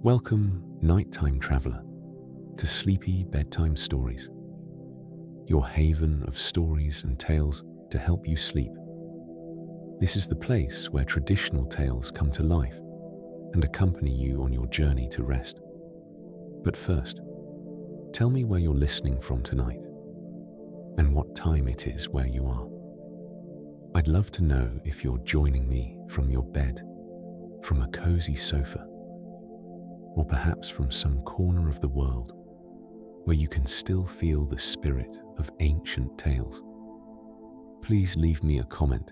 Welcome, nighttime traveler, to Sleepy Bedtime Stories, your haven of stories and tales to help you sleep. This is the place where traditional tales come to life and accompany you on your journey to rest. But first, tell me where you're listening from tonight and what time it is where you are. I'd love to know if you're joining me from your bed, from a cozy sofa, or perhaps from some corner of the world where you can still feel the spirit of ancient tales. Please leave me a comment.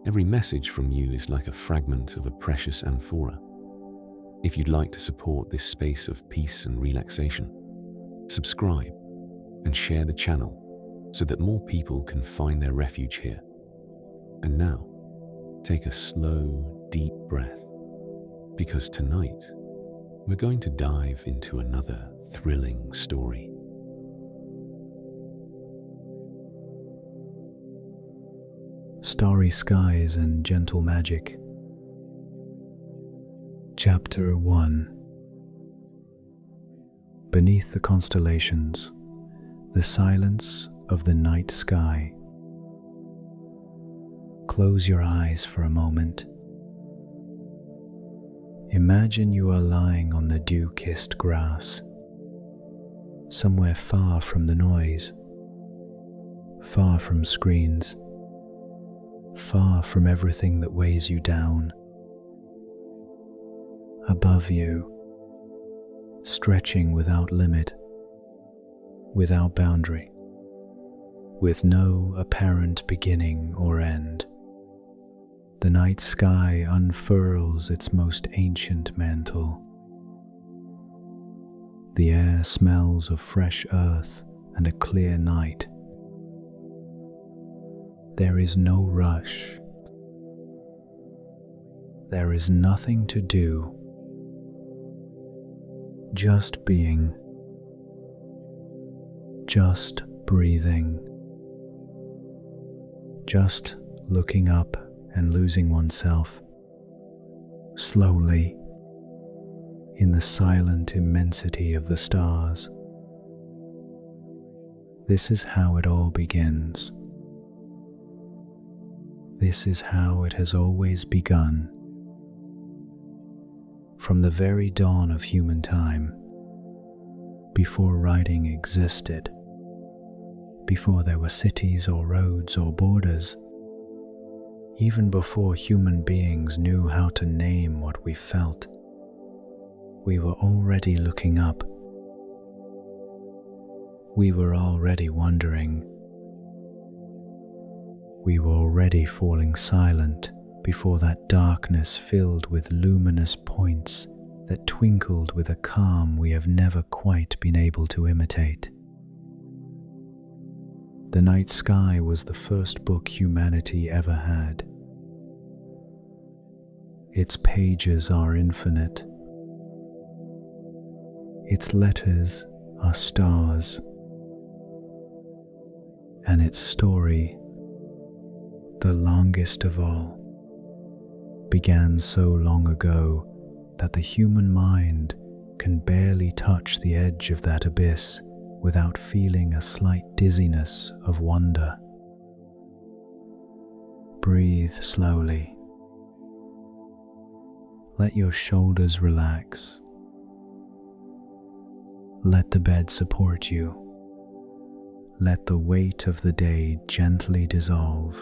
Every message from you is like a fragment of a precious amphora. If you'd like to support this space of peace and relaxation, subscribe and share the channel so that more people can find their refuge here. And now, take a slow, deep breath, because tonight we're going to dive into another thrilling story. Starry Skies and Gentle Magic. Chapter 1. Beneath the constellations, the silence of the night sky. Close your eyes for a moment. Imagine you are lying on the dew-kissed grass, somewhere far from the noise, far from screens, far from everything that weighs you down. Above you, stretching without limit, without boundary, with no apparent beginning or end, the night sky unfurls its most ancient mantle. The air smells of fresh earth and a clear night. There is no rush. There is nothing to do. Just being. Just breathing. Just looking up and losing oneself, slowly, in the silent immensity of the stars. This is how it all begins. This is how it has always begun. From the very dawn of human time, before writing existed, before there were cities or roads or borders, even before human beings knew how to name what we felt, we were already looking up. We were already wondering. We were already falling silent before that darkness filled with luminous points that twinkled with a calm we have never quite been able to imitate. The night sky was the first book humanity ever had. Its pages are infinite. Its letters are stars. And its story, the longest of all, began so long ago that the human mind can barely touch the edge of that abyss without feeling a slight dizziness of wonder. Breathe slowly. Let your shoulders relax. Let the bed support you. Let the weight of the day gently dissolve.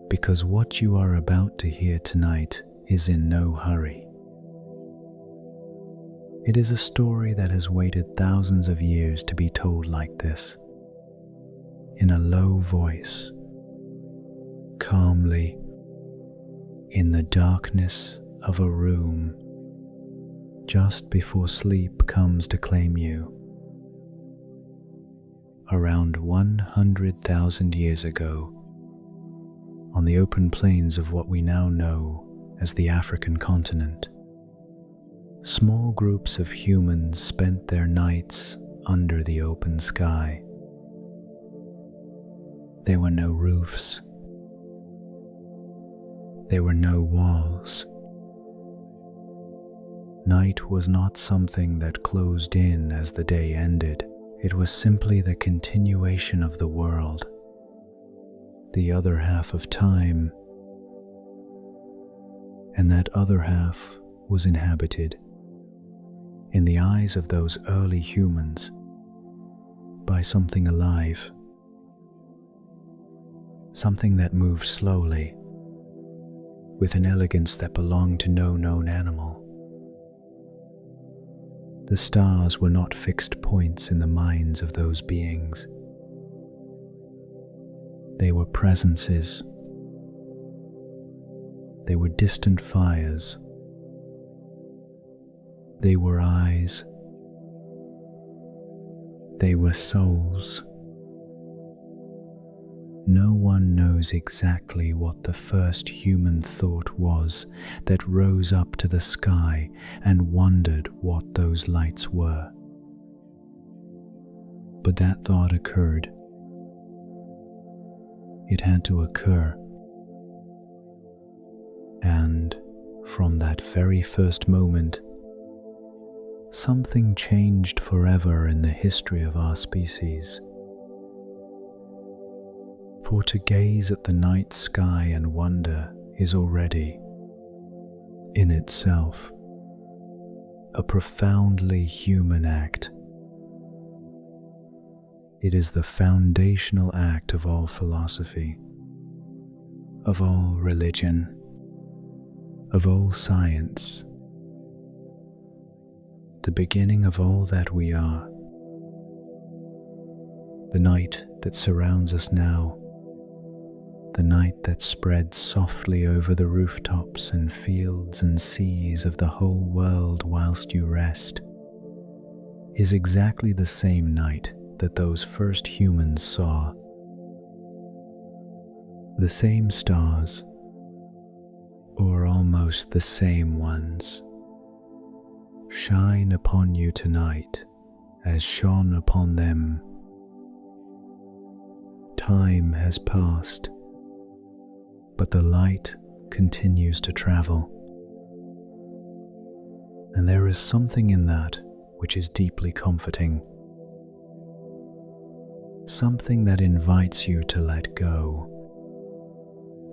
Because what you are about to hear tonight is in no hurry. It is a story that has waited thousands of years to be told like this, in a low voice, calmly, in the darkness of a room, just before sleep comes to claim you. Around 100,000 years ago, on the open plains of what we now know as the African continent, small groups of humans spent their nights under the open sky. There were no roofs. There were no walls. Night was not something that closed in as the day ended. It was simply the continuation of the world, the other half of time, and that other half was inhabited, in the eyes of those early humans, by something alive, something that moved slowly, with an elegance that belonged to no known animal. The stars were not fixed points in the minds of those beings. They were presences. They were distant fires. They were eyes. They were souls. No one knows exactly what the first human thought was that rose up to the sky and wondered what those lights were. But that thought occurred. It had to occur. And from that very first moment, something changed forever in the history of our species. For to gaze at the night sky and wonder is already, in itself, a profoundly human act. It is the foundational act of all philosophy, of all religion, of all science, the beginning of all that we are. The night that surrounds us now, the night that spreads softly over the rooftops and fields and seas of the whole world whilst you rest, is exactly the same night that those first humans saw. The same stars, or almost the same ones, shine upon you tonight as shone upon them. Time has passed, but the light continues to travel. And there is something in that which is deeply comforting. Something that invites you to let go,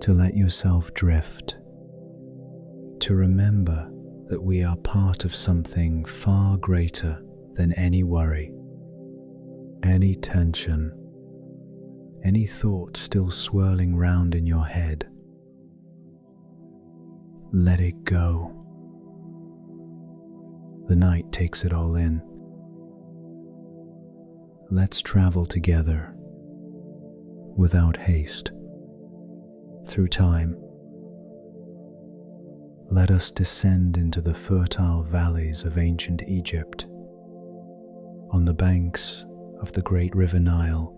to let yourself drift, to remember that we are part of something far greater than any worry, any tension, any thought still swirling round in your head. Let it go. The night takes it all in. Let's travel together, without haste, through time. Let us descend into the fertile valleys of ancient Egypt, on the banks of the great river Nile,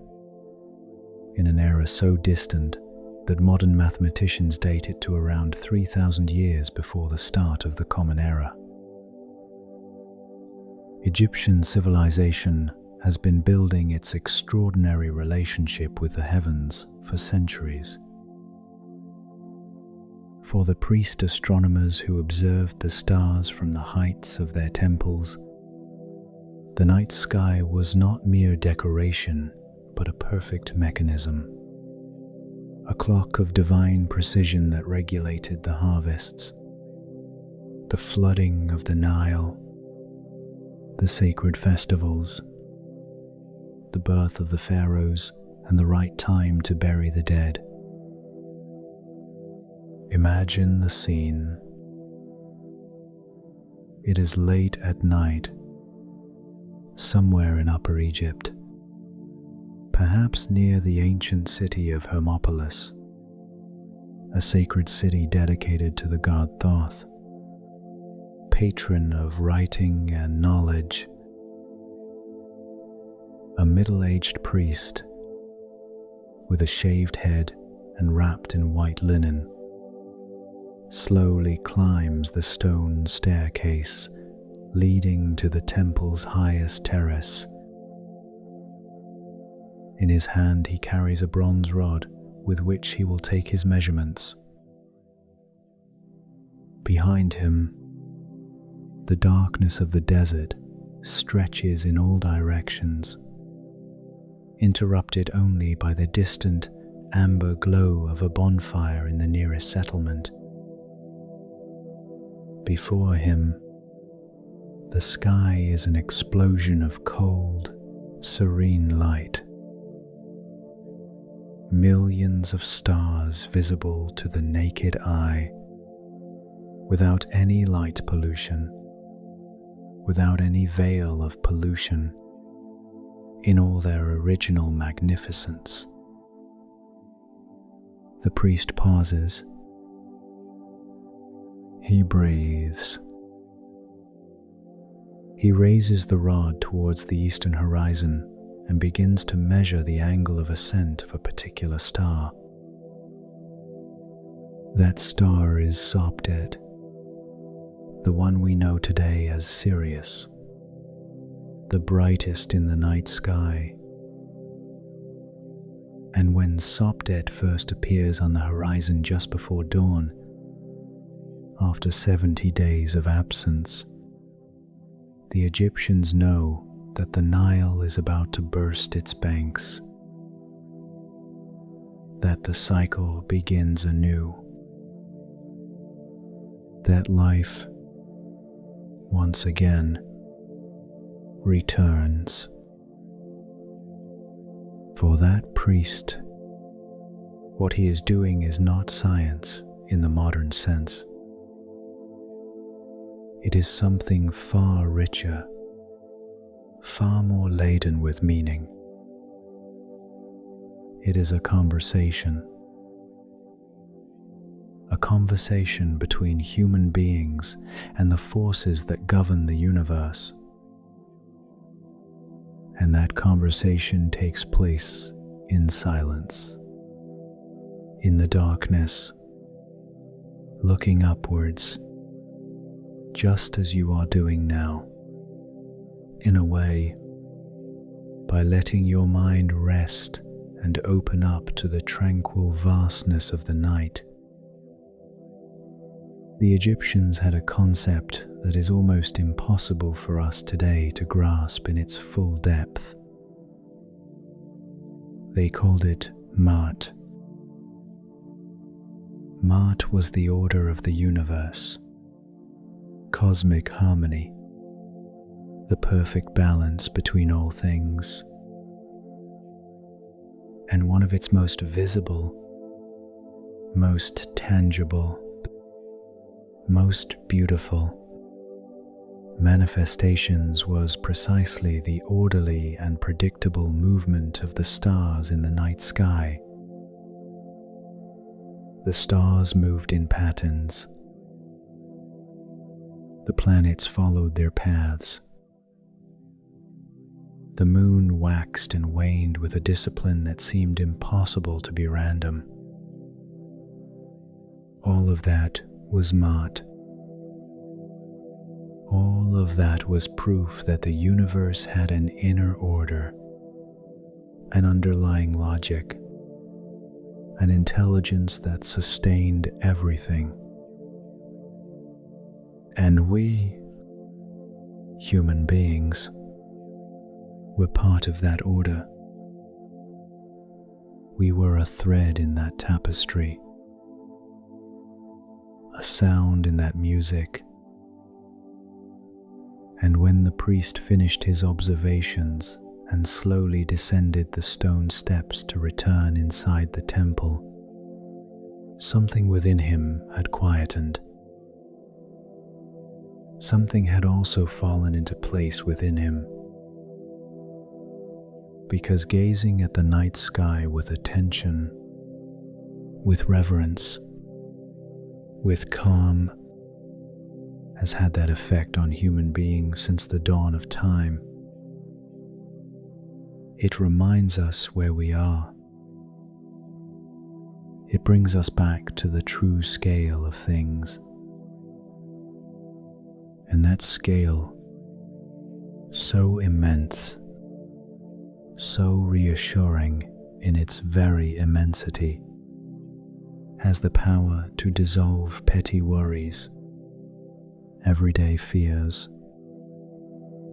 in an era so distant that modern mathematicians date it to around 3,000 years before the start of the Common Era. Egyptian civilization has been building its extraordinary relationship with the heavens for centuries. For the priest astronomers who observed the stars from the heights of their temples, the night sky was not mere decoration, but a perfect mechanism, a clock of divine precision that regulated the harvests, the flooding of the Nile, the sacred festivals, the birth of the pharaohs, and the right time to bury the dead. Imagine the scene. It is late at night, somewhere in Upper Egypt, perhaps near the ancient city of Hermopolis, a sacred city dedicated to the god Thoth, patron of writing and knowledge. A middle-aged priest, with a shaved head and wrapped in white linen, slowly climbs the stone staircase leading to the temple's highest terrace. In his hand he carries a bronze rod with which he will take his measurements. Behind him The darkness of the desert stretches in all directions, interrupted only by the distant amber glow of a bonfire in the nearest settlement. Before him, the sky is an explosion of cold, serene light. Millions of stars visible to the naked eye, without any light pollution, without any veil of pollution, in all their original magnificence. The priest pauses. He breathes. He raises the rod towards the eastern horizon and begins to measure the angle of ascent of a particular star. That star is Sopdet, the one we know today as Sirius, the brightest in the night sky. And when Sopdet first appears on the horizon just before dawn, after 70 days of absence, the Egyptians know that the Nile is about to burst its banks, that the cycle begins anew, that life, once again, returns. For that priest, what he is doing is not science in the modern sense. It is something far richer, far more laden with meaning. It is a conversation between human beings and the forces that govern the universe. And that conversation takes place in silence, in the darkness, looking upwards, just as you are doing now, in a way, by letting your mind rest and open up to the tranquil vastness of the night. The Egyptians had a concept that is almost impossible for us today to grasp in its full depth. They called it Ma'at. Ma'at was the order of the universe, cosmic harmony, the perfect balance between all things. And one of its most visible, most tangible, most beautiful manifestations was precisely the orderly and predictable movement of the stars in the night sky. The stars moved in patterns. The planets followed their paths. The moon waxed and waned with a discipline that seemed impossible to be random. All of that was Ma'at. All of that was proof that the universe had an inner order, an underlying logic, an intelligence that sustained everything. And we, human beings, were part of that order. We were a thread in that tapestry, a sound in that music. And when the priest finished his observations and slowly descended the stone steps to return inside the temple, something within him had quietened. Something had also fallen into place within him, because gazing at the night sky with attention, with reverence, with calm, has had that effect on human beings since the dawn of time. It reminds us where we are. It brings us back to the true scale of things. And that scale, so immense, so reassuring in its very immensity, has the power to dissolve petty worries everyday fears,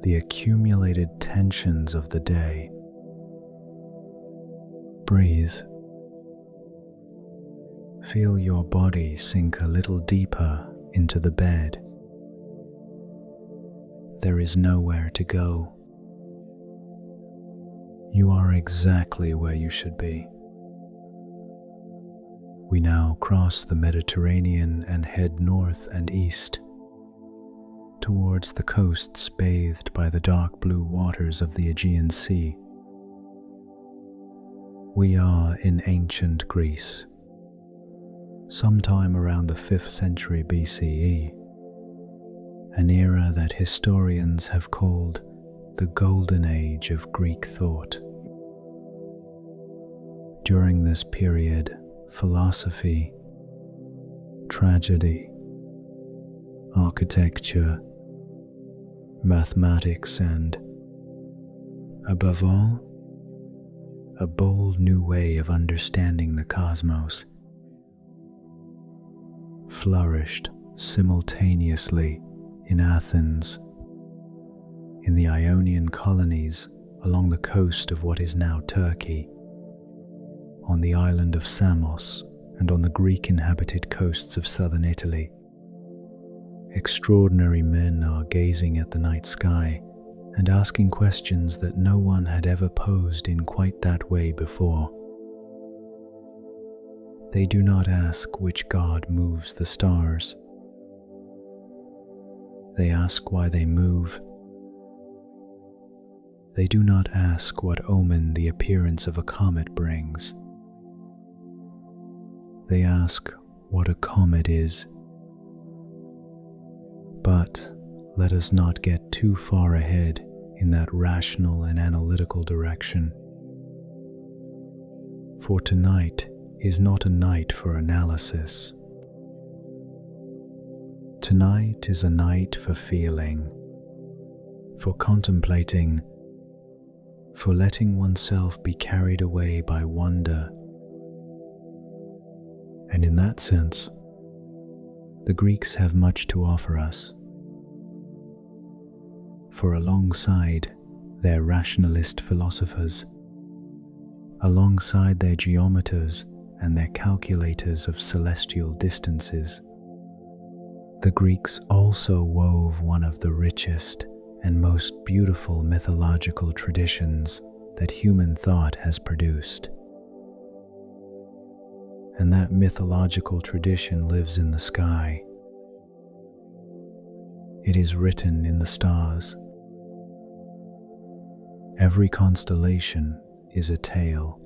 the accumulated tensions of the day. Breathe. Feel your body sink a little deeper into the bed. There is nowhere to go. You are exactly where you should be. We now cross the Mediterranean and head north and east, towards the coasts bathed by the dark blue waters of the Aegean Sea. We are in ancient Greece, sometime around the 5th century BCE, an era that historians have called the Golden Age of Greek thought. During this period, philosophy, tragedy, architecture, mathematics, and, above all, a bold new way of understanding the cosmos flourished simultaneously in Athens, in the Ionian colonies along the coast of what is now Turkey, on the island of Samos, and on the Greek-inhabited coasts of southern Italy. Extraordinary men are gazing at the night sky and asking questions that no one had ever posed in quite that way before. They do not ask which god moves the stars. They ask why they move. They do not ask what omen the appearance of a comet brings. They ask what a comet is. But let us not get too far ahead in that rational and analytical direction. For tonight is not a night for analysis. Tonight is a night for feeling, for contemplating, for letting oneself be carried away by wonder. And in that sense, the Greeks have much to offer us. For alongside their rationalist philosophers, alongside their geometers and their calculators of celestial distances, the Greeks also wove one of the richest and most beautiful mythological traditions that human thought has produced. And that mythological tradition lives in the sky. It is written in the stars. Every constellation is a tale.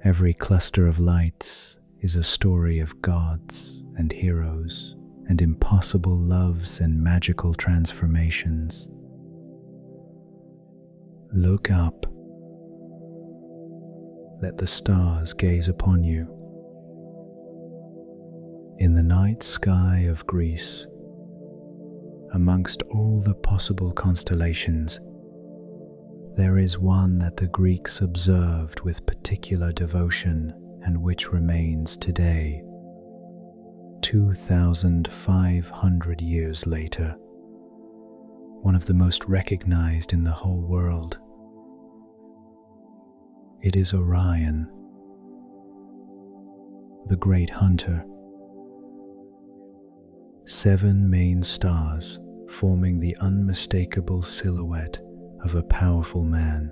Every cluster of lights is a story of gods and heroes and impossible loves and magical transformations. Look up. Let the stars gaze upon you. In the night sky of Greece, amongst all the possible constellations, there is one that the Greeks observed with particular devotion and which remains today, 2,500 years later, one of the most recognized in the whole world. It is Orion, the great hunter. 7 main stars forming the unmistakable silhouette of a powerful man,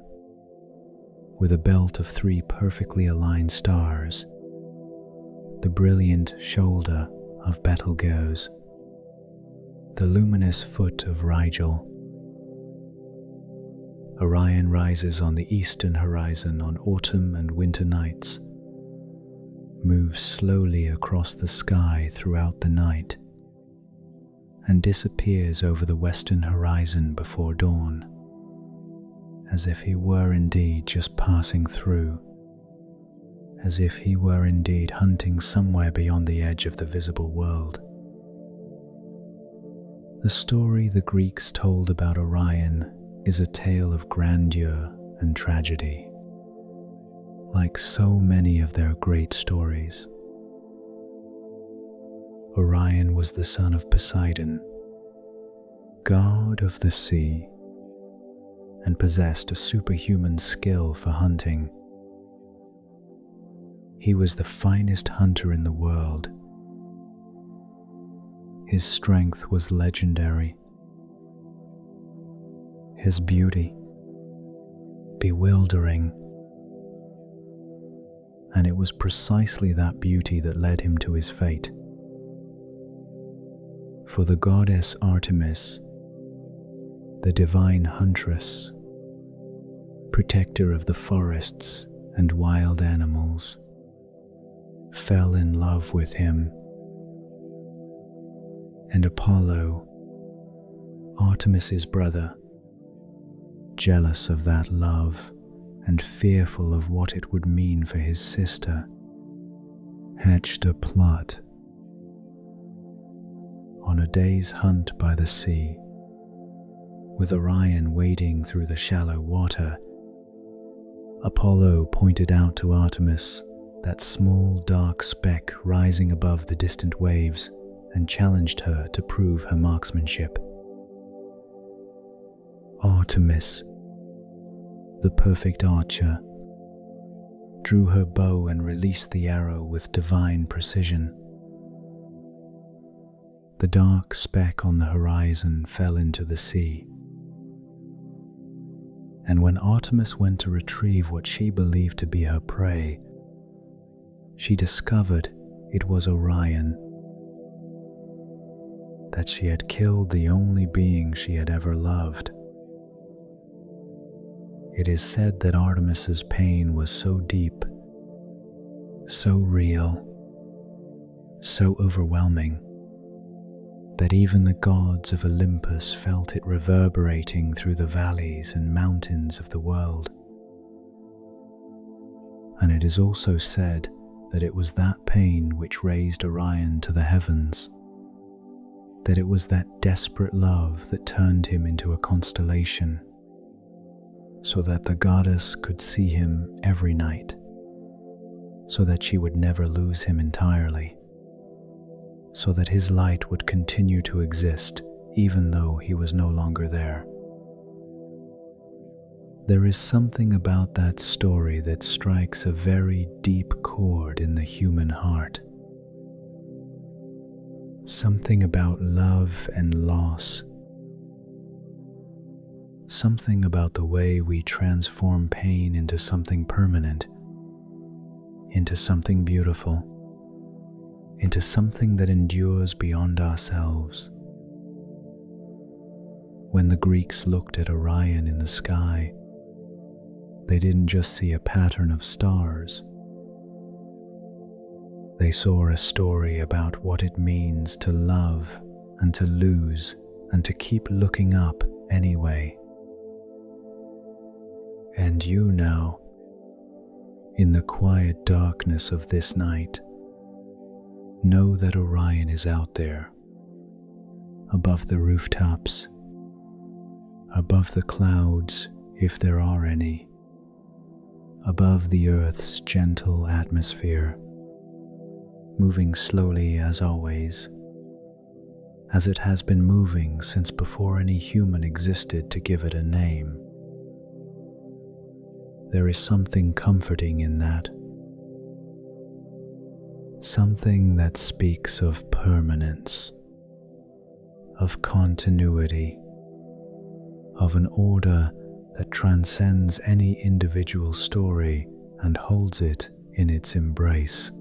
with a belt of 3 perfectly aligned stars, the brilliant shoulder of Betelgeuse, the luminous foot of Rigel. Orion rises on the eastern horizon on autumn and winter nights, moves slowly across the sky throughout the night, and disappears over the western horizon before dawn, as if he were indeed just passing through, as if he were indeed hunting somewhere beyond the edge of the visible world. The story the Greeks told about Orion is a tale of grandeur and tragedy, like so many of their great stories. Orion was the son of Poseidon, god of the sea, and possessed a superhuman skill for hunting. He was the finest hunter in the world. His strength was legendary. His beauty, bewildering. And it was precisely that beauty that led him to his fate. For the goddess Artemis, the divine huntress, protector of the forests and wild animals, fell in love with him. And Apollo, Artemis's brother, jealous of that love and fearful of what it would mean for his sister, hatched a plot. On a day's hunt by the sea, with Orion wading through the shallow water, Apollo pointed out to Artemis that small dark speck rising above the distant waves and challenged her to prove her marksmanship. Artemis, the perfect archer, drew her bow and released the arrow with divine precision. The dark speck on the horizon fell into the sea. And when Artemis went to retrieve what she believed to be her prey, she discovered it was Orion, that she had killed the only being she had ever loved. It is said that Artemis's pain was so deep, so real, so overwhelming, that even the gods of Olympus felt it reverberating through the valleys and mountains of the world. And it is also said that it was that pain which raised Orion to the heavens, that it was that desperate love that turned him into a constellation, so that the goddess could see him every night, so that she would never lose him entirely, so that his light would continue to exist even though he was no longer there. There is something about that story that strikes a very deep chord in the human heart. Something about love and loss. Something about the way we transform pain into something permanent, into something beautiful, into something that endures beyond ourselves. When the Greeks looked at Orion in the sky, they didn't just see a pattern of stars. They saw a story about what it means to love and to lose and to keep looking up anyway. And you now, in the quiet darkness of this night, know that Orion is out there, above the rooftops, above the clouds if there are any, above the earth's gentle atmosphere, moving slowly as always, as it has been moving since before any human existed to give it a name. There is something comforting in that. Something that speaks of permanence, of continuity, of an order that transcends any individual story and holds it in its embrace.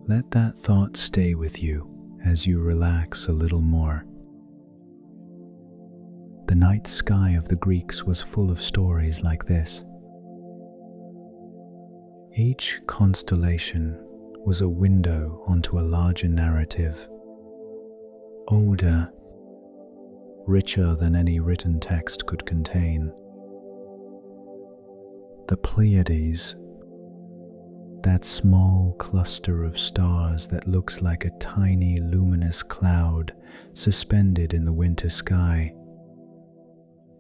Let that thought stay with you as you relax a little more. The night sky of the Greeks was full of stories like this. Each constellation was a window onto a larger narrative, older, richer than any written text could contain. The Pleiades, that small cluster of stars that looks like a tiny luminous cloud suspended in the winter sky,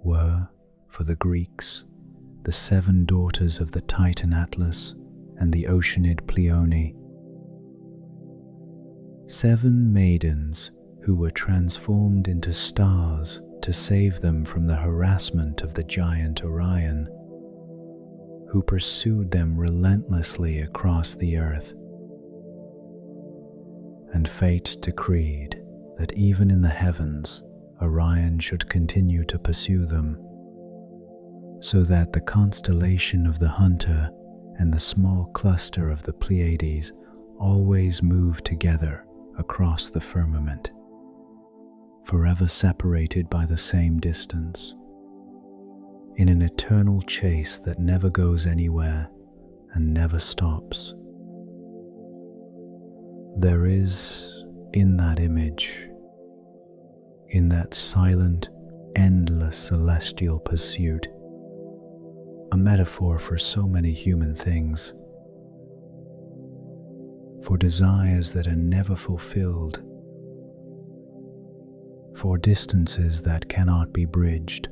were, for the Greeks, the 7 daughters of the Titan Atlas and the Oceanid Pleione. 7 maidens who were transformed into stars to save them from the harassment of the giant Orion, who pursued them relentlessly across the earth. And fate decreed that even in the heavens, Orion should continue to pursue them, so that the constellation of the Hunter and the small cluster of the Pleiades always moved together across the firmament, forever separated by the same distance, in an eternal chase that never goes anywhere and never stops. There is, in that image, in that silent, endless celestial pursuit, a metaphor for so many human things, for desires that are never fulfilled, for distances that cannot be bridged,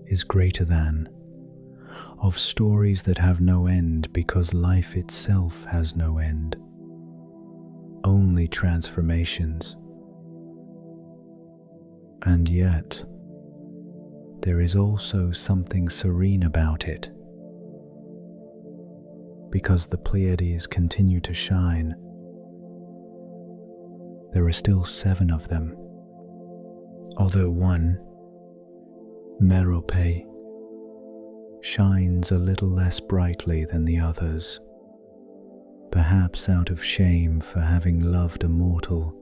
is greater than, of stories that have no end because life itself has no end, only transformations. And yet, there is also something serene about it, because the Pleiades continue to shine. There are still 7 of them, although one, Merope, shines a little less brightly than the others, perhaps out of shame for having loved a mortal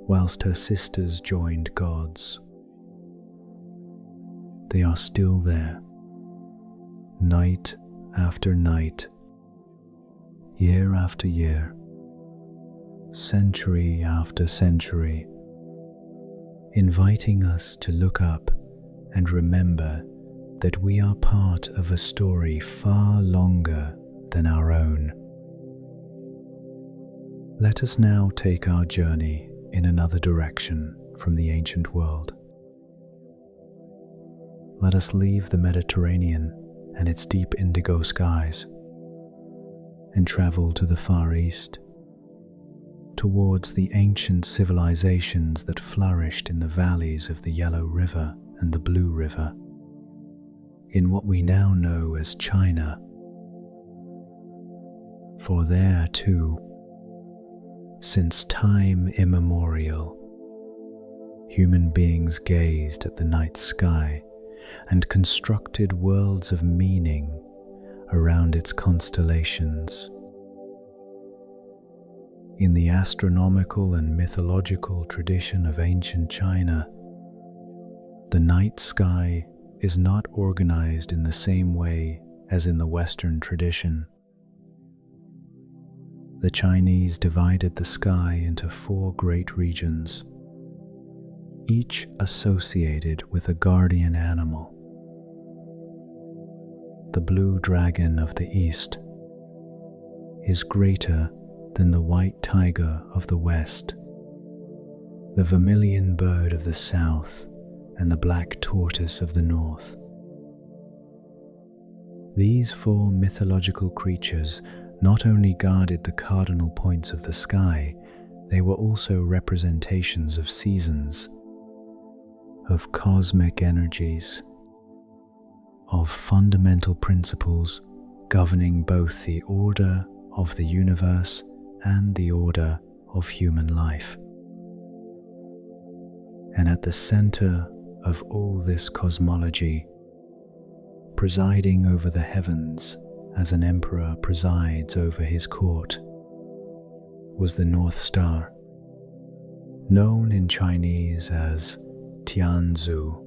whilst her sisters joined gods. They are still there, night after night, year after year, century after century, inviting us to look up and remember that we are part of a story far longer than our own. Let us now take our journey in another direction from the ancient world. Let us leave the Mediterranean and its deep indigo skies and travel to the Far East, towards the ancient civilizations that flourished in the valleys of the Yellow River and the Blue River, in what we now know as China. For there too, since time immemorial, human beings gazed at the night sky and constructed worlds of meaning around its constellations. In the astronomical and mythological tradition of ancient China, the night sky is not organized in the same way as in the Western tradition. The Chinese divided the sky into 4 great regions, each associated with a guardian animal. The blue dragon of the east is greater than the white tiger of the west, the vermilion bird of the south, and the black tortoise of the north. These 4 mythological creatures not only guarded the cardinal points of the sky, they were also representations of seasons, of cosmic energies, of fundamental principles governing both the order of the universe and the order of human life. And at the center of all this cosmology, presiding over the heavens as an emperor presides over his court, was the North Star, known in Chinese as Tianzu,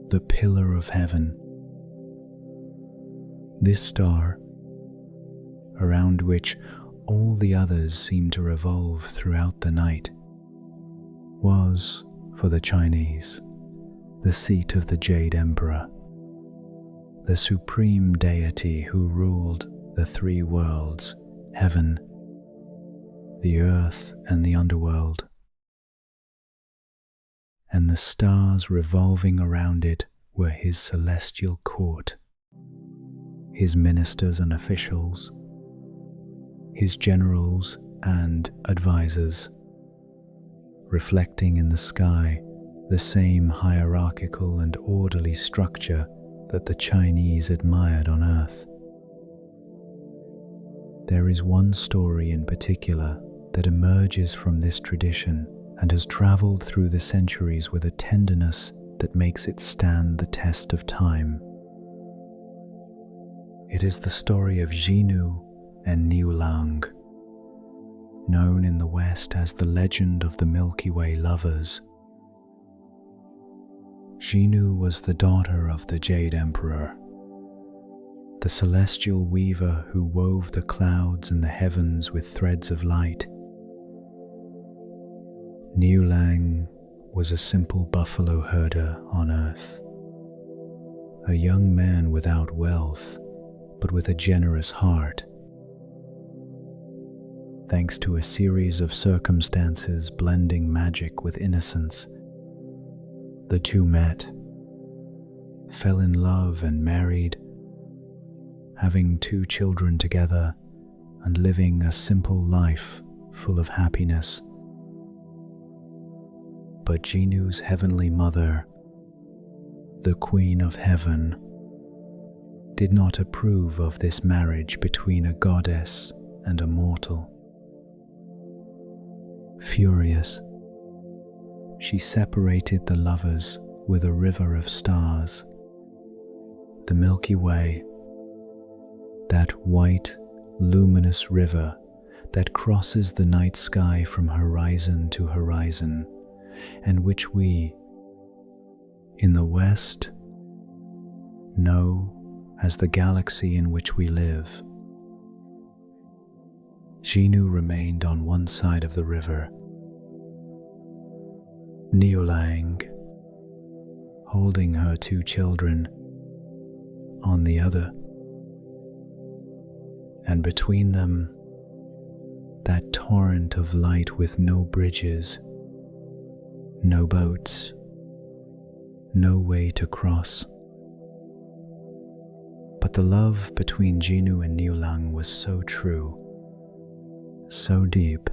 the pillar of heaven. This star, around which all the others seem to revolve throughout the night, was, for the Chinese, the seat of the Jade Emperor, the supreme deity who ruled the 3 worlds, heaven, the earth, and the underworld. And the stars revolving around it were his celestial court, his ministers and officials, his generals and advisors, reflecting in the sky the same hierarchical and orderly structure that the Chinese admired on Earth. There is one story in particular that emerges from this tradition and has traveled through the centuries with a tenderness that makes it stand the test of time. It is the story of Xinu and Niulang, known in the West as the legend of the Milky Way lovers. Xinu was the daughter of the Jade Emperor, the celestial weaver who wove the clouds and the heavens with threads of light. Niulang was a simple buffalo herder on Earth, a young man without wealth, but with a generous heart. Thanks to a series of circumstances blending magic with innocence, the two met, fell in love and married, having 2 children together and living a simple life full of happiness. But Jinu's heavenly mother, the Queen of Heaven, did not approve of this marriage between a goddess and a mortal. Furious, she separated the lovers with a river of stars, the Milky Way, that white, luminous river that crosses the night sky from horizon to horizon, and which we, in the West, know as the galaxy in which we live. Xinu remained on one side of the river, Niulang, holding her 2 children, on the other, and between them, that torrent of light with no bridges, no boats, no way to cross. But the love between Xinu and Niulang was so true, so deep,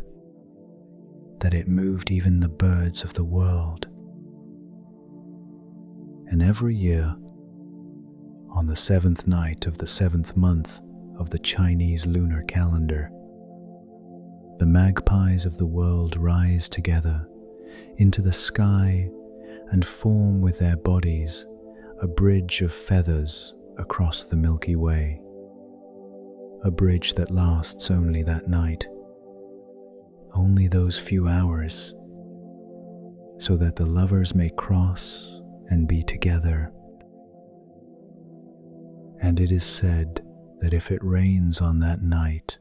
that it moved even the birds of the world. And every year, on the 7th night of the 7th month of the Chinese lunar calendar, the magpies of the world rise together into the sky and form with their bodies a bridge of feathers across the Milky Way, a bridge that lasts only that night, only those few hours, so that the lovers may cross and be together. And it is said that if it rains on that night,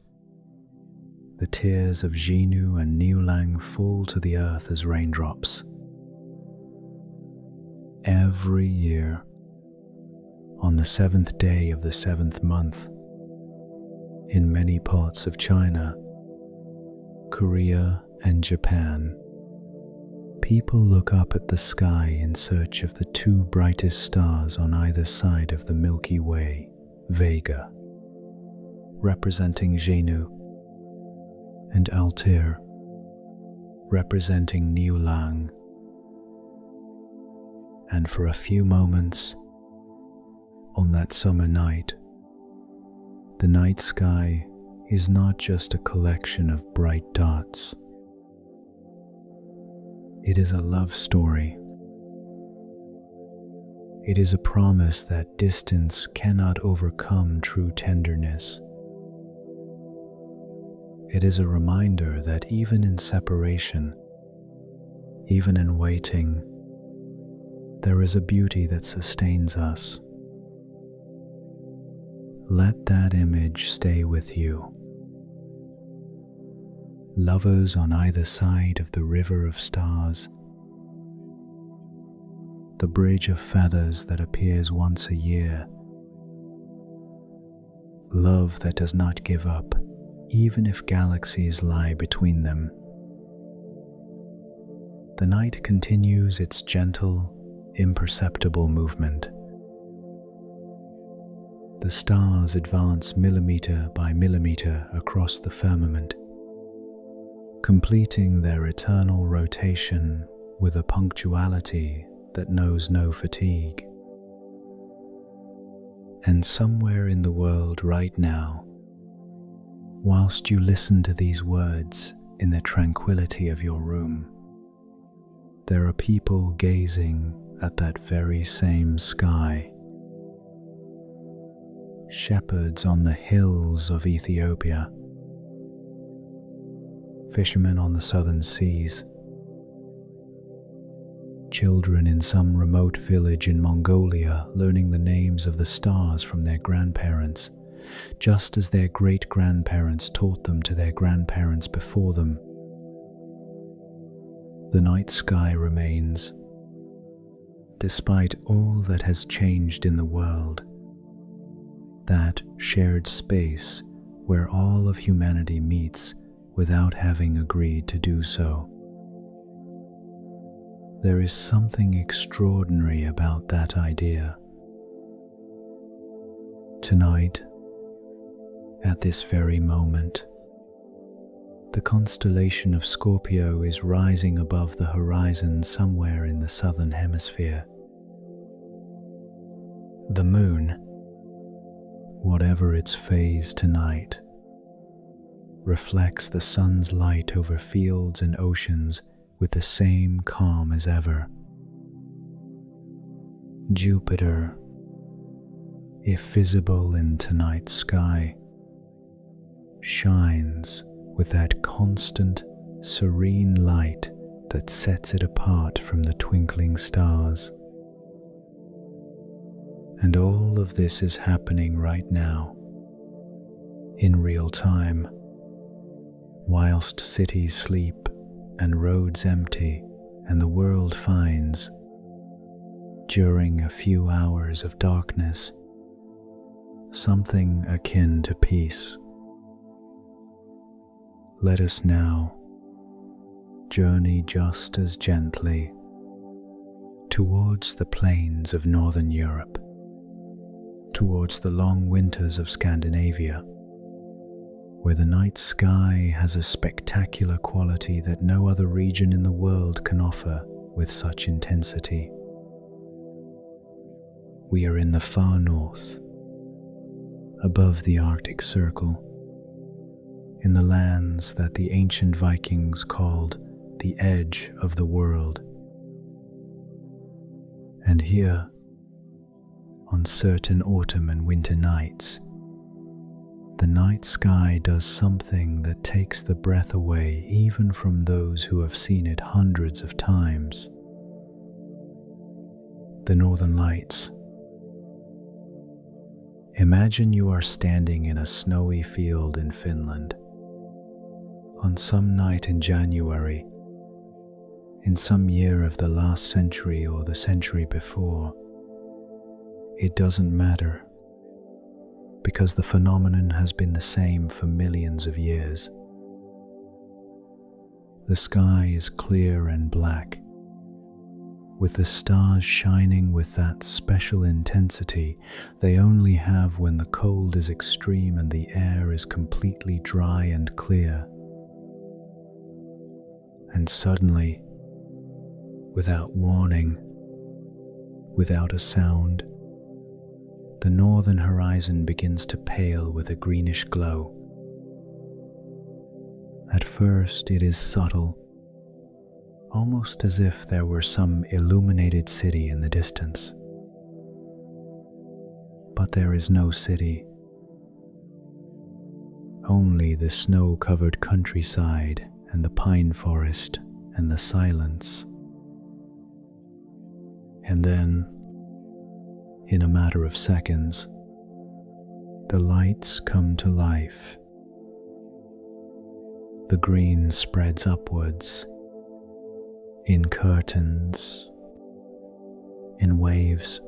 the tears of Xinu and Niulang fall to the earth as raindrops. Every year, on the 7th day of the 7th month, in many parts of China, Korea and Japan, people look up at the sky in search of the 2 brightest stars on either side of the Milky Way, Vega, representing Xinu, and Altair, representing Niulang. And for a few moments, on that summer night, the night sky is not just a collection of bright dots. It is a love story. It is a promise that distance cannot overcome true tenderness. It is a reminder that even in separation, even in waiting, there is a beauty that sustains us. Let that image stay with you. Lovers on either side of the river of stars, the bridge of feathers that appears once a year, love that does not give up, even if galaxies lie between them. The night continues its gentle, imperceptible movement. The stars advance millimeter by millimeter across the firmament, completing their eternal rotation with a punctuality that knows no fatigue. And somewhere in the world right now, whilst you listen to these words in the tranquility of your room, there are people gazing at that very same sky. Shepherds on the hills of Ethiopia, fishermen on the southern seas, children in some remote village in Mongolia learning the names of the stars from their grandparents, just as their great-grandparents taught them to their grandparents before them. The night sky remains, despite all that has changed in the world, that shared space where all of humanity meets without having agreed to do so. There is something extraordinary about that idea. Tonight, at this very moment, the constellation of Scorpio is rising above the horizon somewhere in the southern hemisphere. The moon, whatever its phase tonight, reflects the sun's light over fields and oceans with the same calm as ever. Jupiter, if visible in tonight's sky, shines with that constant, serene light that sets it apart from the twinkling stars. And all of this is happening right now, in real time, whilst cities sleep and roads empty and the world finds, during a few hours of darkness, something akin to peace. Let us now journey just as gently towards the plains of Northern Europe, towards the long winters of Scandinavia, where the night sky has a spectacular quality that no other region in the world can offer with such intensity. We are in the far north, above the Arctic Circle, in the lands that the ancient Vikings called the edge of the world. And here, on certain autumn and winter nights, the night sky does something that takes the breath away even from those who have seen it hundreds of times. The Northern Lights. Imagine you are standing in a snowy field in Finland on some night in January, in some year of the last century or the century before. It doesn't matter, because the phenomenon has been the same for millions of years. The sky is clear and black, with the stars shining with that special intensity they only have when the cold is extreme and the air is completely dry and clear. And suddenly, without warning, without a sound, the northern horizon begins to pale with a greenish glow. At first it is subtle, almost as if there were some illuminated city in the distance. But there is no city, only the snow-covered countryside and the pine forest and the silence. And then, in a matter of seconds, the lights come to life. The green spreads upwards, in curtains, in waves,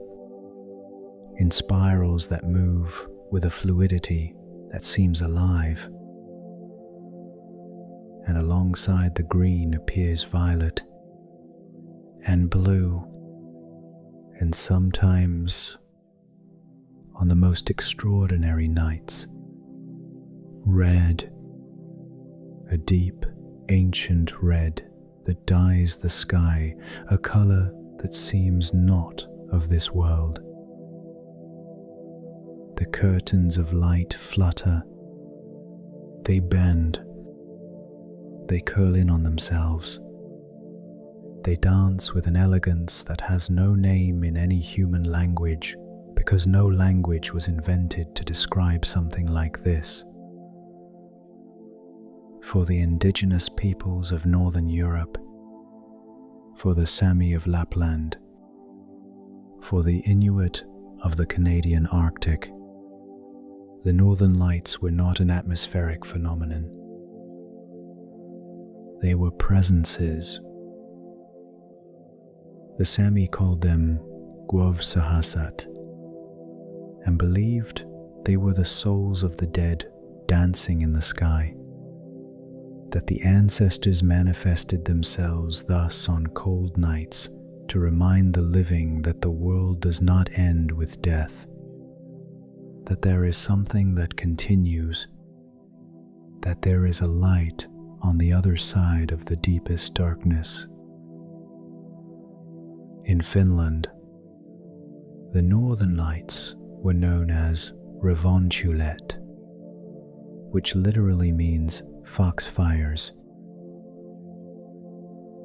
in spirals that move with a fluidity that seems alive. And alongside the green appears violet and blue, and sometimes, on the most extraordinary nights, red, a deep ancient red that dyes the sky, a color that seems not of this world. The curtains of light flutter, they bend, they curl in on themselves. They dance with an elegance that has no name in any human language, because no language was invented to describe something like this. For the indigenous peoples of Northern Europe, for the Sami of Lapland, for the Inuit of the Canadian Arctic, the Northern Lights were not an atmospheric phenomenon. They were presences. The Sami called them Guov Sahasat and believed they were the souls of the dead dancing in the sky, that the ancestors manifested themselves thus on cold nights to remind the living that the world does not end with death, that there is something that continues, that there is a light on the other side of the deepest darkness. In Finland, the Northern Lights were known as Revontulet, which literally means foxfires.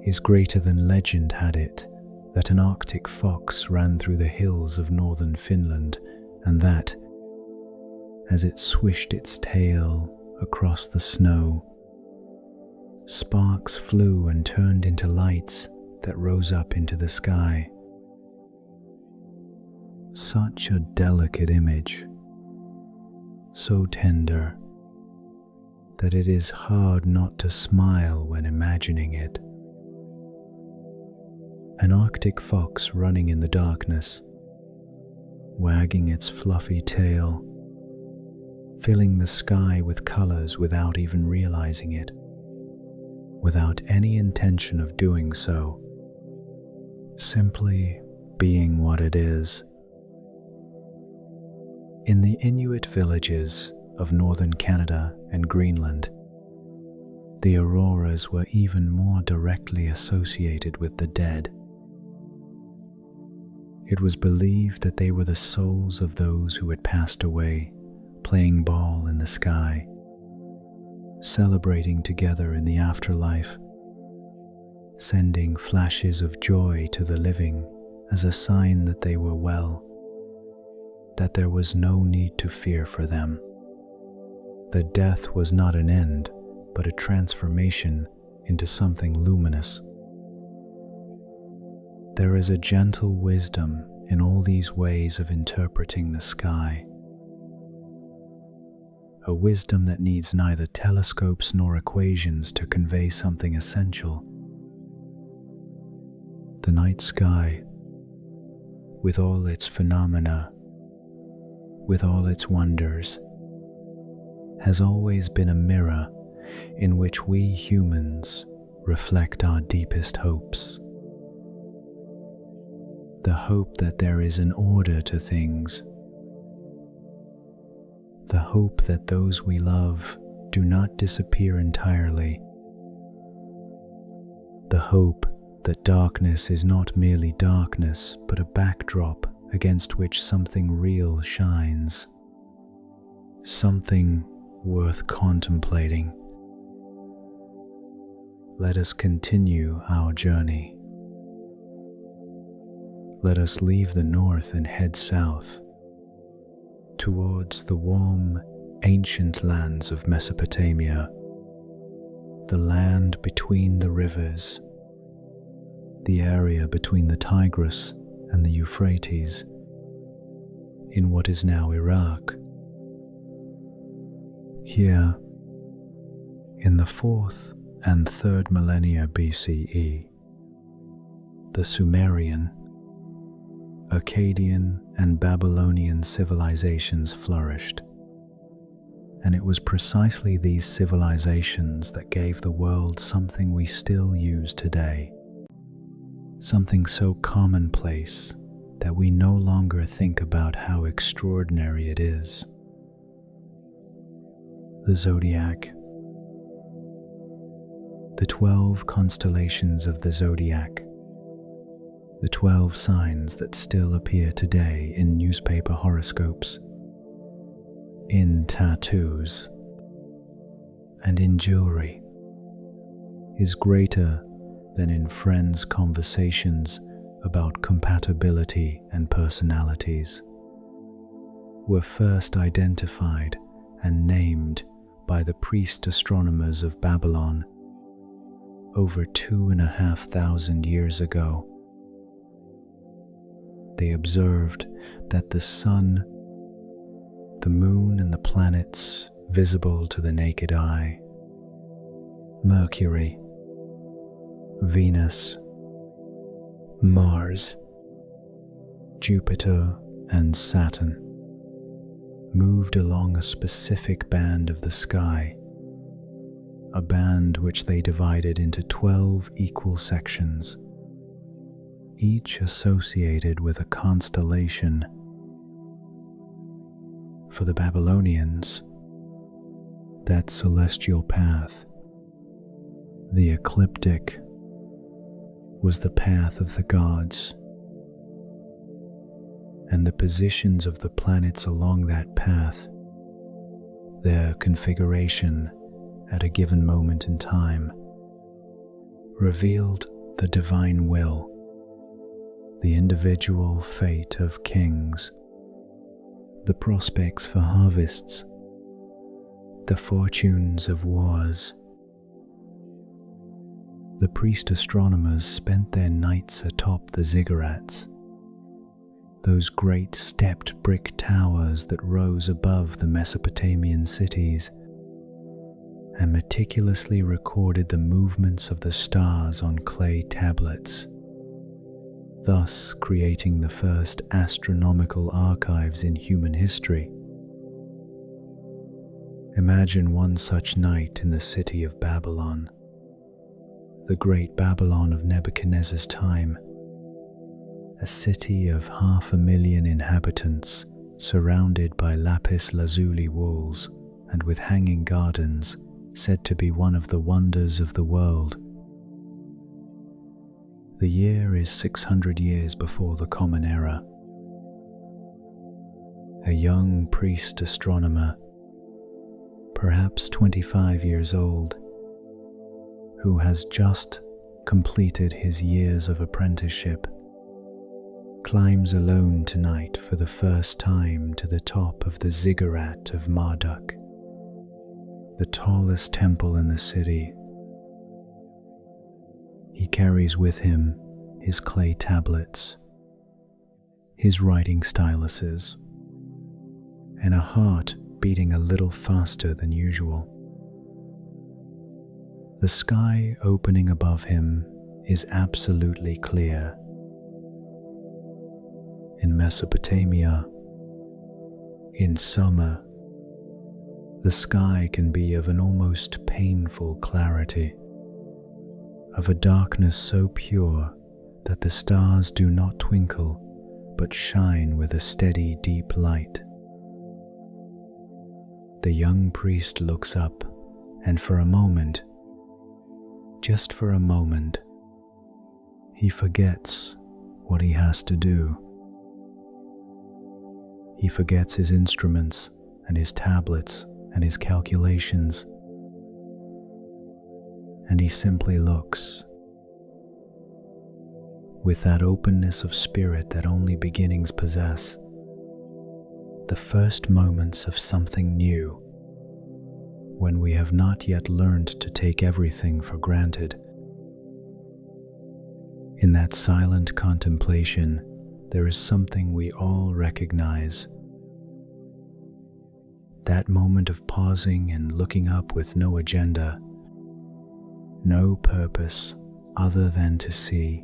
His greater than legend had it that an Arctic fox ran through the hills of northern Finland, and that, as it swished its tail across the snow, sparks flew and turned into lights that rose up into the sky. Such a delicate image, so tender, that it is hard not to smile when imagining it. An Arctic fox running in the darkness, wagging its fluffy tail, filling the sky with colors without even realizing it, without any intention of doing so, simply being what it is. In the Inuit villages of northern Canada and Greenland, the auroras were even more directly associated with the dead. It was believed that they were the souls of those who had passed away, playing ball in the sky, celebrating together in the afterlife, sending flashes of joy to the living as a sign that they were well, that there was no need to fear for them. That death was not an end, but a transformation into something luminous. There is a gentle wisdom in all these ways of interpreting the sky, a wisdom that needs neither telescopes nor equations to convey something essential. The night sky, with all its phenomena, with all its wonders, has always been a mirror in which we humans reflect our deepest hopes. The hope that there is an order to things, the hope that those we love do not disappear entirely, the hope that darkness is not merely darkness but a backdrop against which something real shines, something worth contemplating. Let us continue our journey. Let us leave the north and head south, towards the warm, ancient lands of Mesopotamia, the land between the rivers, the area between the Tigris and the Euphrates, in what is now Iraq. Here, in the 4th and 3rd millennia BCE, the Sumerian, Akkadian, and Babylonian civilizations flourished, and it was precisely these civilizations that gave the world something we still use today, something so commonplace that we no longer think about how extraordinary it is. The zodiac. the 12 constellations of the zodiac, the 12 signs that still appear today in newspaper horoscopes, in tattoos, and in jewelry, is greater than in friends' conversations about compatibility and personalities, were first identified and named by the priest astronomers of Babylon over 2,500 years ago. They observed that the sun, the moon, and the planets visible to the naked eye, Mercury, Venus, Mars, Jupiter, and Saturn, moved along a specific band of the sky, a band which they divided into 12 equal sections, each associated with a constellation. For the Babylonians, that celestial path, the ecliptic, was the path of the gods, and the positions of the planets along that path, their configuration at a given moment in time, revealed the divine will, the individual fate of kings, the prospects for harvests, the fortunes of wars. The priest astronomers spent their nights atop the ziggurats, those great stepped brick towers that rose above the Mesopotamian cities, and meticulously recorded the movements of the stars on clay tablets, thus creating the first astronomical archives in human history. Imagine one such night in the city of Babylon, the great Babylon of Nebuchadnezzar's time, a city of 500,000 inhabitants surrounded by lapis lazuli walls and with hanging gardens, said to be one of the wonders of the world. The year is 600 years before the Common Era. A young priest astronomer, perhaps 25 years old, who has just completed his years of apprenticeship, climbs alone tonight for the first time to the top of the ziggurat of Marduk, the tallest temple in the city. He carries with him his clay tablets, his writing styluses, and a heart beating a little faster than usual. The sky opening above him is absolutely clear. In Mesopotamia, in summer, the sky can be of an almost painful clarity, of a darkness so pure that the stars do not twinkle but shine with a steady, deep light. The young priest looks up, and for a moment, just for a moment, he forgets what he has to do. He forgets his instruments and his tablets and his calculations, and he simply looks with that openness of spirit that only beginnings possess, the first moments of something new, when we have not yet learned to take everything for granted. In that silent contemplation, there is something we all recognize. That moment of pausing and looking up with no agenda, no purpose other than to see.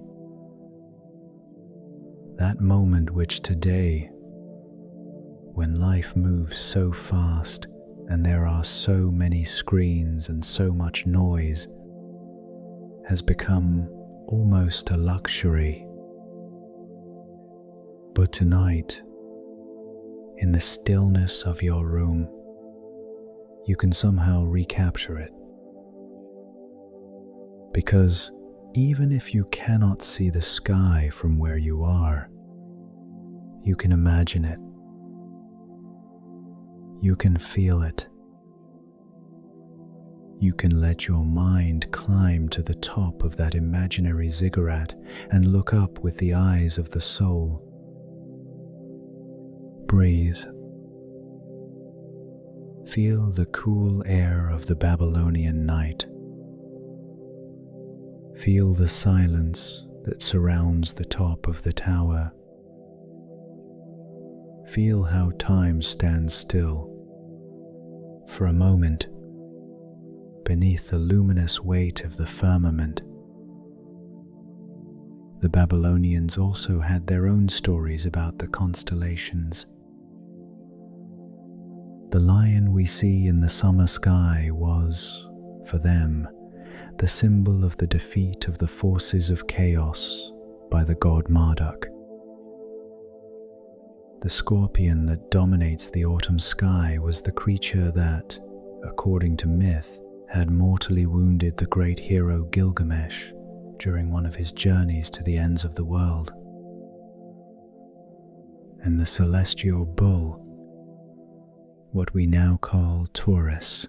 That moment which today, when life moves so fast and there are so many screens and so much noise, has become almost a luxury. But tonight, in the stillness of your room, you can somehow recapture it. Because even if you cannot see the sky from where you are, you can imagine it. You can feel it. You can let your mind climb to the top of that imaginary ziggurat and look up with the eyes of the soul. Breathe. Feel the cool air of the Babylonian night. Feel the silence that surrounds the top of the tower. Feel how time stands still for a moment beneath the luminous weight of the firmament. The Babylonians also had their own stories about the constellations. The lion we see in the summer sky was, for them, the symbol of the defeat of the forces of chaos by the god Marduk. The scorpion that dominates the autumn sky was the creature that, according to myth, had mortally wounded the great hero Gilgamesh during one of his journeys to the ends of the world. And the celestial bull, what we now call Taurus,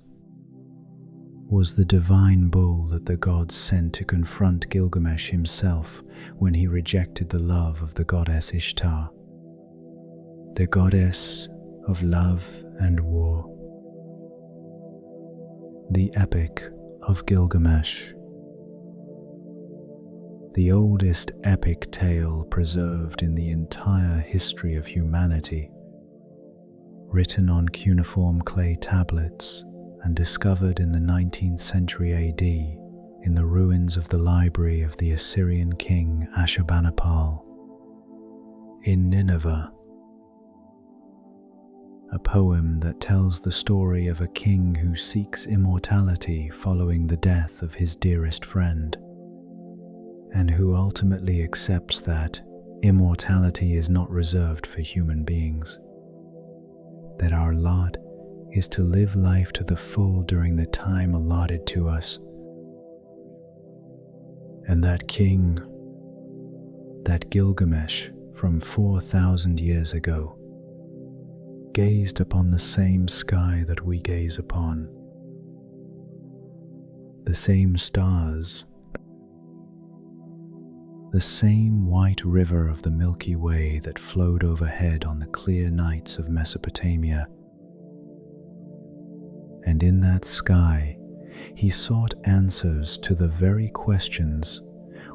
was the divine bull that the gods sent to confront Gilgamesh himself when he rejected the love of the goddess Ishtar, the goddess of love and war. The Epic of Gilgamesh, the oldest epic tale preserved in the entire history of humanity, written on cuneiform clay tablets and discovered in the 19th century AD in the ruins of the library of the Assyrian king Ashurbanipal in Nineveh. A poem that tells the story of a king who seeks immortality following the death of his dearest friend, and who ultimately accepts that immortality is not reserved for human beings, that our lot is to live life to the full during the time allotted to us. And that king, that Gilgamesh from 4,000 years ago, gazed upon the same sky that we gaze upon, the same stars, the same white river of the Milky Way that flowed overhead on the clear nights of Mesopotamia. And in that sky, he sought answers to the very questions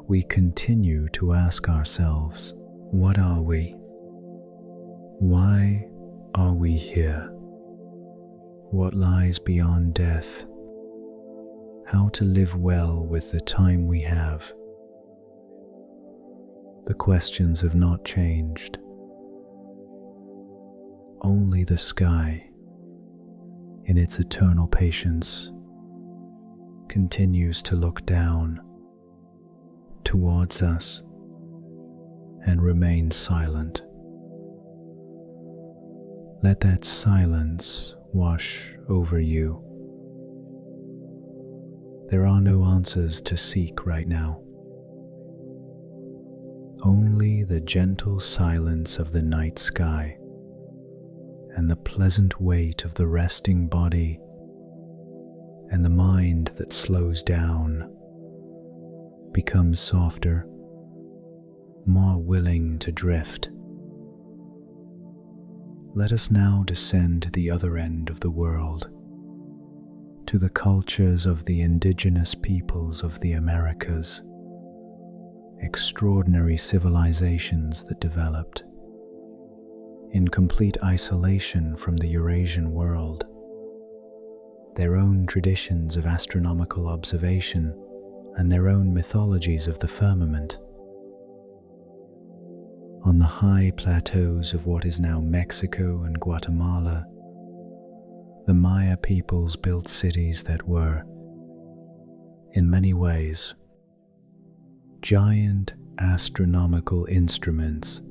we continue to ask ourselves. What are we? Why are we here? What lies beyond death? How to live well with the time we have? The questions have not changed. Only the sky, in its eternal patience, continues to look down towards us and remain silent. Let that silence wash over you. There are no answers to seek right now. Only the gentle silence of the night sky and the pleasant weight of the resting body and the mind that slows down, becomes softer, more willing to drift. Let us now descend to the other end of the world, to the cultures of the indigenous peoples of the Americas, extraordinary civilizations that developed in complete isolation from the Eurasian world, their own traditions of astronomical observation and their own mythologies of the firmament. On the high plateaus of what is now Mexico and Guatemala, the Maya peoples built cities that were, in many ways, giant astronomical instruments.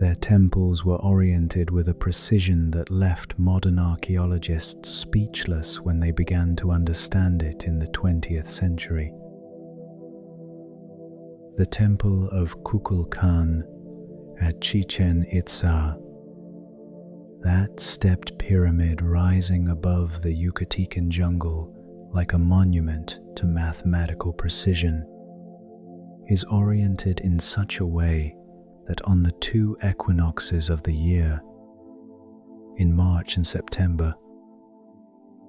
Their temples were oriented with a precision that left modern archaeologists speechless when they began to understand it in the 20th century. The temple of Kukulkan at Chichen Itza, that stepped pyramid rising above the Yucatecan jungle like a monument to mathematical precision, is oriented in such a way that on the two equinoxes of the year, in March and September,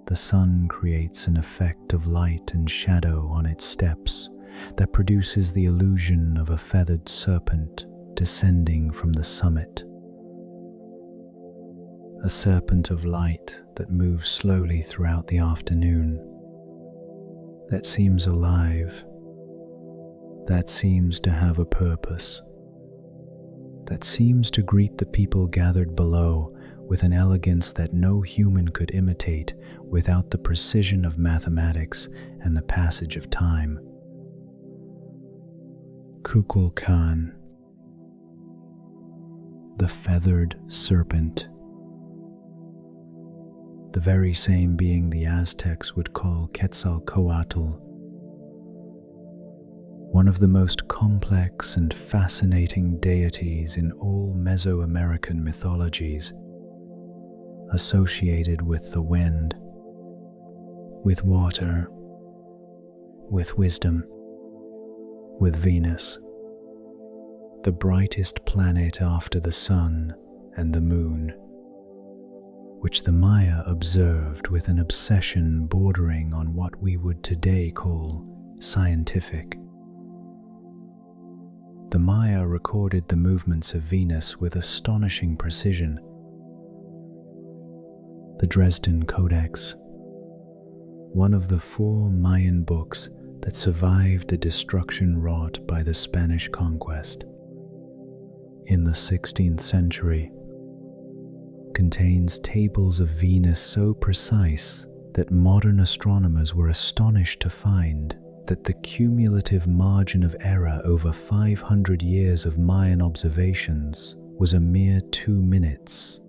the sun creates an effect of light and shadow on its steps that produces the illusion of a feathered serpent descending from the summit. A serpent of light that moves slowly throughout the afternoon, that seems alive, that seems to have a purpose, that seems to greet the people gathered below with an elegance that no human could imitate without the precision of mathematics and the passage of time. Kukulkan, the feathered serpent, the very same being the Aztecs would call Quetzalcoatl, one of the most complex and fascinating deities in all Mesoamerican mythologies, associated with the wind, with water, with wisdom, with Venus, the brightest planet after the sun and the moon, which the Maya observed with an obsession bordering on what we would today call scientific. The Maya recorded the movements of Venus with astonishing precision. The Dresden Codex, one of the 4 Mayan books that survived the destruction wrought by the Spanish conquest in the 16th century, contains tables of Venus so precise that modern astronomers were astonished to find that the cumulative margin of error over 500 years of Mayan observations was a mere 2 minutes.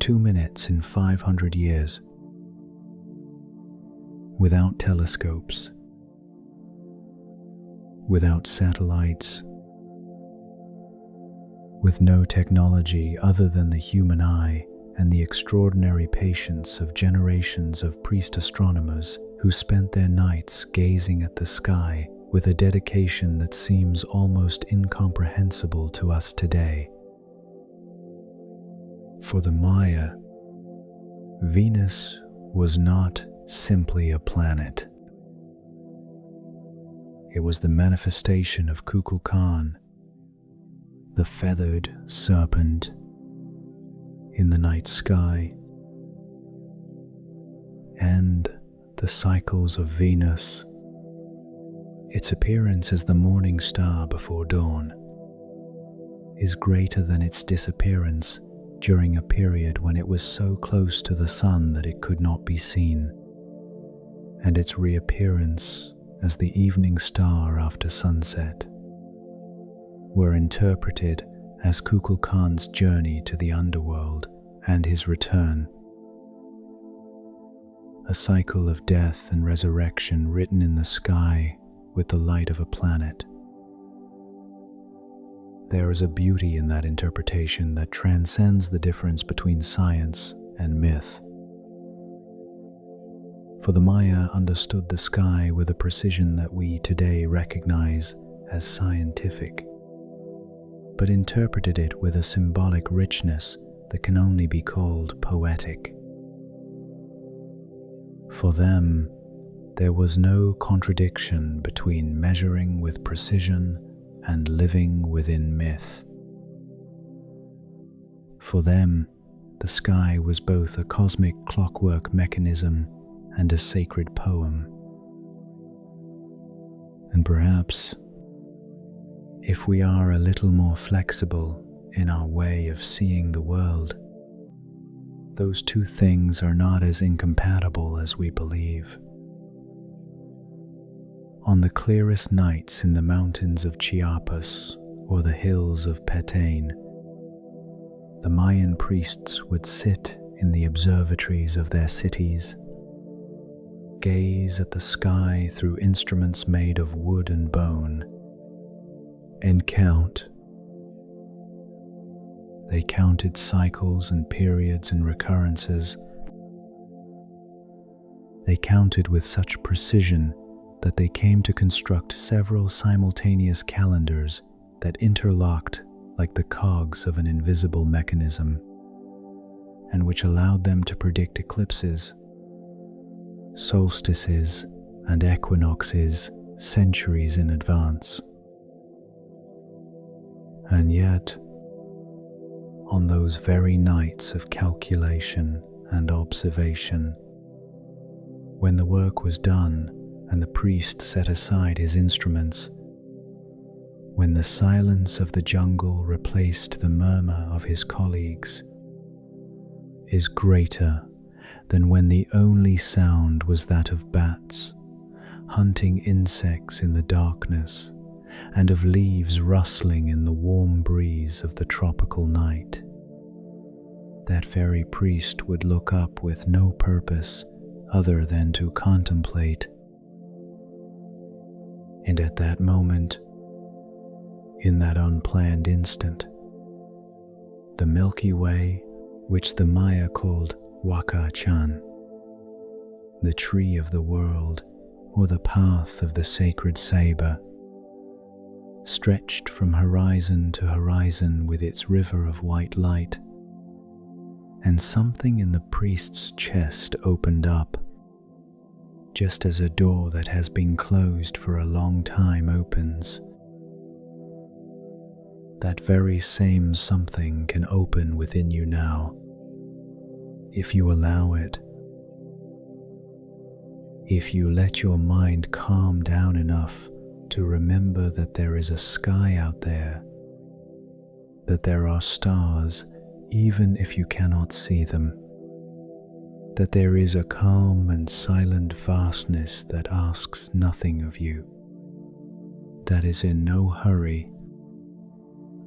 2 minutes in 500 years. Without telescopes, without satellites, with no technology other than the human eye and the extraordinary patience of generations of priest astronomers who spent their nights gazing at the sky with a dedication that seems almost incomprehensible to us today. For the Maya, Venus was not simply a planet. It was the manifestation of Kukulkan, the feathered serpent in the night sky, and the cycles of Venus, its appearance as the morning star before dawn, is greater than its disappearance during a period when it was so close to the sun that it could not be seen, and its reappearance as the evening star after sunset were interpreted as Kukulkan's journey to the underworld and his return. A cycle of death and resurrection written in the sky with the light of a planet. There is a beauty in that interpretation that transcends the difference between science and myth. For the Maya understood the sky with a precision that we today recognize as scientific, but interpreted it with a symbolic richness that can only be called poetic. For them, there was no contradiction between measuring with precision and living within myth. For them, the sky was both a cosmic clockwork mechanism and a sacred poem. And perhaps, if we are a little more flexible in our way of seeing the world, those two things are not as incompatible as we believe. On the clearest nights in the mountains of Chiapas, or the hills of Bedtime, the Mayan priests would sit in the observatories of their cities, gaze at the sky through instruments made of wood and bone, and count. They counted cycles and periods and recurrences. They counted with such precision that they came to construct several simultaneous calendars that interlocked like the cogs of an invisible mechanism, and which allowed them to predict eclipses, solstices, and equinoxes centuries in advance. And yet, on those very nights of calculation and observation, when the work was done and the priest set aside his instruments, when the silence of the jungle replaced the murmur of his colleagues, is greater than when the only sound was that of bats hunting insects in the darkness and of leaves rustling in the warm breeze of the tropical night. That very priest would look up with no purpose other than to contemplate. And at that moment, in that unplanned instant, the Milky Way, which the Maya called Waka-chan, the tree of the world, or the path of the sacred saber, stretched from horizon to horizon with its river of white light, and something in the priest's chest opened up, just as a door that has been closed for a long time opens. That very same something can open within you now, if you allow it. If you let your mind calm down enough to remember that there is a sky out there, that there are stars even if you cannot see them, that there is a calm and silent vastness that asks nothing of you, that is in no hurry,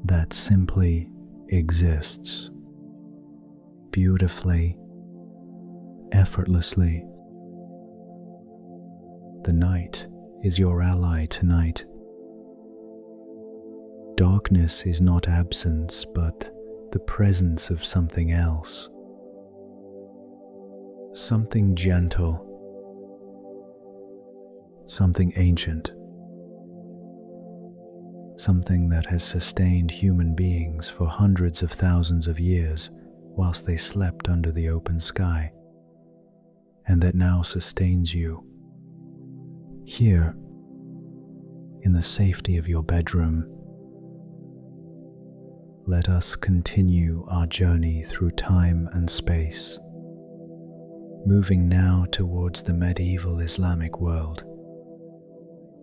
that simply exists, beautifully, effortlessly. The night is your ally tonight. Darkness is not absence, but the presence of something else. Something gentle, something ancient, something that has sustained human beings for hundreds of thousands of years whilst they slept under the open sky, and that now sustains you. Here, in the safety of your bedroom, let us continue our journey through time and space, moving now towards the medieval Islamic world,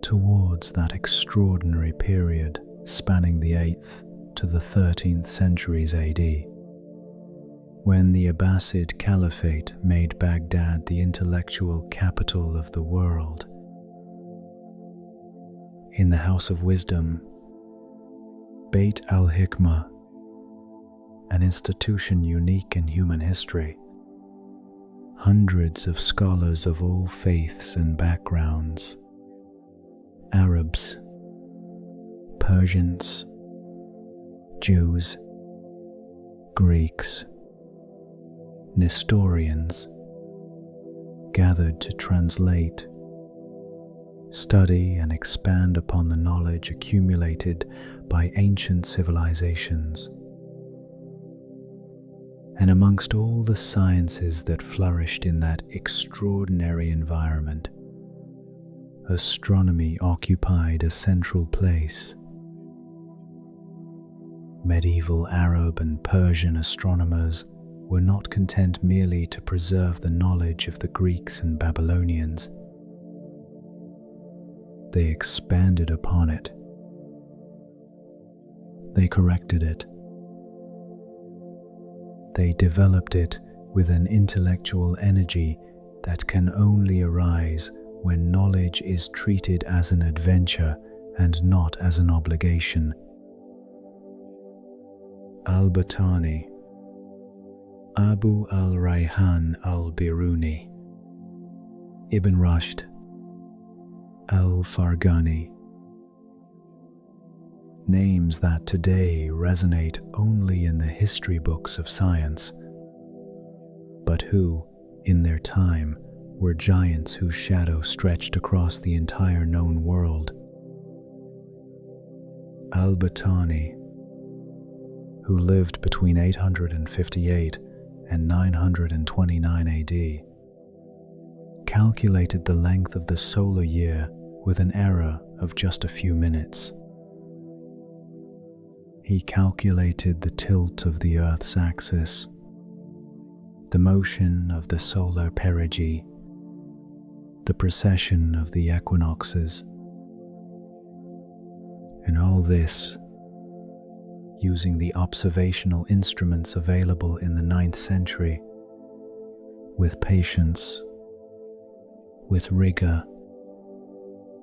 towards that extraordinary period spanning the 8th to the 13th centuries AD, when the Abbasid Caliphate made Baghdad the intellectual capital of the world. In the House of Wisdom, Beit al-Hikmah, an institution unique in human history, hundreds of scholars of all faiths and backgrounds, Arabs, Persians, Jews, Greeks, Nestorians, gathered to translate, study and expand upon the knowledge accumulated by ancient civilizations. And amongst all the sciences that flourished in that extraordinary environment, astronomy occupied a central place. Medieval Arab and Persian astronomers were not content merely to preserve the knowledge of the Greeks and Babylonians. They expanded upon it. They corrected it. They developed it with an intellectual energy that can only arise when knowledge is treated as an adventure and not as an obligation, al-Battani, Abu al-Rayhan al-Biruni, Ibn Rushd, al-Farghani. Names that today resonate only in the history books of science, but who, in their time, were giants whose shadow stretched across the entire known world. Al-Battani, who lived between 858 and 929 AD, calculated the length of the solar year with an error of just a few minutes. He calculated the tilt of the Earth's axis, the motion of the solar perigee, the precession of the equinoxes, and all this using the observational instruments available in the 9th century, with patience, with rigor,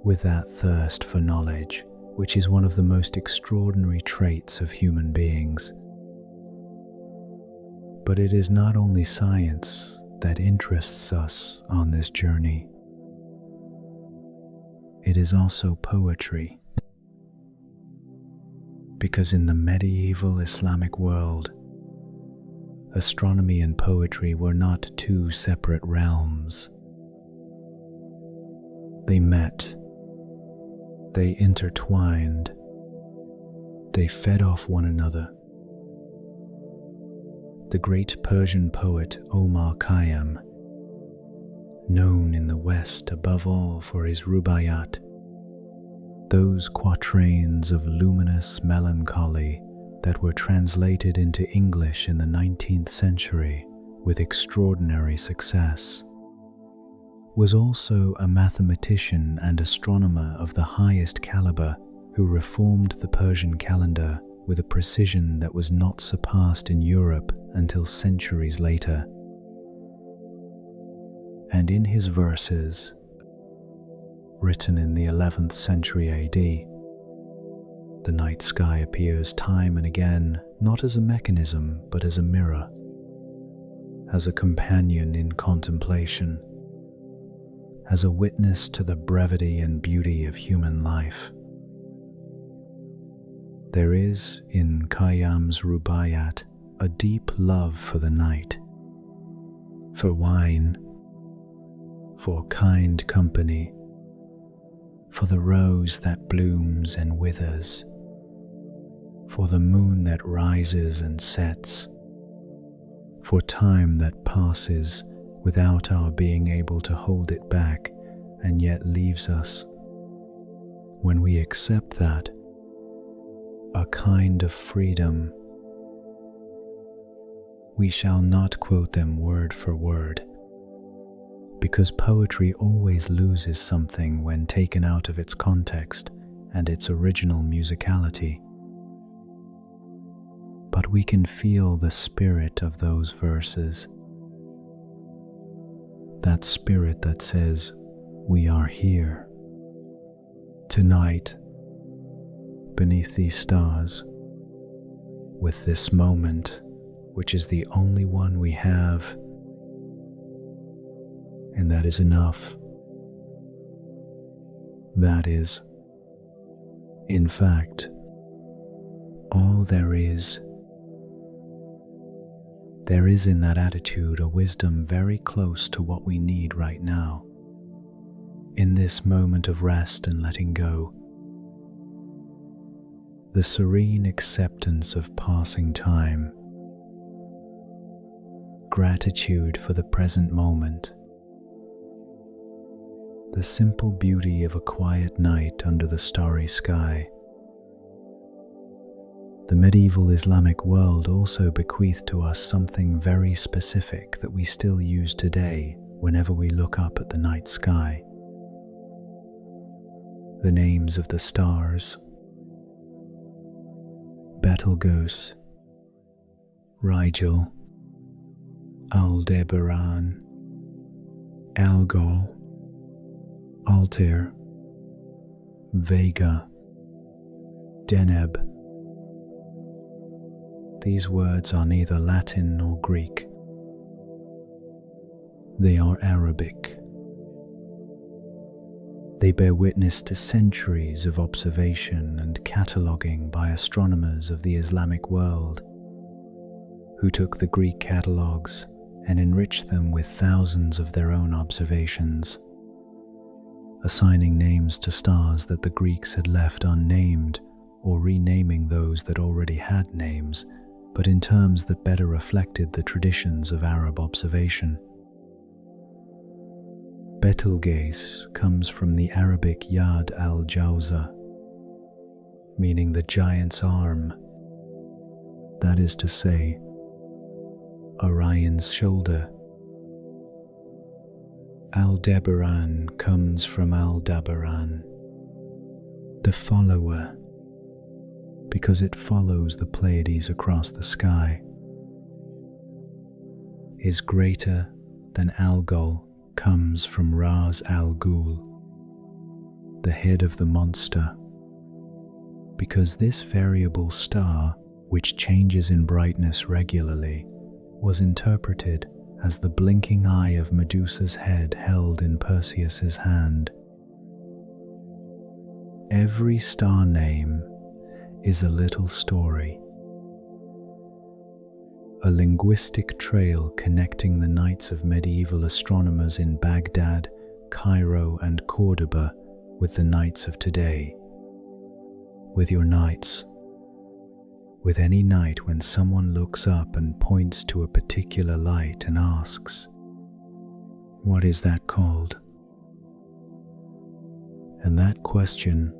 with that thirst for knowledge, which is one of the most extraordinary traits of human beings. But it is not only science that interests us on this journey. It is also poetry. Because in the medieval Islamic world, astronomy and poetry were not two separate realms. They met, they intertwined, they fed off one another. The great Persian poet Omar Khayyam, known in the West above all for his rubaiyat, those quatrains of luminous melancholy that were translated into English in the 19th century with extraordinary success, was also a mathematician and astronomer of the highest caliber who reformed the Persian calendar with a precision that was not surpassed in Europe until centuries later. And in his verses, written in the 11th century AD, the night sky appears time and again not as a mechanism but as a mirror, as a companion in contemplation, as a witness to the brevity and beauty of human life. There is in Khayyam's rubaiyat a deep love for the night, for wine, for kind company, for the rose that blooms and withers, for the moon that rises and sets, for time that passes without our being able to hold it back and yet leaves us. When we accept that, a kind of freedom, we shall not quote them word for word, because poetry always loses something when taken out of its context and its original musicality. But we can feel the spirit of those verses, that spirit that says, we are here, tonight, beneath these stars, with this moment, which is the only one we have, and that is enough. That is, in fact, all there is. There is in that attitude a wisdom very close to what we need right now, in this moment of rest and letting go. The serene acceptance of passing time, gratitude for the present moment, the simple beauty of a quiet night under the starry sky. The medieval Islamic world also bequeathed to us something very specific that we still use today whenever we look up at the night sky. The names of the stars: Betelgeuse, Rigel, Aldebaran, Algol, Altair, Vega, Deneb. These words are neither Latin nor Greek. They are Arabic. They bear witness to centuries of observation and cataloguing by astronomers of the Islamic world, who took the Greek catalogues and enriched them with thousands of their own observations, assigning names to stars that the Greeks had left unnamed, or renaming those that already had names, but in terms that better reflected the traditions of Arab observation. Betelgeuse comes from the Arabic Yad al-Jawza, meaning the giant's arm, that is to say, Orion's shoulder. Aldebaran comes from Aldebaran, the follower, because it follows the Pleiades across the sky. Is greater than Algol comes from Ras Al Ghul, the head of the monster, because this variable star, which changes in brightness regularly, was interpreted as the blinking eye of Medusa's head held in Perseus's hand. Every star name is a little story, a linguistic trail connecting the nights of medieval astronomers in Baghdad, Cairo, and Cordoba with the nights of today, with your nights, with any night when someone looks up and points to a particular light and asks, "What is that called?" And that question,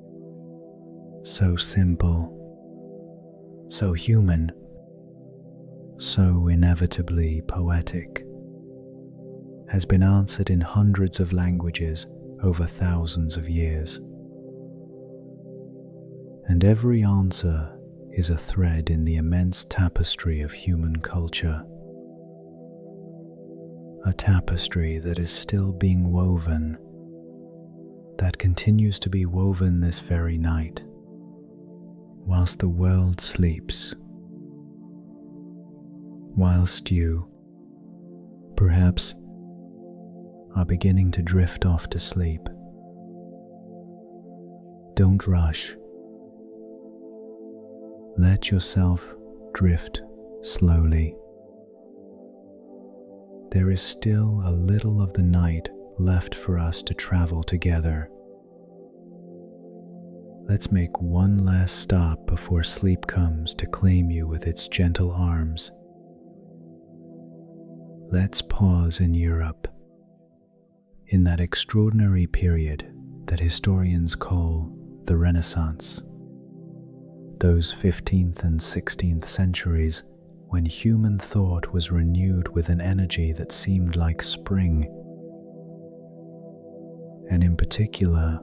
so simple, so human, so inevitably poetic, has been answered in hundreds of languages over thousands of years. And every answer is a thread in the immense tapestry of human culture, a tapestry that is still being woven, that continues to be woven this very night, whilst the world sleeps, whilst you, perhaps, are beginning to drift off to sleep. Don't rush. Let yourself drift slowly. There is still a little of the night left for us to travel together. Let's make one last stop before sleep comes to claim you with its gentle arms. Let's pause in Europe, in that extraordinary period that historians call the Renaissance. Those 15th and 16th centuries when human thought was renewed with an energy that seemed like spring. And in particular,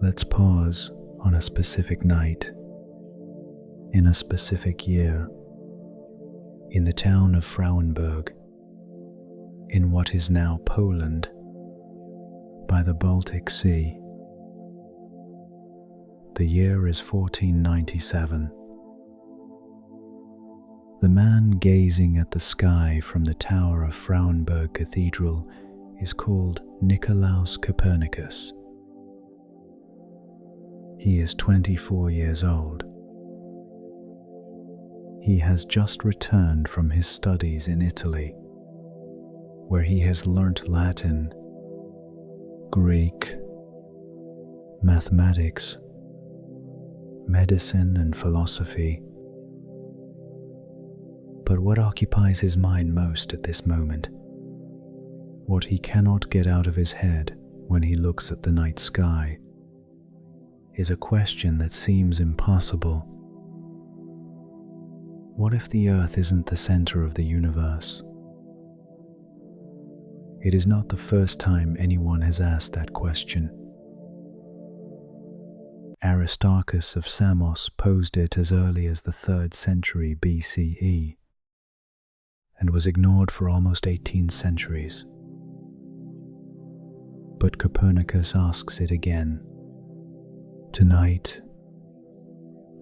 let's pause on a specific night, in a specific year, in the town of Frauenburg, in what is now Poland, by the Baltic Sea. The year is 1497. The man gazing at the sky from the tower of Frauenburg Cathedral is called Nicolaus Copernicus. He is 24 years old. He has just returned from his studies in Italy, where he has learnt Latin, Greek, mathematics, medicine, and philosophy. But what occupies his mind most at this moment, what he cannot get out of his head when he looks at the night sky, is a question that seems impossible. What if the Earth isn't the center of the universe? It is not the first time anyone has asked that question. Aristarchus of Samos posed it as early as the 3rd century BCE, and was ignored for almost 18 centuries. But Copernicus asks it again, tonight,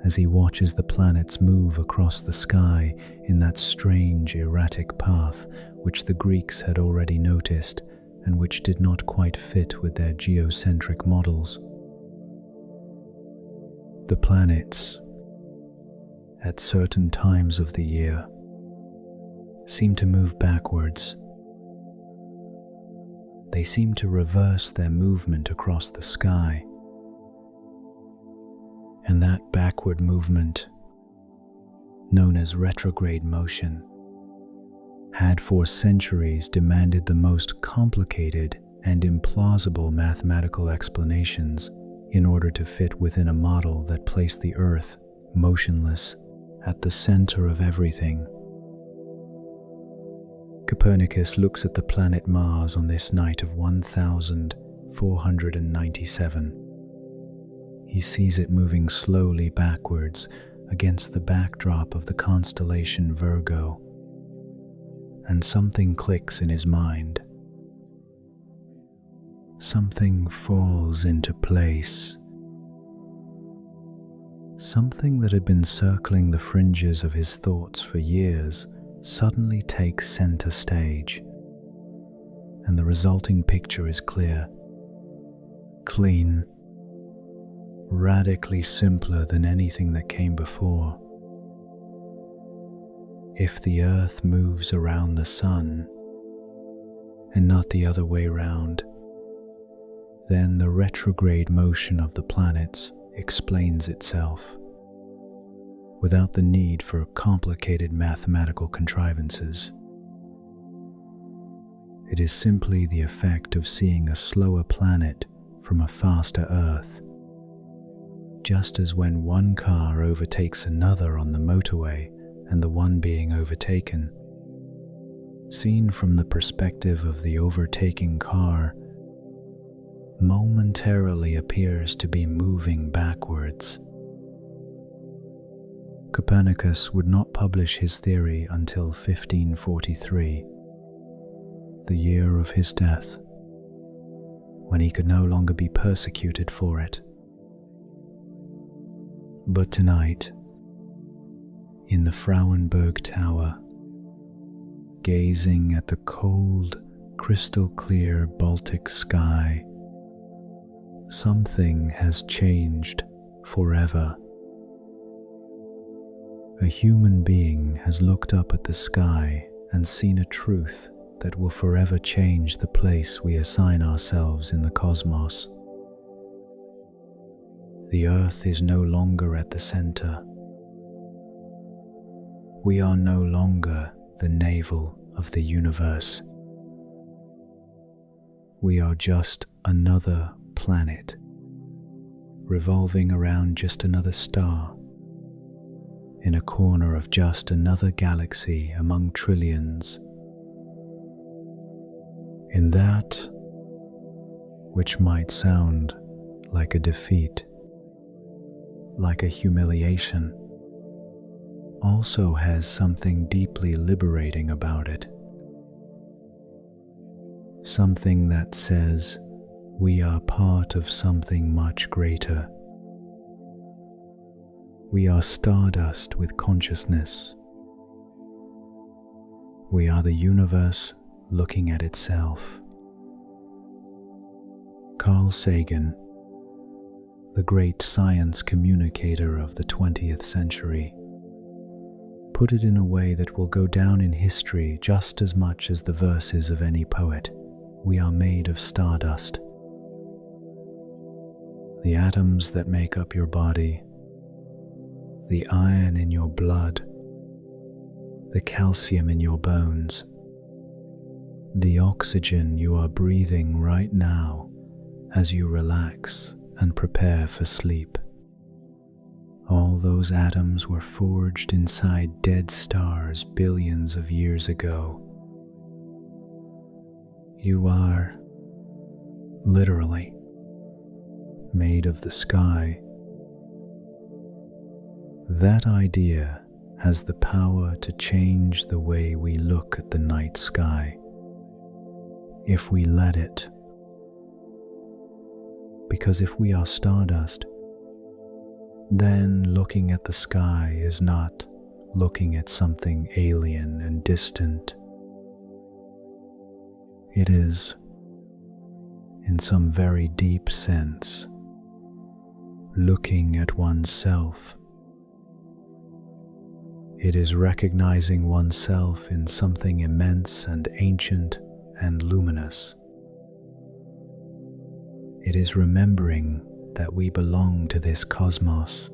as he watches the planets move across the sky in that strange, erratic path which the Greeks had already noticed and which did not quite fit with their geocentric models. The planets, at certain times of the year, seem to move backwards. They seem to reverse their movement across the sky. And that backward movement, known as retrograde motion, had for centuries demanded the most complicated and implausible mathematical explanations in order to fit within a model that placed the Earth, motionless, at the center of everything. Copernicus looks at the planet Mars on this night of 1497. He sees it moving slowly backwards against the backdrop of the constellation Virgo, and something clicks in his mind. Something falls into place. Something that had been circling the fringes of his thoughts for years suddenly takes center stage, and the resulting picture is clear, clean, radically simpler than anything that came before. If the Earth moves around the Sun, and not the other way round, then the retrograde motion of the planets explains itself, without the need for complicated mathematical contrivances. It is simply the effect of seeing a slower planet from a faster Earth, just as when one car overtakes another on the motorway and the one being overtaken, seen from the perspective of the overtaking car, momentarily appears to be moving backwards. Copernicus would not publish his theory until 1543, the year of his death, when he could no longer be persecuted for it. But tonight, in the Frauenberg Tower, gazing at the cold, crystal-clear Baltic sky, something has changed forever. A human being has looked up at the sky and seen a truth that will forever change the place we assign ourselves in the cosmos. The Earth is no longer at the center. We are no longer the navel of the universe. We are just another planet, revolving around just another star, in a corner of just another galaxy among trillions. In that which might sound like a defeat, like a humiliation, also has something deeply liberating about it. Something that says we are part of something much greater. We are stardust with consciousness. We are the universe looking at itself. Carl Sagan, the great science communicator of the 20th century, put it in a way that will go down in history just as much as the verses of any poet. We are made of stardust. The atoms that make up your body, the iron in your blood, the calcium in your bones, the oxygen you are breathing right now as you relax and prepare for sleep. All those atoms were forged inside dead stars billions of years ago. You are, literally, made of the sky. That idea has the power to change the way we look at the night sky, if we let it. Because if we are stardust, then looking at the sky is not looking at something alien and distant. It is, in some very deep sense, looking at oneself. It is recognizing oneself in something immense and ancient and luminous. It is remembering that we belong to this cosmos,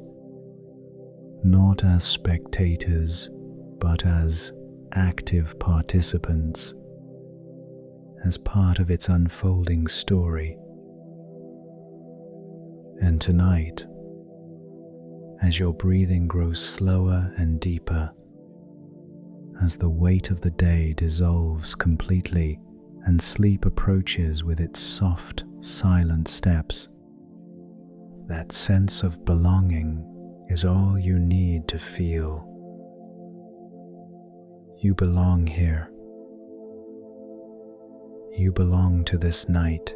not as spectators, but as active participants, as part of its unfolding story. And tonight, as your breathing grows slower and deeper, as the weight of the day dissolves completely and sleep approaches with its soft, silent steps, that sense of belonging is all you need to feel. You belong here. You belong to this night.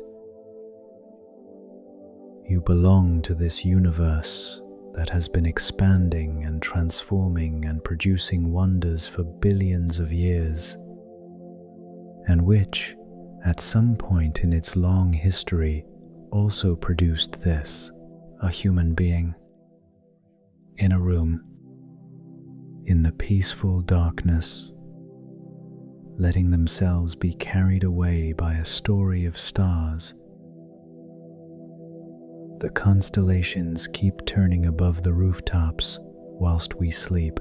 You belong to this universe that has been expanding and transforming and producing wonders for billions of years, and which, at some point in its long history, also produced this, a human being, in a room, in the peaceful darkness, letting themselves be carried away by a story of stars. The constellations keep turning above the rooftops whilst we sleep.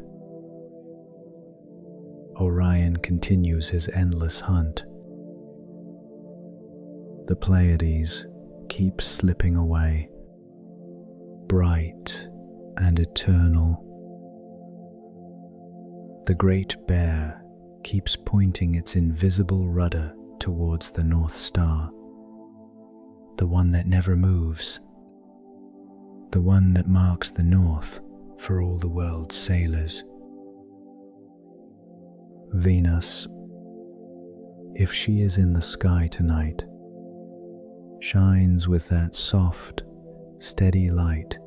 Orion continues his endless hunt. The Pleiades keep slipping away, bright and eternal. The Great Bear keeps pointing its invisible rudder towards the North Star, the one that never moves, the one that marks the north for all the world's sailors. Venus, if she is in the sky tonight, shines with that soft, steady light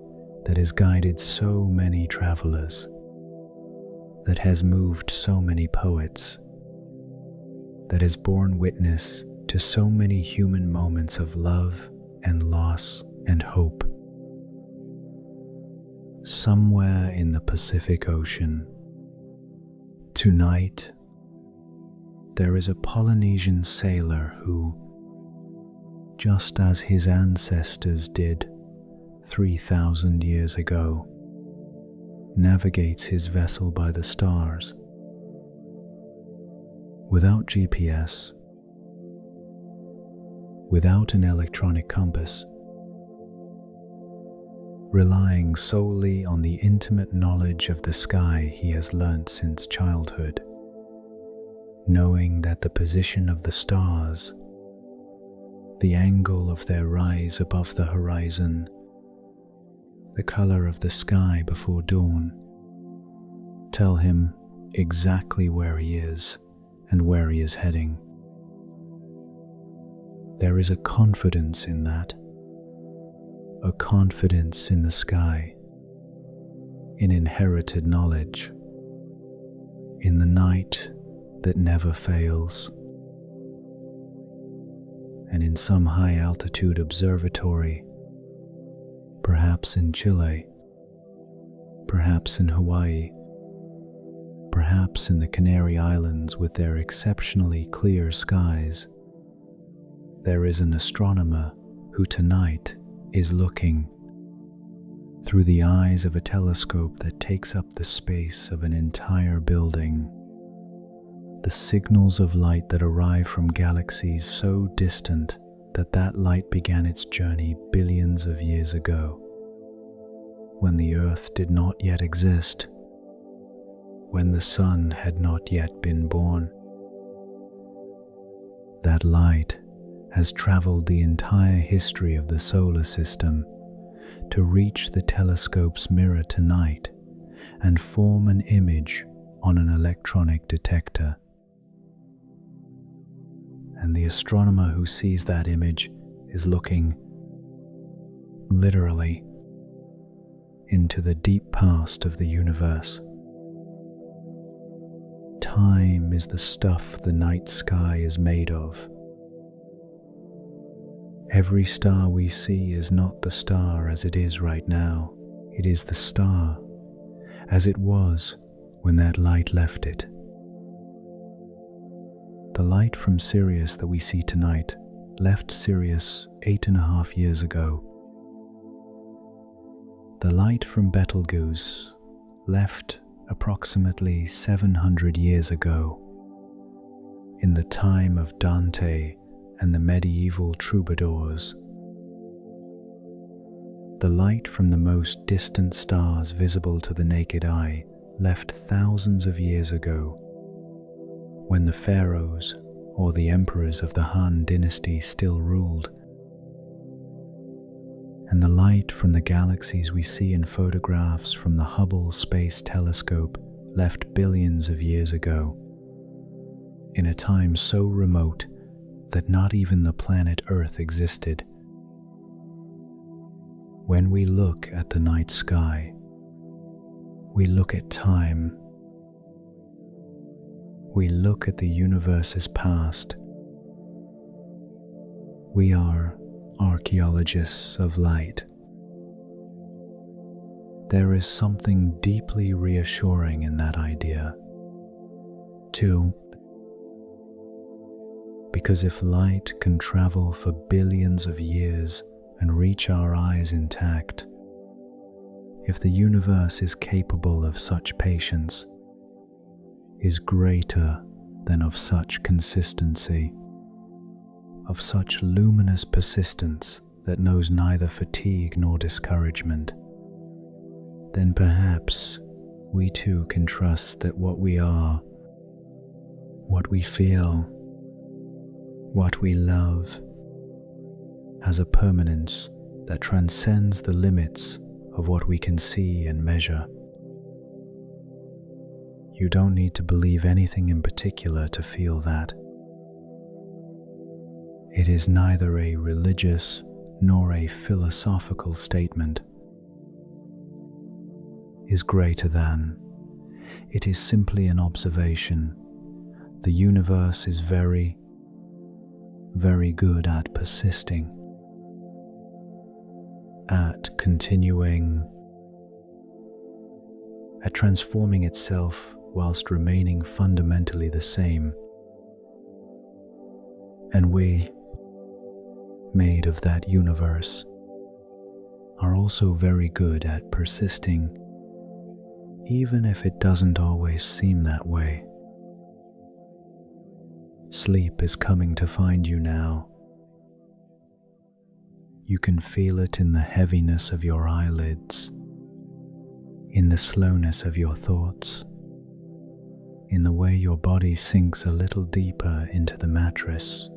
that has guided so many travelers, that has moved so many poets, that has borne witness to so many human moments of love and loss and hope. Somewhere in the Pacific Ocean, tonight, there is a Polynesian sailor who, just as his ancestors did 3,000 years ago, navigates his vessel by the stars. Without GPS, without an electronic compass, relying solely on the intimate knowledge of the sky he has learnt since childhood, knowing that the position of the stars, the angle of their rise above the horizon, the color of the sky before dawn, tell him exactly where he is and where he is heading. There is a confidence in that, a confidence in the sky, in inherited knowledge, in the night that never fails. And in some high altitude observatory, perhaps in Chile, perhaps in Hawaii, perhaps in the Canary Islands with their exceptionally clear skies, there is an astronomer who tonight is looking through the eyes of a telescope that takes up the space of an entire building. The signals of light that arrive from galaxies so distant that light began its journey billions of years ago, when the Earth did not yet exist, when the sun had not yet been born. That light has traveled the entire history of the solar system to reach the telescope's mirror tonight and form an image on an electronic detector. And the astronomer who sees that image is looking, literally, into the deep past of the universe. Time is the stuff the night sky is made of. Every star we see is not the star as it is right now. It is the star as it was when that light left it. The light from Sirius that we see tonight left Sirius 8.5 years ago. The light from Betelgeuse left approximately 700 years ago, in the time of Dante and the medieval troubadours. The light from the most distant stars visible to the naked eye left thousands of years ago, when the pharaohs or the emperors of the Han dynasty still ruled. And the light from the galaxies we see in photographs from the Hubble Space Telescope left billions of years ago, in a time so remote that not even the planet Earth existed. When we look at the night sky, we look at time. We look at the universe's past. We are archaeologists of light. There is something deeply reassuring in that idea, too, because if light can travel for billions of years and reach our eyes intact, if the universe is capable of such patience, is greater than of such consistency, of such luminous persistence that knows neither fatigue nor discouragement, then perhaps we too can trust that what we are, what we feel, what we love, has a permanence that transcends the limits of what we can see and measure. You don't need to believe anything in particular to feel that. It is neither a religious nor a philosophical statement. Is greater than. It is simply an observation. The universe is very, very good at persisting, at continuing, at transforming itself whilst remaining fundamentally the same. And we, made of that universe, are also very good at persisting, even if it doesn't always seem that way. Sleep is coming to find you now. You can feel it in the heaviness of your eyelids, in the slowness of your thoughts, in the way your body sinks a little deeper into the mattress,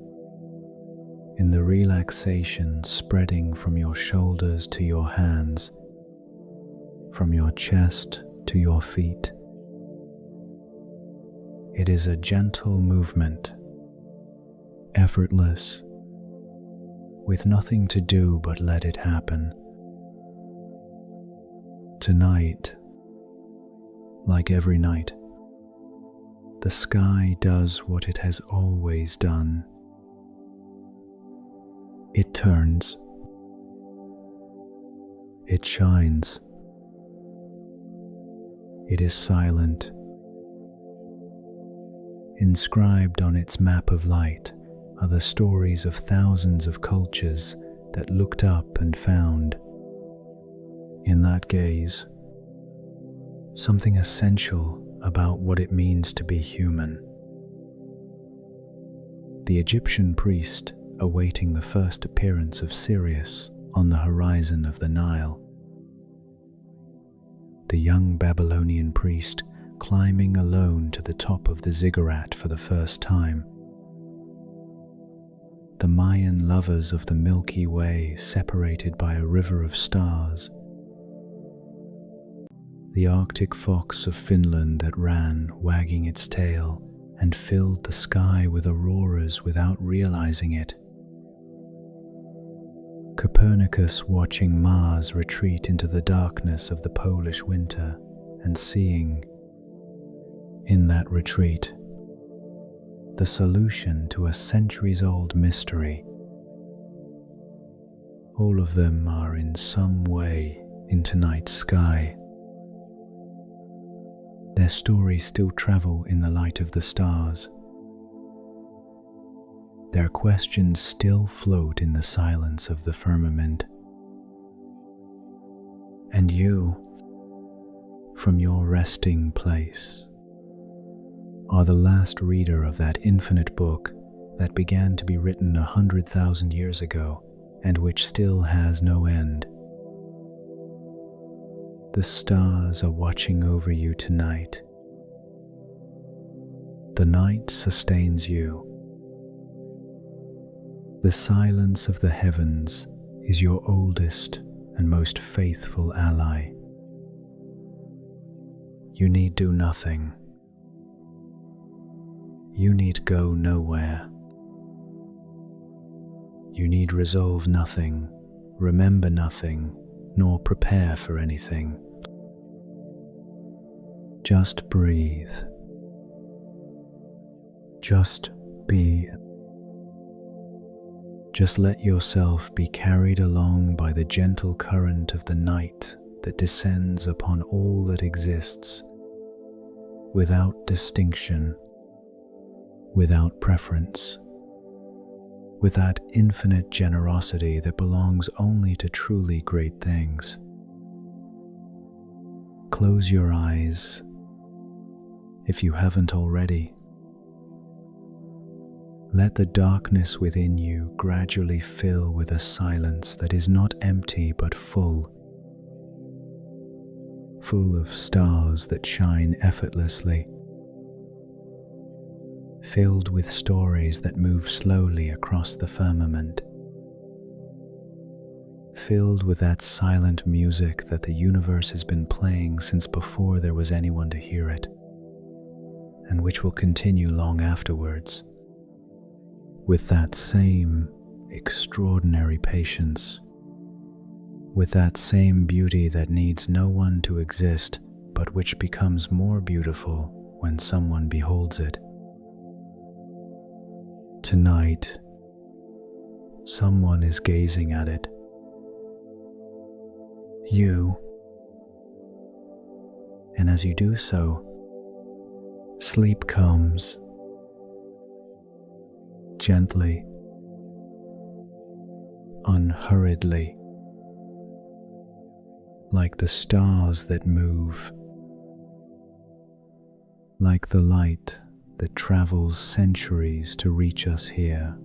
in the relaxation spreading from your shoulders to your hands, from your chest to your feet. It is a gentle movement, effortless, with nothing to do but let it happen. Tonight, like every night, the sky does what it has always done. It turns. It shines. It is silent. Inscribed on its map of light are the stories of thousands of cultures that looked up and found, in that gaze, something essential about what it means to be human. The Egyptian priest awaiting the first appearance of Sirius on the horizon of the Nile. The young Babylonian priest climbing alone to the top of the ziggurat for the first time. The Mayan lovers of the Milky Way separated by a river of stars. The Arctic fox of Finland that ran, wagging its tail, and filled the sky with auroras without realizing it. Copernicus watching Mars retreat into the darkness of the Polish winter and seeing, in that retreat, the solution to a centuries-old mystery. All of them are in some way in tonight's sky. Their stories still travel in the light of the stars. Their questions still float in the silence of the firmament. And you, from your resting place, are the last reader of that infinite book that began to be written 100,000 years ago and which still has no end. The stars are watching over you tonight. The night sustains you. The silence of the heavens is your oldest and most faithful ally. You need do nothing. You need go nowhere. You need resolve nothing, remember nothing, nor prepare for anything. Just breathe. Just be. Just let yourself be carried along by the gentle current of the night that descends upon all that exists, without distinction, without preference, with that infinite generosity that belongs only to truly great things. Close your eyes, if you haven't already. Let the darkness within you gradually fill with a silence that is not empty but full of stars that shine effortlessly, filled with stories that move slowly across the firmament, filled with that silent music that the universe has been playing since before there was anyone to hear it, and which will continue long afterwards, with that same extraordinary patience, with that same beauty that needs no one to exist, but which becomes more beautiful when someone beholds it. Tonight, someone is gazing at it. You. And as you do so, sleep comes. Gently, unhurriedly, like the stars that move, like the light that travels centuries to reach us here,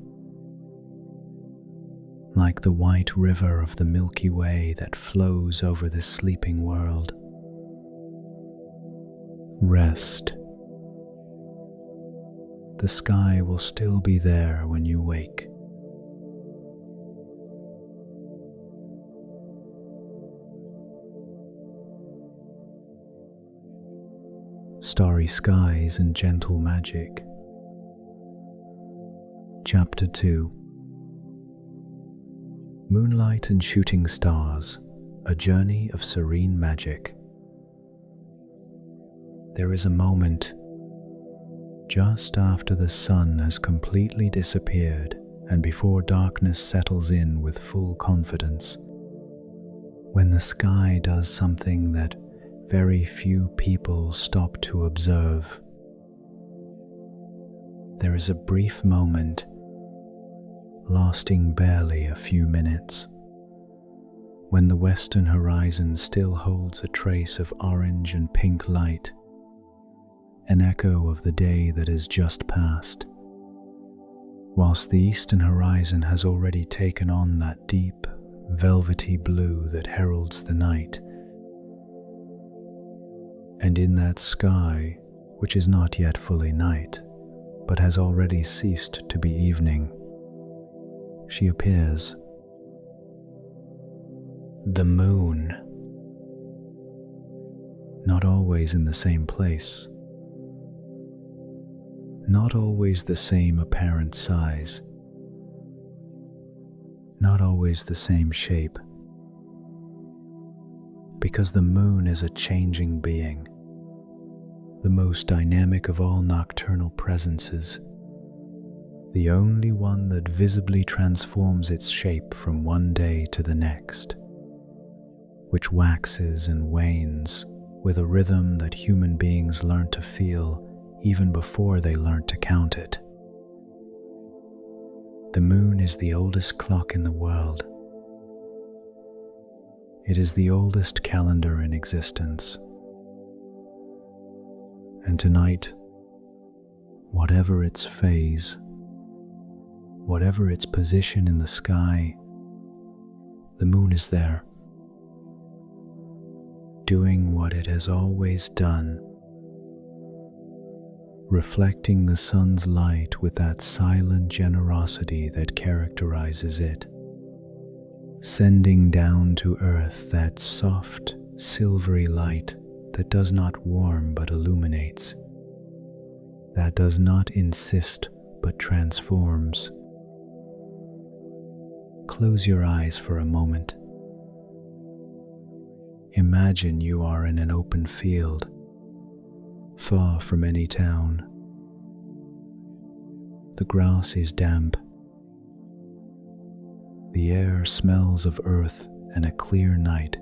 like the white river of the Milky Way that flows over the sleeping world. Rest. The sky will still be there when you wake. Starry Skies and Gentle Magic. Chapter 2. Moonlight and Shooting Stars, a Journey of Serene Magic. There is a moment just after the sun has completely disappeared and before darkness settles in with full confidence, when the sky does something that very few people stop to observe. There is a brief moment, lasting barely a few minutes, when the western horizon still holds a trace of orange and pink light, an echo of the day that has just passed, whilst the eastern horizon has already taken on that deep, velvety blue that heralds the night. And in that sky, which is not yet fully night, but has already ceased to be evening, she appears. The moon. Not always in the same place. Not always the same apparent size. not always the same shape, because the moon is a changing being, the most dynamic of all nocturnal presences, the only one that visibly transforms its shape from one day to the next, which waxes and wanes with a rhythm that human beings learn to feel even before they learn to count it. The moon is the oldest clock in the world. It is the oldest calendar in existence. And tonight, whatever its phase, whatever its position in the sky, the moon is there, doing what it has always done, reflecting the sun's light with that silent generosity that characterizes it, sending down to earth that soft, silvery light that does not warm but illuminates, that does not insist but transforms. Close your eyes for a moment. Imagine you are in an open field, far from any town. The grass is damp. The air smells of earth and a clear night.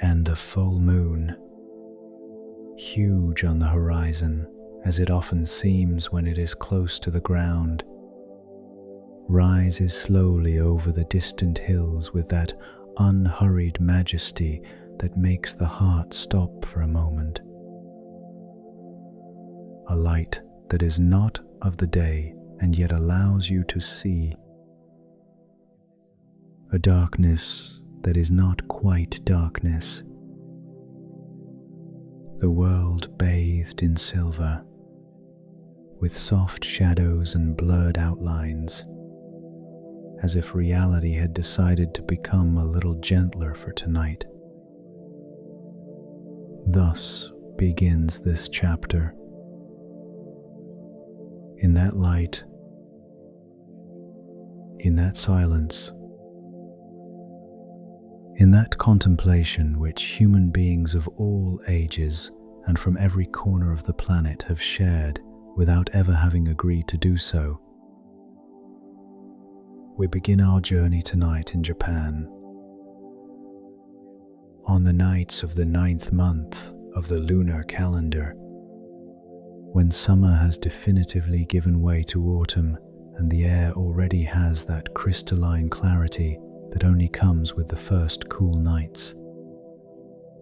And the full moon, huge on the horizon, as it often seems when it is close to the ground, rises slowly over the distant hills with that unhurried majesty that makes the heart stop for a moment. A light that is not of the day and yet allows you to see. A darkness that is not quite darkness. The world bathed in silver, with soft shadows and blurred outlines, as if reality had decided to become a little gentler for tonight. Thus begins this chapter. In that light, in that silence, in that contemplation which human beings of all ages and from every corner of the planet have shared without ever having agreed to do so, we begin our journey tonight in Japan. On the nights of the 9th month of the lunar calendar, when summer has definitively given way to autumn and the air already has that crystalline clarity that only comes with the first cool nights,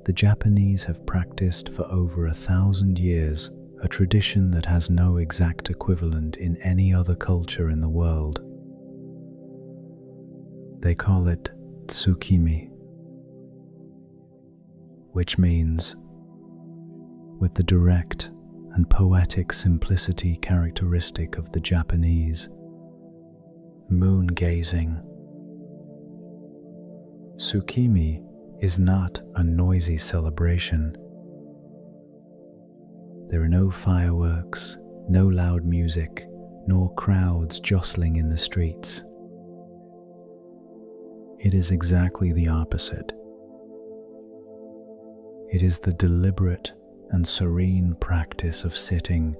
the Japanese have practiced for over 1,000 years a tradition that has no exact equivalent in any other culture in the world. They call it tsukimi, which means, with the direct and poetic simplicity characteristic of the Japanese, moon gazing. Tsukimi is not a noisy celebration. There are no fireworks, no loud music, nor crowds jostling in the streets. It is exactly the opposite. It is the deliberate and serene practice of sitting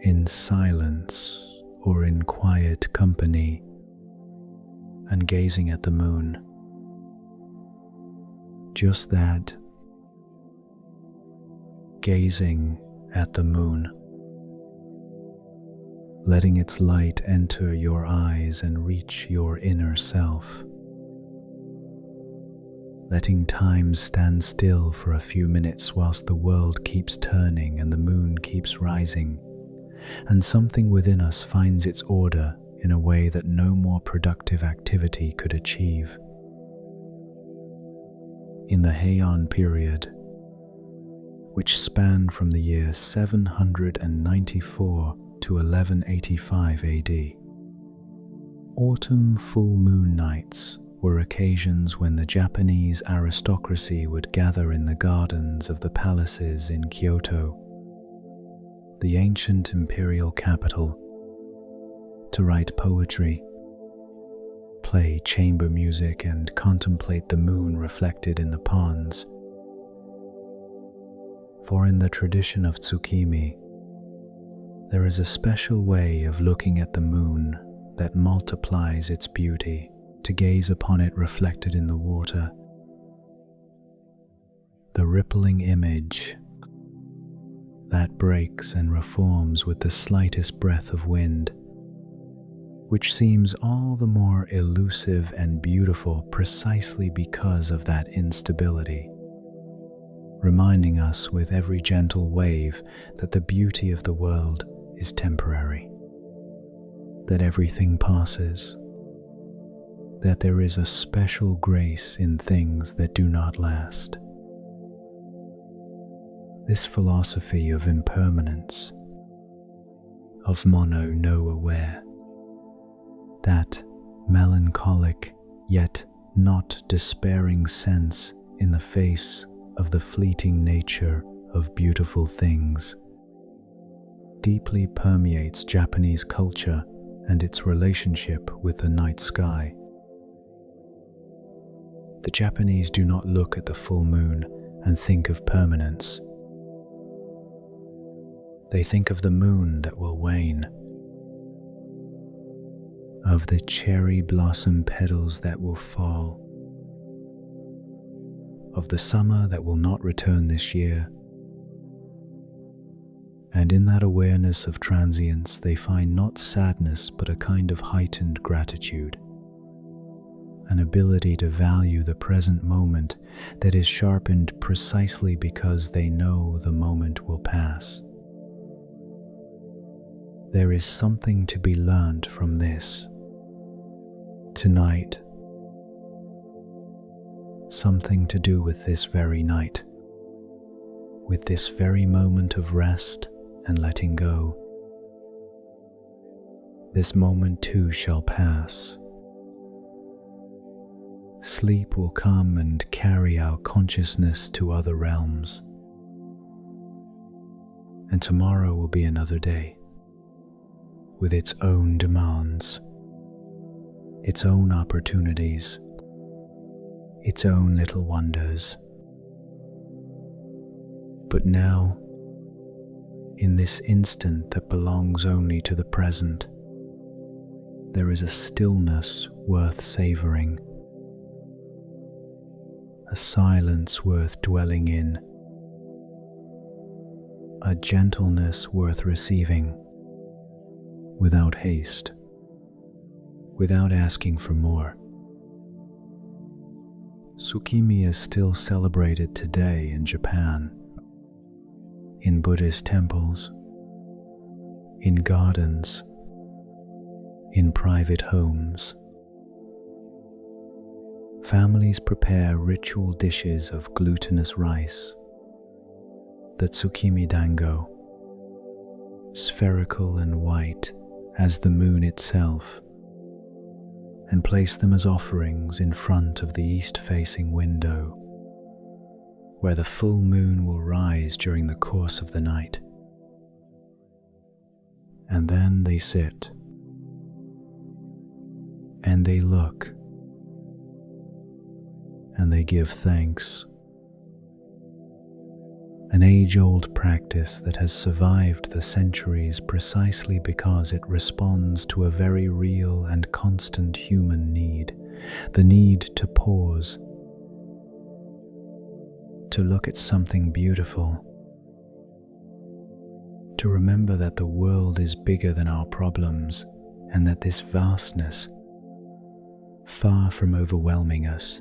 in silence or in quiet company and gazing at the moon. Just that, gazing at the moon, letting its light enter your eyes and reach your inner self, letting time stand still for a few minutes whilst the world keeps turning and the moon keeps rising, and something within us finds its order in a way that no more productive activity could achieve. In the Heian period, which spanned from the year 794 to 1185 AD, autumn full moon nights were occasions when the Japanese aristocracy would gather in the gardens of the palaces in Kyoto, the ancient imperial capital, to write poetry, play chamber music, and contemplate the moon reflected in the ponds. For in the tradition of Tsukimi, there is a special way of looking at the moon that multiplies its beauty to gaze upon it reflected in the water. The rippling image that breaks and reforms with the slightest breath of wind, which seems all the more elusive and beautiful precisely because of that instability, reminding us with every gentle wave that the beauty of the world is temporary, that everything passes, that there is a special grace in things that do not last. This philosophy of impermanence, of mono no aware, that melancholic yet not despairing sense in the face of the fleeting nature of beautiful things, deeply permeates Japanese culture and its relationship with the night sky. The Japanese do not look at the full moon and think of permanence. They think of the moon that will wane, of the cherry blossom petals that will fall, of the summer that will not return this year. And in that awareness of transience, they find not sadness but a kind of heightened gratitude, an ability to value the present moment that is sharpened precisely because they know the moment will pass. There is something to be learned from this. Tonight, something to do with this very night, with this very moment of rest and letting go. This moment too shall pass. Sleep will come and carry our consciousness to other realms. And tomorrow will be another day, with its own demands, its own opportunities, its own little wonders. But now, in this instant that belongs only to the present, there is a stillness worth savoring, a silence worth dwelling in, a gentleness worth receiving, without haste, without asking for more. Tsukimi is still celebrated today in Japan, in Buddhist temples, in gardens, in private homes. Families prepare ritual dishes of glutinous rice, the tsukimi dango, spherical and white as the moon itself, and place them as offerings in front of the east-facing window, where the full moon will rise during the course of the night. And then they sit, and they look, and they give thanks. An age-old practice that has survived the centuries precisely because it responds to a very real and constant human need, the need to pause, to look at something beautiful, to remember that the world is bigger than our problems and that this vastness, far from overwhelming us,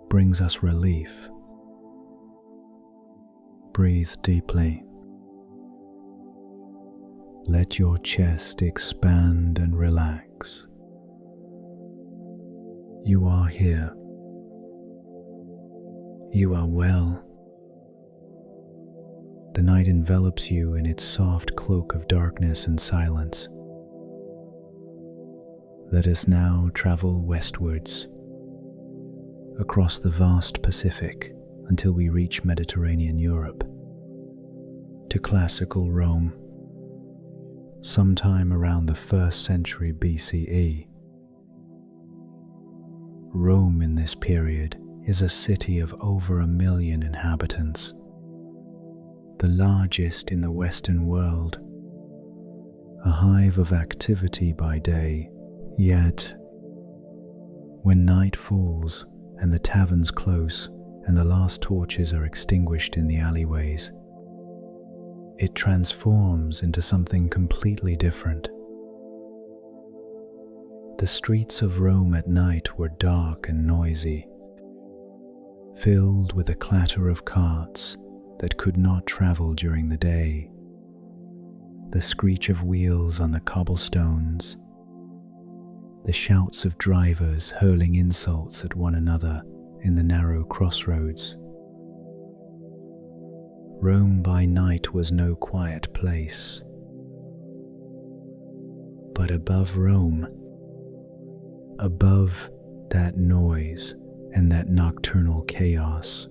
brings us relief. Breathe deeply. Let your chest expand and relax. You are here. You are well. The night envelops you in its soft cloak of darkness and silence. Let us now travel westwards, across the vast Pacific until we reach Mediterranean Europe, to classical Rome, sometime around the 1st century BCE. Rome in this period is a city of over 1 million inhabitants, the largest in the Western world, a hive of activity by day, yet when night falls and the taverns close and the last torches are extinguished in the alleyways, it transforms into something completely different. The streets of Rome at night were dark and noisy, filled with the clatter of carts that could not travel during the day, the screech of wheels on the cobblestones, the shouts of drivers hurling insults at one another in the narrow crossroads. Rome by night was no quiet place. But above Rome, above that noise and that nocturnal chaos,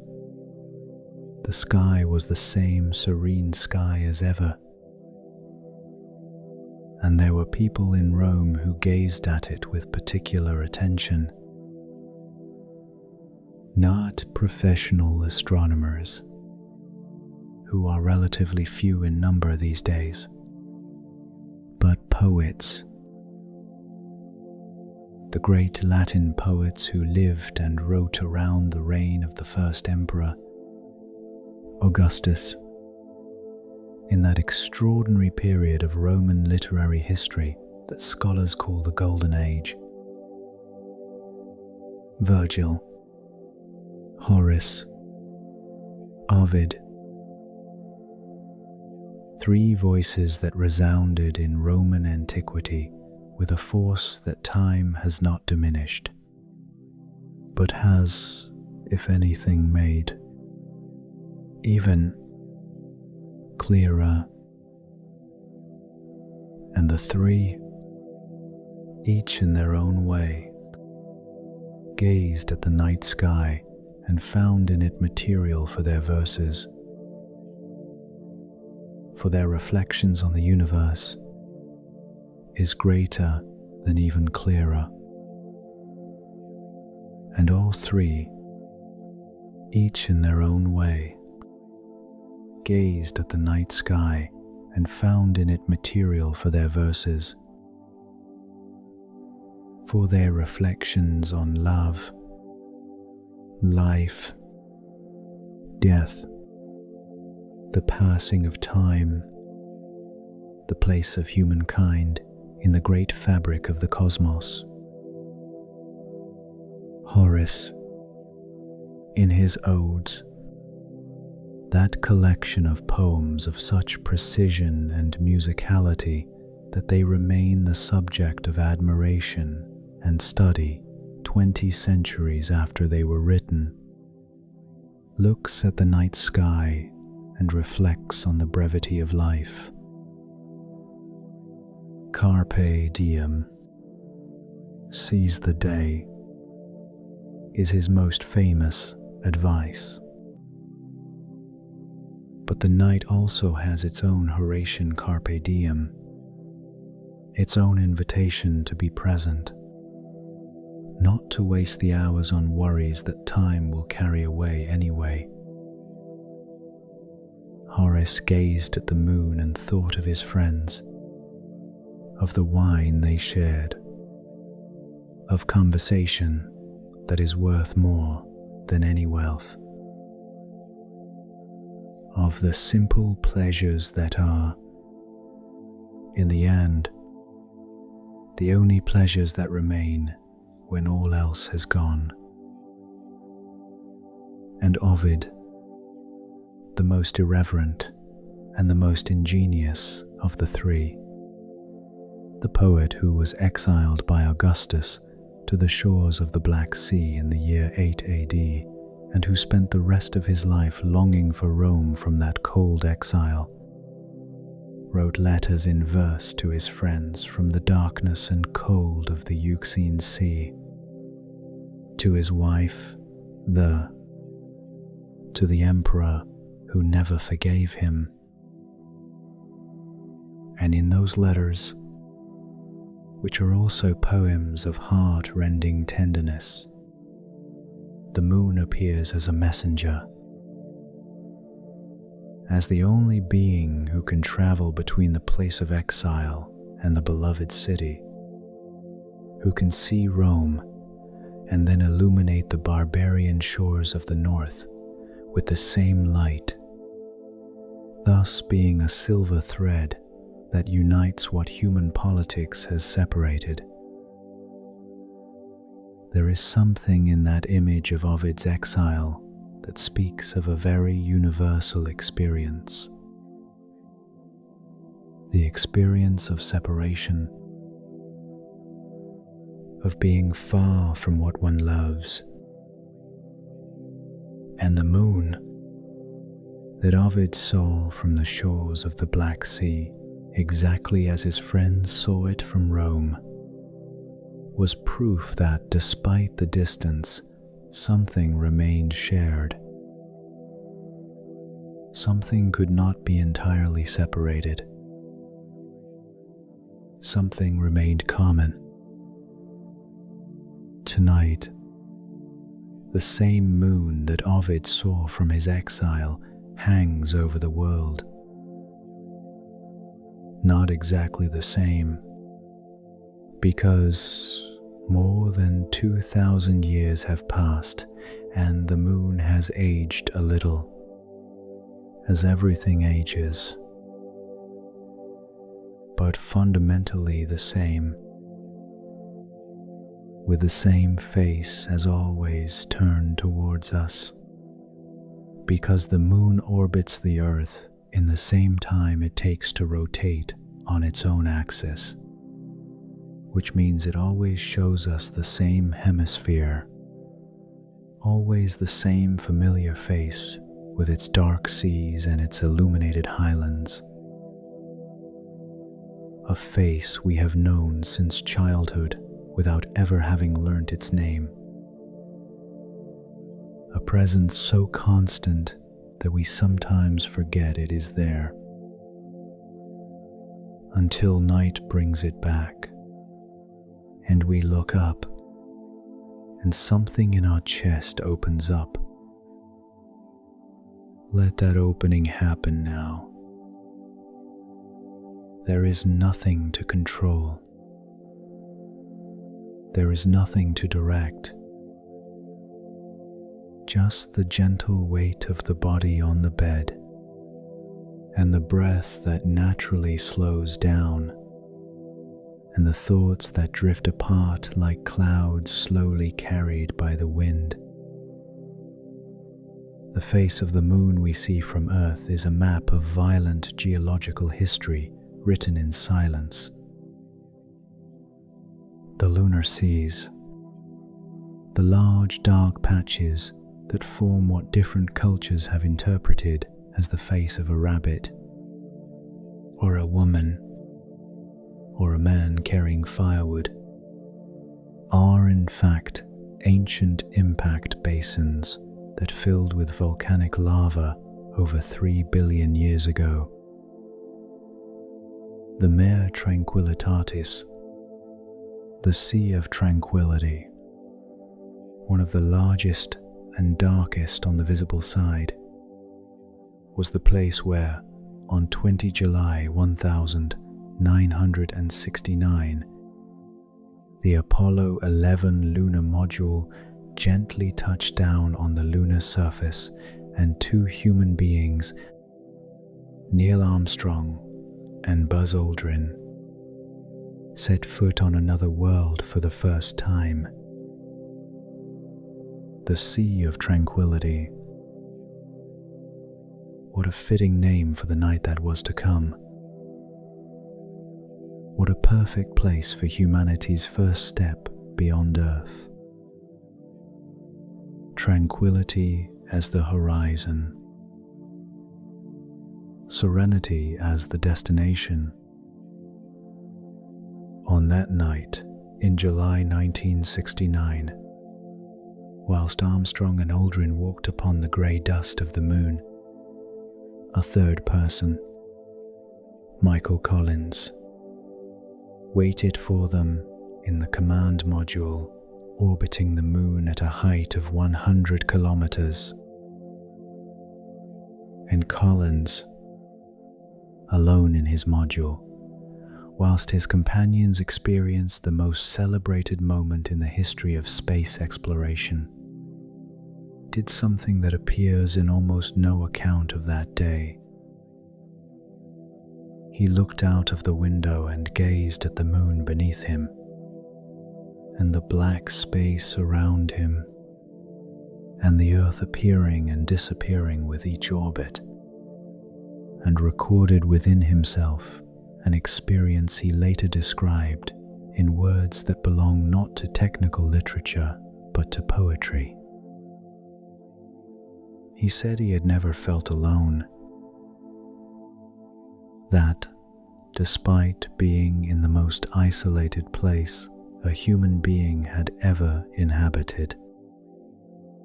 the sky was the same serene sky as ever. And there were people in Rome who gazed at it with particular attention. Not professional astronomers, who are relatively few in number these days, but poets. The great Latin poets who lived and wrote around the reign of the first emperor, Augustus, in that extraordinary period of Roman literary history that scholars call the Golden Age. Virgil, Horace, Ovid, three voices that resounded in Roman antiquity with a force that time has not diminished, but has, if anything, made even clearer. And the three, each in their own way, gazed at the night sky and found in it material for their verses, for their reflections on the universe is greater than even clearer. And all three, each in their own way, gazed at the night sky and found in it material for their verses, for their reflections on love, life, death, the passing of time, the place of humankind in the great fabric of the cosmos. Horace, in his odes, that collection of poems of such precision and musicality that they remain the subject of admiration and study 20 centuries after they were written, looks at the night sky and reflects on the brevity of life. Carpe diem, seize the day, is his most famous advice. But the night also has its own Horatian carpe diem, its own invitation to be present, not to waste the hours on worries that time will carry away anyway. Horace gazed at the moon and thought of his friends, of the wine they shared, of conversation that is worth more than any wealth, of the simple pleasures that are, in the end, the only pleasures that remain when all else has gone. And Ovid, the most irreverent and the most ingenious of the three, the poet who was exiled by Augustus to the shores of the Black Sea in the year 8 AD, and who spent the rest of his life longing for Rome from that cold exile, wrote letters in verse to his friends from the darkness and cold of the Euxine Sea, to his wife, to the emperor who never forgave him, And in those letters, which are also poems of heart-rending tenderness, the moon appears as a messenger, as the only being who can travel between the place of exile and the beloved city, who can see Rome and then illuminate the barbarian shores of the north with the same light, thus being a silver thread that unites what human politics has separated. There is something in that image of Ovid's exile that speaks of a very universal experience. The experience of separation, of being far from what one loves. And the moon that Ovid saw from the shores of the Black Sea, exactly as his friends saw it from Rome, was proof that despite the distance, something remained shared. Something could not be entirely separated. Something remained common. Tonight, the same moon that Ovid saw from his exile hangs over the world. Not exactly the same, because more than 2,000 years have passed and the moon has aged a little, as everything ages, but fundamentally the same, with the same face as always turned towards us, because the moon orbits the earth in the same time it takes to rotate on its own axis, which means it always shows us the same hemisphere, always the same familiar face with its dark seas and its illuminated highlands. A face we have known since childhood without ever having learnt its name. A presence so constant that we sometimes forget it is there, until night brings it back, and we look up, and something in our chest opens up. Let that opening happen now. There is nothing to control. There is nothing to direct. Just the gentle weight of the body on the bed, and the breath that naturally slows down, and the thoughts that drift apart like clouds slowly carried by the wind. The face of the moon we see from Earth is a map of violent geological history written in silence. The lunar seas, the large dark patches that form what different cultures have interpreted as the face of a rabbit, or a woman, or a man carrying firewood, are in fact ancient impact basins that filled with volcanic lava over 3 billion years ago. The Mare Tranquillitatis, the Sea of Tranquility, one of the largest and darkest on the visible side, was the place where, on 20 July 1969, the Apollo 11 lunar module gently touched down on the lunar surface, and 2 human beings, Neil Armstrong and Buzz Aldrin, set foot on another world for the first time. The Sea of Tranquility. What a fitting name for the night that was to come. What a perfect place for humanity's first step beyond Earth. Tranquility as the horizon. Serenity as the destination. On that night, in July 1969, whilst Armstrong and Aldrin walked upon the grey dust of the moon, a third person, Michael Collins, waited for them in the command module orbiting the moon at a height of 100 kilometers. And Collins, alone in his module, whilst his companions experienced the most celebrated moment in the history of space exploration, did something that appears in almost no account of that day. He looked out of the window and gazed at the moon beneath him, and the black space around him, and the Earth appearing and disappearing with each orbit, and recorded within himself an experience he later described in words that belong not to technical literature but to poetry. He said he had never felt alone, that, despite being in the most isolated place a human being had ever inhabited,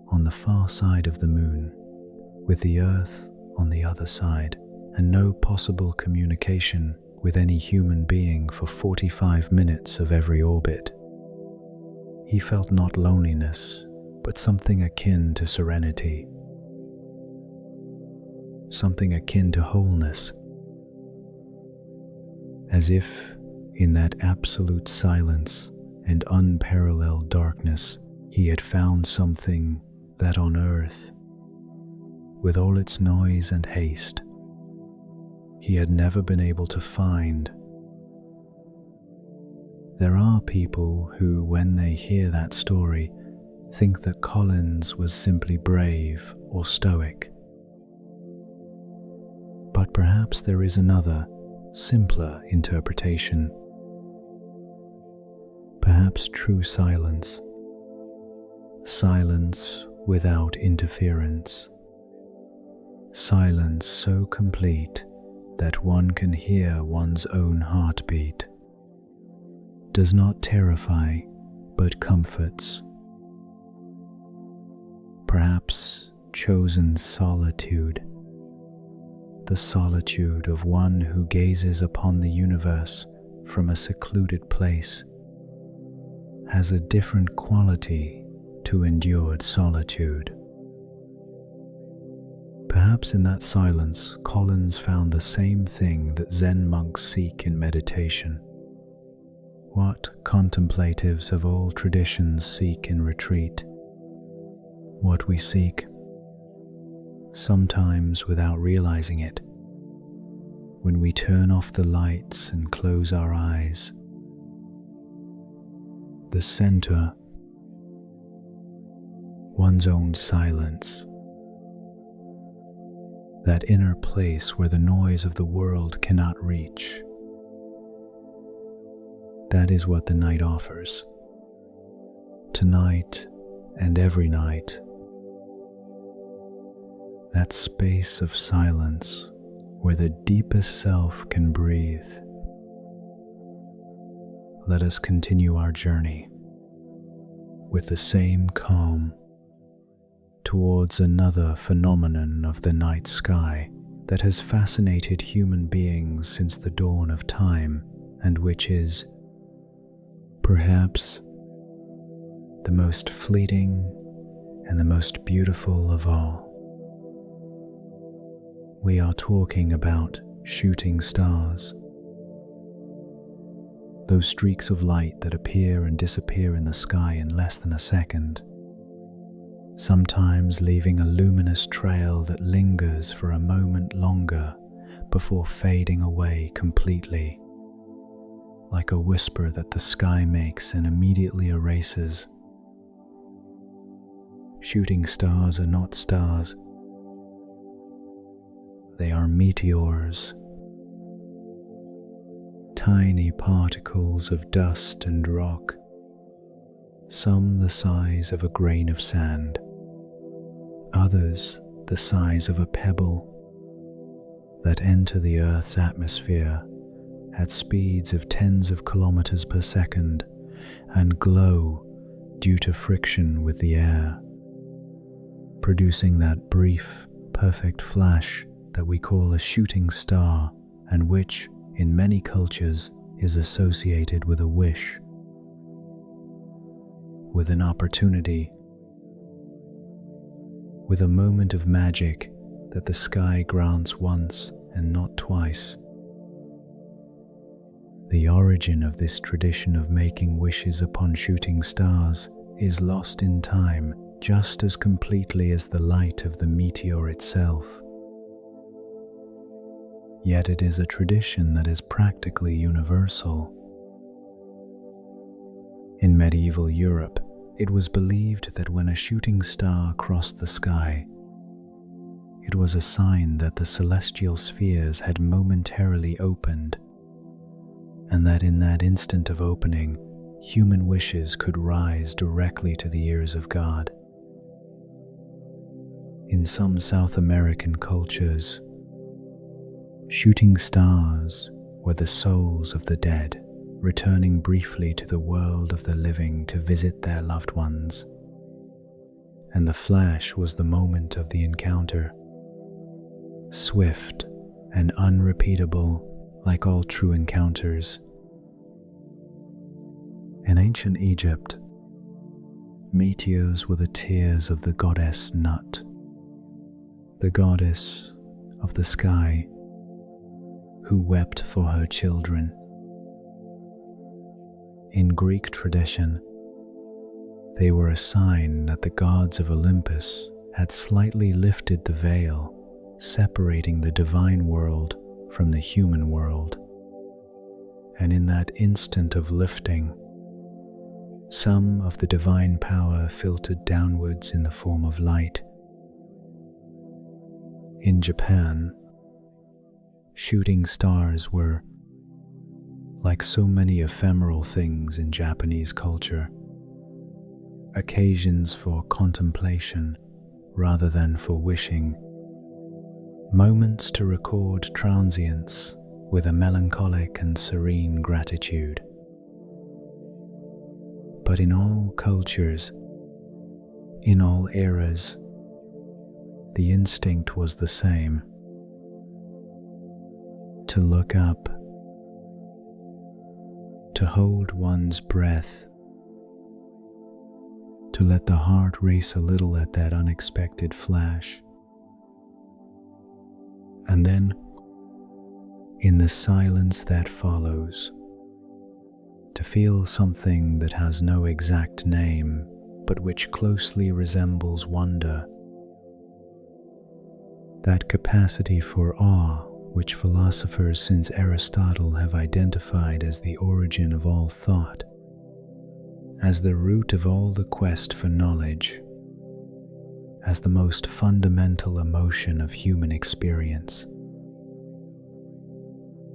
on the far side of the moon, with the Earth on the other side, and no possible communication with any human being for 45 minutes of every orbit, he felt not loneliness, but something akin to serenity, something akin to wholeness, as if in that absolute silence and unparalleled darkness he had found something that on Earth, with all its noise and haste, he had never been able to find. There are people who, when they hear that story, think that Collins was simply brave or stoic. But perhaps there is another, simpler interpretation. Perhaps true silence. Silence without interference. Silence so complete that one can hear one's own heartbeat. Does not terrify, but comforts. Perhaps chosen solitude. The solitude of one who gazes upon the universe from a secluded place has a different quality to endured solitude. Perhaps in that silence, Collins found the same thing that Zen monks seek in meditation, what contemplatives of all traditions seek in retreat, what we seek, sometimes without realizing it, when we turn off the lights and close our eyes. The center, one's own silence, that inner place where the noise of the world cannot reach. That is what the night offers. Tonight and every night. That space of silence where the deepest self can breathe. Let us continue our journey with the same calm towards another phenomenon of the night sky that has fascinated human beings since the dawn of time, and which is, perhaps, the most fleeting and the most beautiful of all. We are talking about shooting stars, those streaks of light that appear and disappear in the sky in less than a second, sometimes leaving a luminous trail that lingers for a moment longer before fading away completely, like a whisper that the sky makes and immediately erases. Shooting stars are not stars. They are meteors, tiny particles of dust and rock, some the size of a grain of sand, others the size of a pebble, that enter the Earth's atmosphere at speeds of tens of kilometers per second and glow due to friction with the air, producing that brief, perfect flash that we call a shooting star, and which, in many cultures is associated with a wish, with an opportunity, with a moment of magic that the sky grants once and not twice. The origin of this tradition of making wishes upon shooting stars is lost in time just as completely as the light of the meteor itself. Yet it is a tradition that is practically universal. In medieval Europe, it was believed that when a shooting star crossed the sky, it was a sign that the celestial spheres had momentarily opened, and that in that instant of opening, human wishes could rise directly to the ears of God. In some South American cultures, shooting stars were the souls of the dead, returning briefly to the world of the living to visit their loved ones. And the flash was the moment of the encounter, swift and unrepeatable like all true encounters. In ancient Egypt, meteors were the tears of the goddess Nut, the goddess of the sky, who wept for her children. In Greek tradition, they were a sign that the gods of Olympus had slightly lifted the veil, separating the divine world from the human world. And in that instant of lifting, some of the divine power filtered downwards in the form of light. In Japan, shooting stars were, like so many ephemeral things in Japanese culture, occasions for contemplation rather than for wishing, moments to record transience with a melancholic and serene gratitude. But in all cultures, in all eras, the instinct was the same: to look up, to hold one's breath, to let the heart race a little at that unexpected flash. And then, in the silence that follows, to feel something that has no exact name, but which closely resembles wonder. That capacity for awe which philosophers since Aristotle have identified as the origin of all thought, as the root of all the quest for knowledge, as the most fundamental emotion of human experience.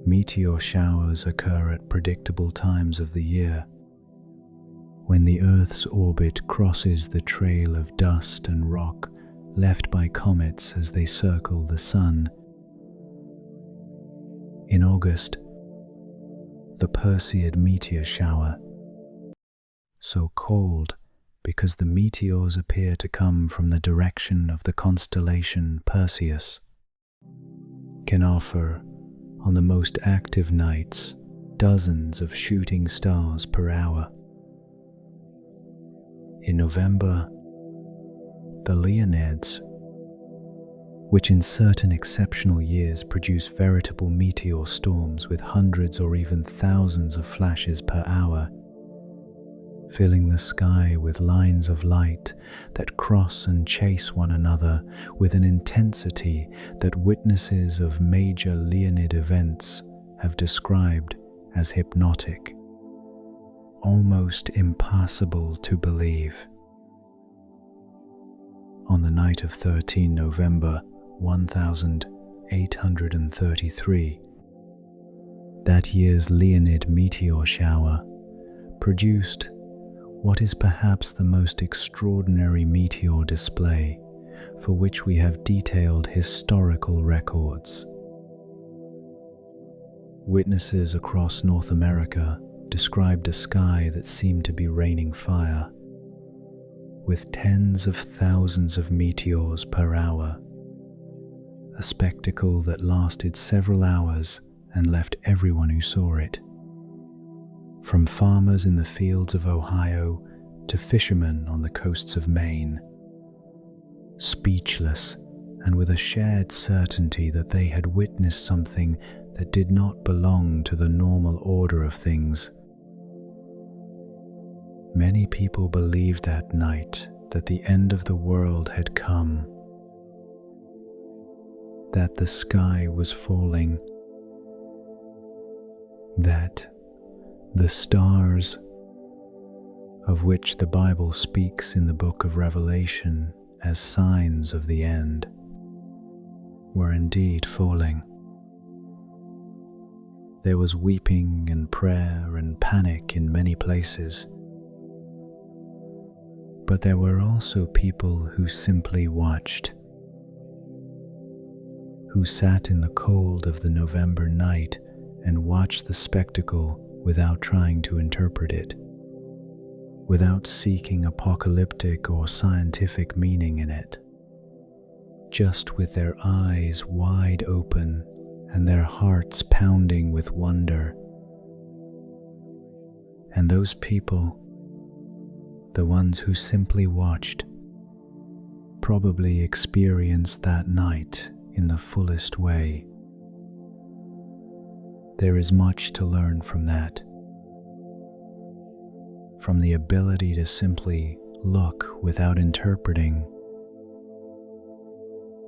Meteor showers occur at predictable times of the year, when the Earth's orbit crosses the trail of dust and rock left by comets as they circle the Sun. In August, the Perseid meteor shower, so called because the meteors appear to come from the direction of the constellation Perseus, can offer, on the most active nights, dozens of shooting stars per hour. In November, the Leonids, which in certain exceptional years produce veritable meteor storms with hundreds or even thousands of flashes per hour, filling the sky with lines of light that cross and chase one another with an intensity that witnesses of major Leonid events have described as hypnotic, almost impossible to believe. On the night of 13 November 1833, that year's Leonid meteor shower produced what is perhaps the most extraordinary meteor display for which we have detailed historical records. Witnesses across North America described a sky that seemed to be raining fire, with tens of thousands of meteors per hour, a spectacle that lasted several hours and left everyone who saw it, from farmers in the fields of Ohio to fishermen on the coasts of Maine, speechless and with a shared certainty that they had witnessed something that did not belong to the normal order of things. Many people believed that night that the end of the world had come, that the sky was falling, that the stars, of which the Bible speaks in the book of Revelation as signs of the end, were indeed falling. There was weeping and prayer and panic in many places, but there were also people who simply watched, who sat in the cold of the November night and watched the spectacle without trying to interpret it, without seeking apocalyptic or scientific meaning in it, just with their eyes wide open and their hearts pounding with wonder. And those people, the ones who simply watched, probably experienced that night in the fullest way. There is much to learn from that, from the ability to simply look without interpreting,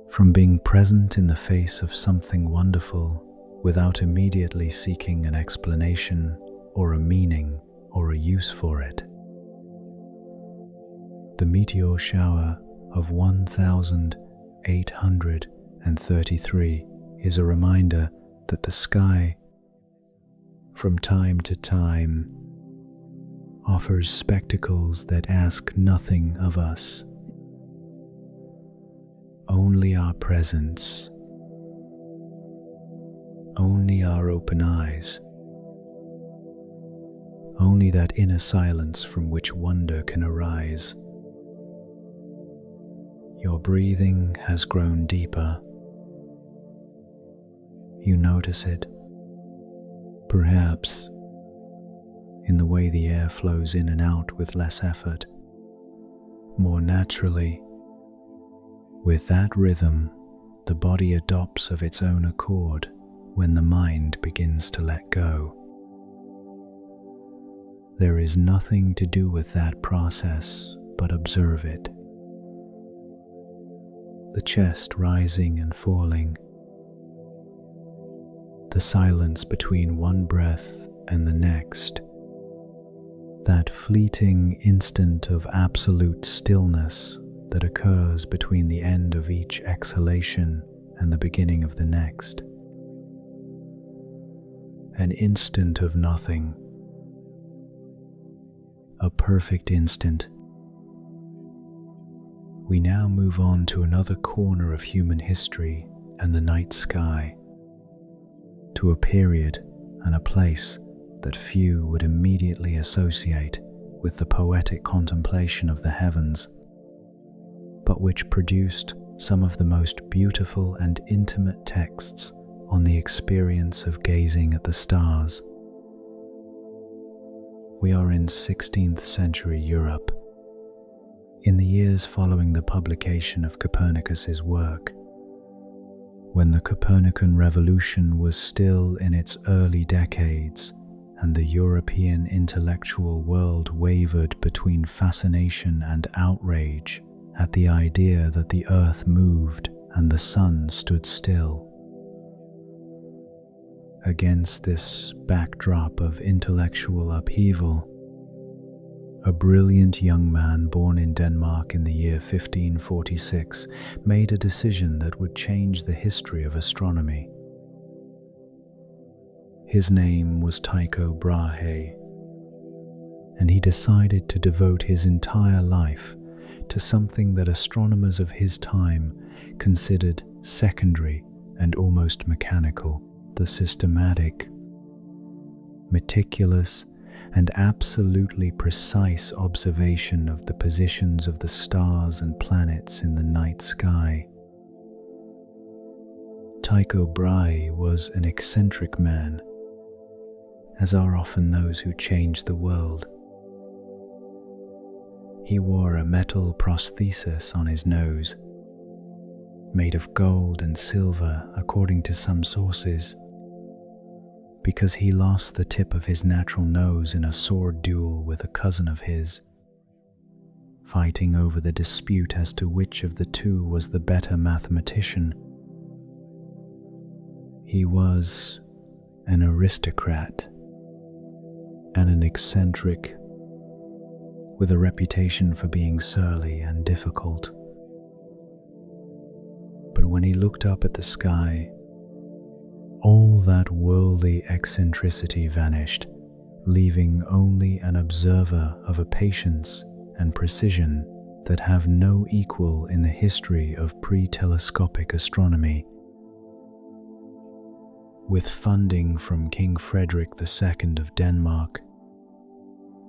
from being present in the face of something wonderful without immediately seeking an explanation or a meaning or a use for it. The meteor shower of 1833 is a reminder that the sky, from time to time, offers spectacles that ask nothing of us. Only our presence, only our open eyes, only that inner silence from which wonder can arise. Your breathing has grown deeper. You notice it, perhaps, in the way the air flows in and out with less effort, more naturally. With that rhythm, the body adopts of its own accord when the mind begins to let go. There is nothing to do with that process but observe it. The chest rising and falling, the silence between one breath and the next, that fleeting instant of absolute stillness that occurs between the end of each exhalation and the beginning of the next. An instant of nothing, a perfect instant. We now move on to another corner of human history and the night sky, to a period and a place that few would immediately associate with the poetic contemplation of the heavens, but which produced some of the most beautiful and intimate texts on the experience of gazing at the stars. We are in 16th century Europe, in the years following the publication of Copernicus's work, when the Copernican revolution was still in its early decades and the European intellectual world wavered between fascination and outrage at the idea that the earth moved and the sun stood still. Against this backdrop of intellectual upheaval, a brilliant young man born in Denmark in the year 1546 made a decision that would change the history of astronomy. His name was Tycho Brahe, and he decided to devote his entire life to something that astronomers of his time considered secondary and almost mechanical: the systematic, meticulous, and absolutely precise observation of the positions of the stars and planets in the night sky. Tycho Brahe was an eccentric man, as are often those who change the world. He wore a metal prosthesis on his nose, made of gold and silver according to some sources, because he lost the tip of his natural nose in a sword duel with a cousin of his, fighting over the dispute as to which of the two was the better mathematician. He was an aristocrat and an eccentric, with a reputation for being surly and difficult. But when he looked up at the sky, all that worldly eccentricity vanished, leaving only an observer of a patience and precision that have no equal in the history of pre-telescopic astronomy. With funding from King Frederick II of Denmark,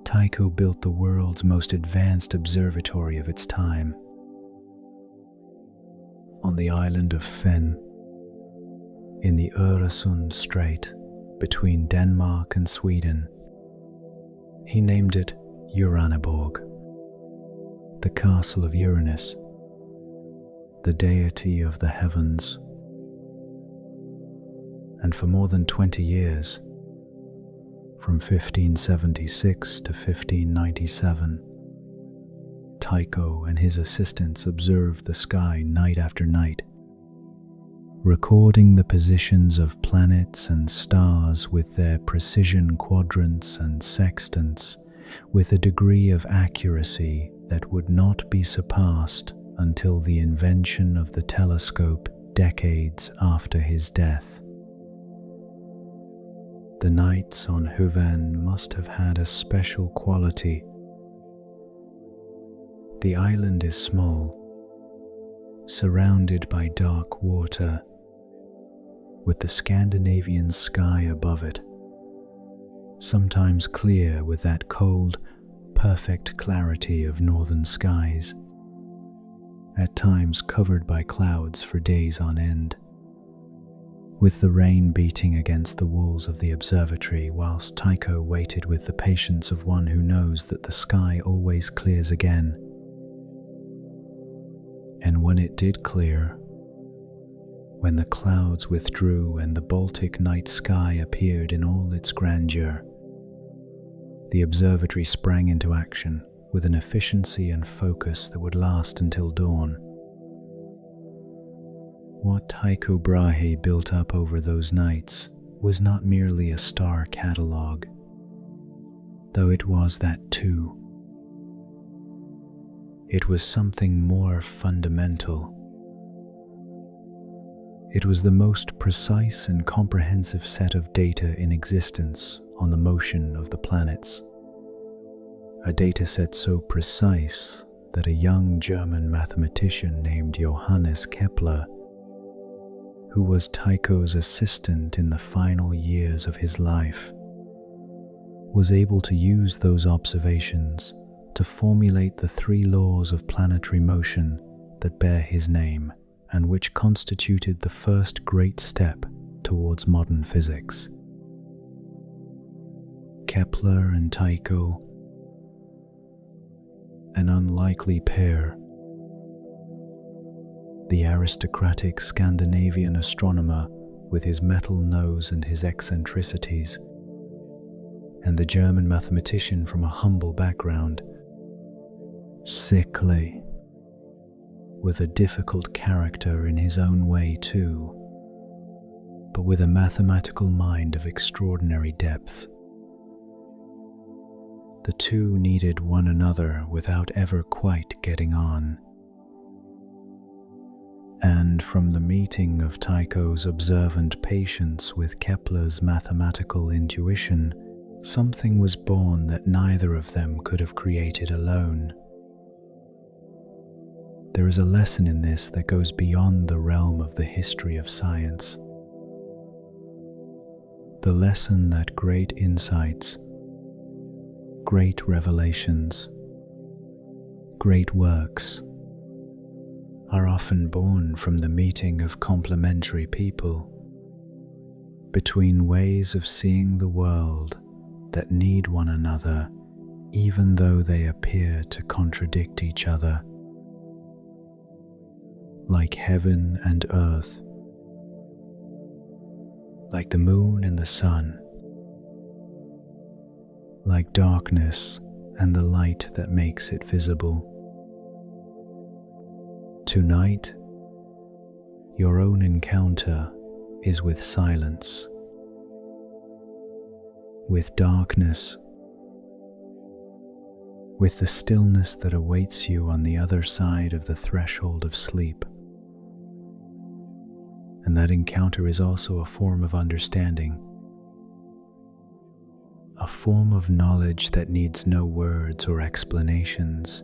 Tycho built the world's most advanced observatory of its time. On the island of Fyn, in the Øresund Strait between Denmark and Sweden, he named it Uraniborg, the castle of Uranus, the deity of the heavens. And for more than 20 years, from 1576 to 1597, Tycho and his assistants observed the sky night after night, recording the positions of planets and stars with their precision quadrants and sextants with a degree of accuracy that would not be surpassed until the invention of the telescope decades after his death. The nights on Høvand must have had a special quality. The island is small, surrounded by dark water, with the Scandinavian sky above it, sometimes clear with that cold, perfect clarity of northern skies, at times covered by clouds for days on end, with the rain beating against the walls of the observatory whilst Tycho waited with the patience of one who knows that the sky always clears again. And when it did clear, when the clouds withdrew and the Baltic night sky appeared in all its grandeur, the observatory sprang into action with an efficiency and focus that would last until dawn. What Tycho Brahe built up over those nights was not merely a star catalogue, though it was that too. It was something more fundamental. It was the most precise and comprehensive set of data in existence on the motion of the planets. A dataset so precise that a young German mathematician named Johannes Kepler, who was Tycho's assistant in the final years of his life, was able to use those observations to formulate the 3 laws of planetary motion that bear his name and which constituted the first great step towards modern physics. Kepler and Tycho, an unlikely pair. The aristocratic Scandinavian astronomer with his metal nose and his eccentricities, and the German mathematician from a humble background, sickly, with a difficult character in his own way too, but with a mathematical mind of extraordinary depth. The two needed one another without ever quite getting on. And from the meeting of Tycho's observant patience with Kepler's mathematical intuition, something was born that neither of them could have created alone. There is a lesson in this that goes beyond the realm of the history of science. The lesson that great insights, great revelations, great works are often born from the meeting of complementary people, between ways of seeing the world that need one another even though they appear to contradict each other. Like heaven and earth, like the moon and the sun, like darkness and the light that makes it visible. Tonight, your own encounter is with silence, with darkness, with the stillness that awaits you on the other side of the threshold of sleep. And that encounter is also a form of understanding, a form of knowledge that needs no words or explanations.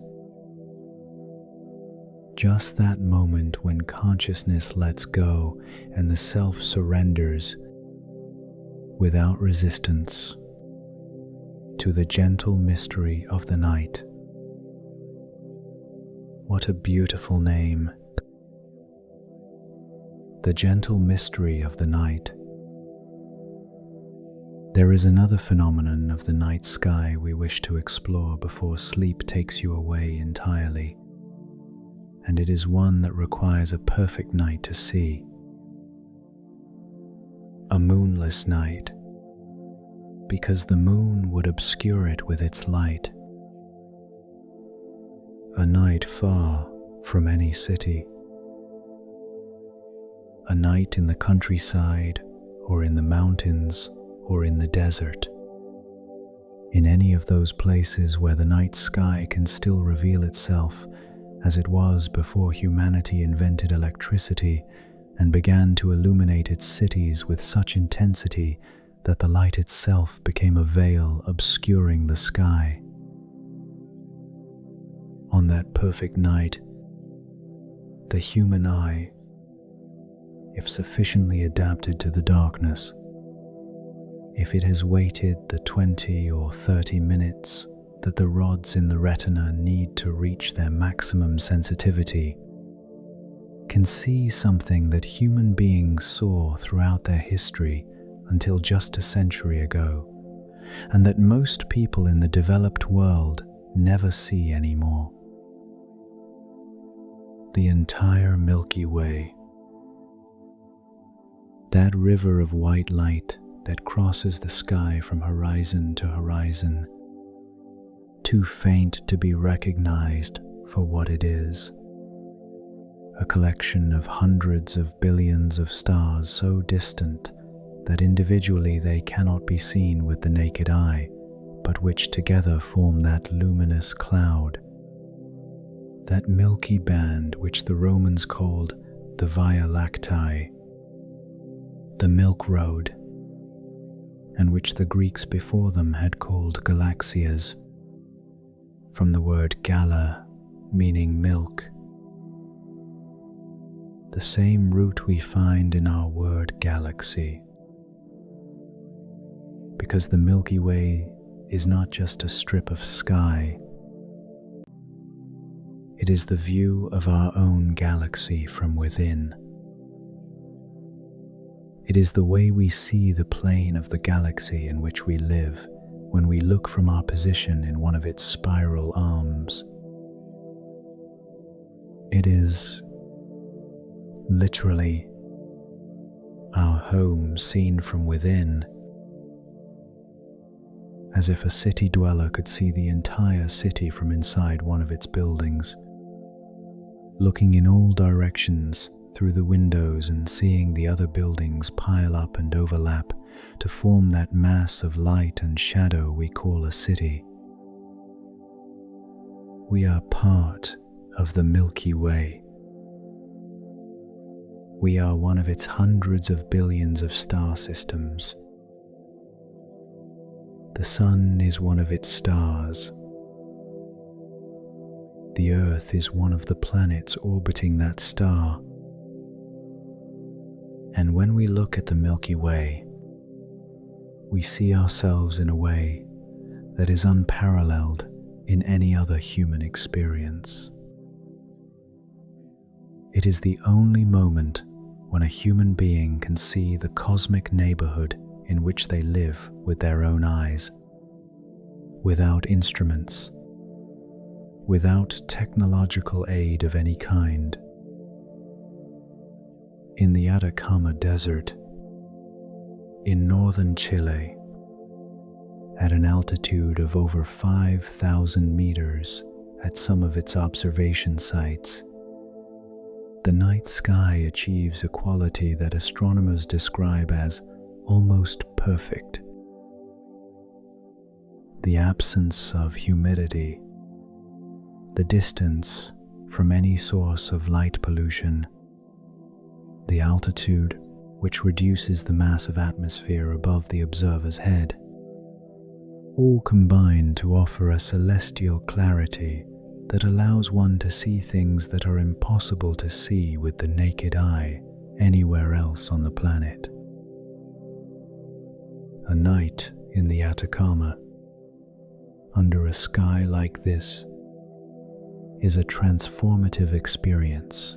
Just that moment when consciousness lets go and the self surrenders without resistance to the gentle mystery of the night. What a beautiful name! The gentle mystery of the night. There is another phenomenon of the night sky we wish to explore before sleep takes you away entirely, and it is one that requires a perfect night to see. A moonless night, because the moon would obscure it with its light. A night far from any city. A night in the countryside, or in the mountains, or in the desert. In any of those places where the night sky can still reveal itself as it was before humanity invented electricity and began to illuminate its cities with such intensity that the light itself became a veil obscuring the sky. On that perfect night, the human eye, if sufficiently adapted to the darkness, if it has waited the 20 or 30 minutes that the rods in the retina need to reach their maximum sensitivity, can see something that human beings saw throughout their history until just a century ago, and that most people in the developed world never see anymore. The entire Milky Way, that river of white light that crosses the sky from horizon to horizon, too faint to be recognized for what it is. A collection of hundreds of billions of stars so distant that individually they cannot be seen with the naked eye, but which together form that luminous cloud, that milky band which the Romans called the Via Lactae, the Milk Road, and which the Greeks before them had called galaxias, from the word gala, meaning milk, the same root we find in our word galaxy. Because the Milky Way is not just a strip of sky, it is the view of our own galaxy from within. It is the way we see the plane of the galaxy in which we live when we look from our position in one of its spiral arms. It is literally our home seen from within, as if a city dweller could see the entire city from inside one of its buildings, looking in all directions through the windows and seeing the other buildings pile up and overlap to form that mass of light and shadow we call a city. We are part of the Milky Way. We are one of its hundreds of billions of star systems. The sun is one of its stars. The Earth is one of the planets orbiting that star. And when we look at the Milky Way, we see ourselves in a way that is unparalleled in any other human experience. It is the only moment when a human being can see the cosmic neighborhood in which they live with their own eyes, without instruments, without technological aid of any kind. In the Atacama Desert, in northern Chile, at an altitude of over 5,000 meters at some of its observation sites, the night sky achieves a quality that astronomers describe as almost perfect. The absence of humidity, the distance from any source of light pollution, the altitude which reduces the mass of atmosphere above the observer's head, all combine to offer a celestial clarity that allows one to see things that are impossible to see with the naked eye anywhere else on the planet. A night in the Atacama, under a sky like this, is a transformative experience.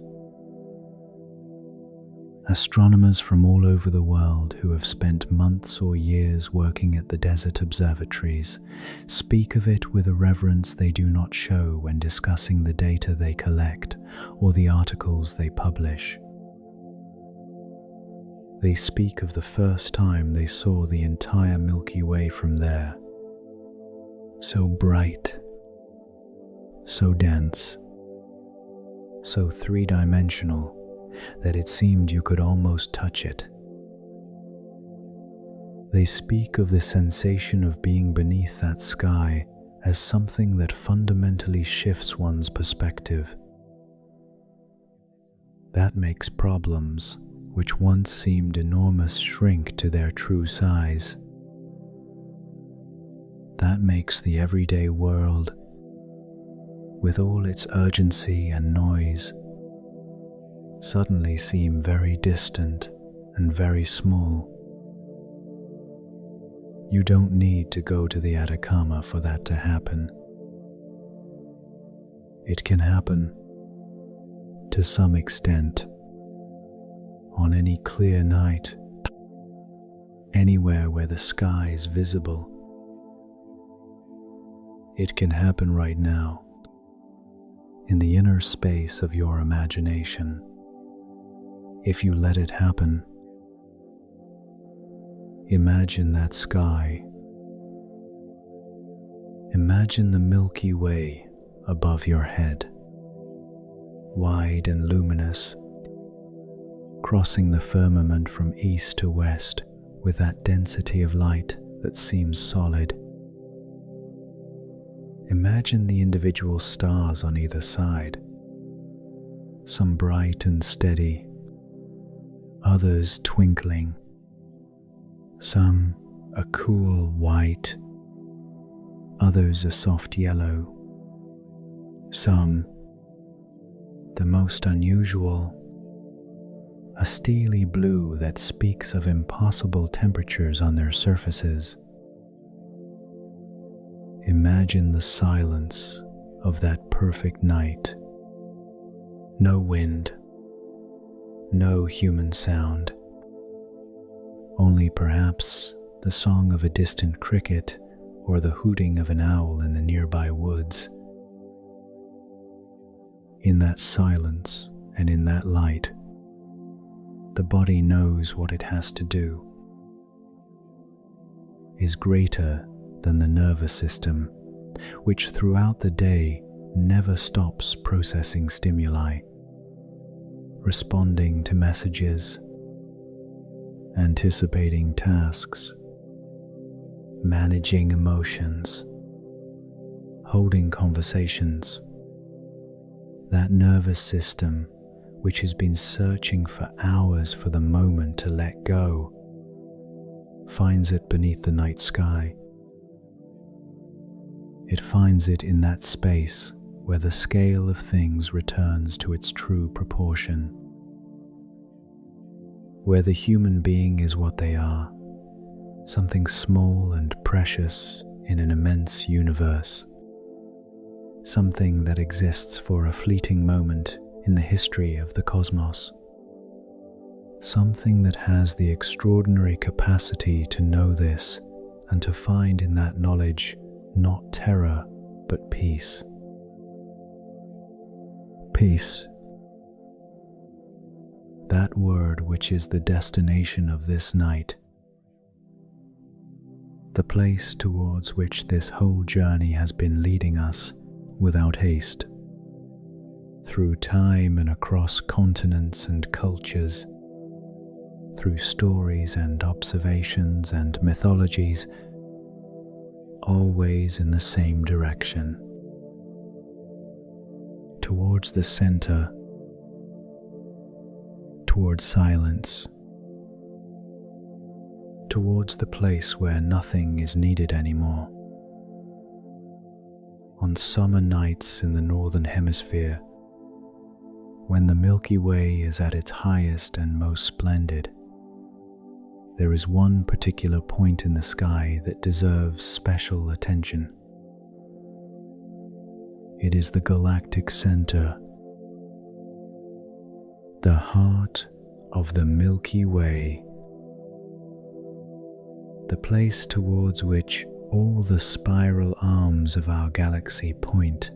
Astronomers from all over the world who have spent months or years working at the desert observatories speak of it with a reverence they do not show when discussing the data they collect or the articles they publish. They speak of the first time they saw the entire Milky Way from there, so bright, so dense, so three-dimensional that it seemed you could almost touch it. They speak of the sensation of being beneath that sky as something that fundamentally shifts one's perspective. That makes problems, which once seemed enormous, shrink to their true size. That makes the everyday world, with all its urgency and noise, suddenly seem very distant and very small. You don't need to go to the Atacama for that to happen. It can happen, to some extent, on any clear night, anywhere where the sky is visible. It can happen right now, in the inner space of your imagination. If you let it happen, imagine that sky. Imagine the Milky Way above your head, wide and luminous, crossing the firmament from east to west with that density of light that seems solid. Imagine the individual stars on either side, some bright and steady, others twinkling, some a cool white, others a soft yellow, some, the most unusual, a steely blue that speaks of impossible temperatures on their surfaces. Imagine the silence of that perfect night. No wind, no human sound, only perhaps the song of a distant cricket or the hooting of an owl in the nearby woods. In that silence and in that light, the body knows what it has to do, is greater than the nervous system, which throughout the day never stops processing stimuli, responding to messages, anticipating tasks, managing emotions, holding conversations. That nervous system, which has been searching for hours for the moment to let go, finds it beneath the night sky. It finds it in that space where the scale of things returns to its true proportion, where the human being is what they are, something small and precious in an immense universe, something that exists for a fleeting moment in the history of the cosmos. Something that has the extraordinary capacity to know this and to find in that knowledge not terror but peace. Peace. That word which is the destination of this night. The place towards which this whole journey has been leading us without haste. Through time and across continents and cultures, through stories and observations and mythologies, always in the same direction. Towards the center, towards silence, towards the place where nothing is needed anymore. On summer nights in the northern hemisphere, when the Milky Way is at its highest and most splendid, there is one particular point in the sky that deserves special attention. It is the galactic center, the heart of the Milky Way, the place towards which all the spiral arms of our galaxy point,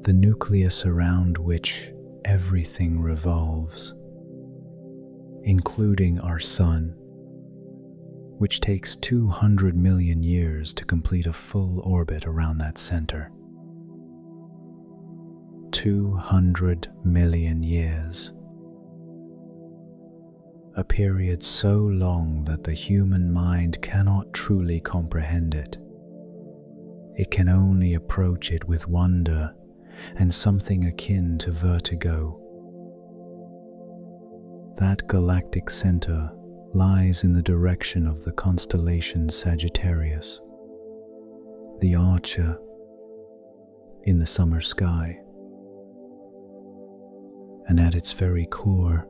the nucleus around which everything revolves, including our Sun, which takes 200 million years to complete a full orbit around that center. 200 million years. A period so long that the human mind cannot truly comprehend it. It can only approach it with wonder and something akin to vertigo. That galactic center lies in the direction of the constellation Sagittarius, the archer in the summer sky. And at its very core,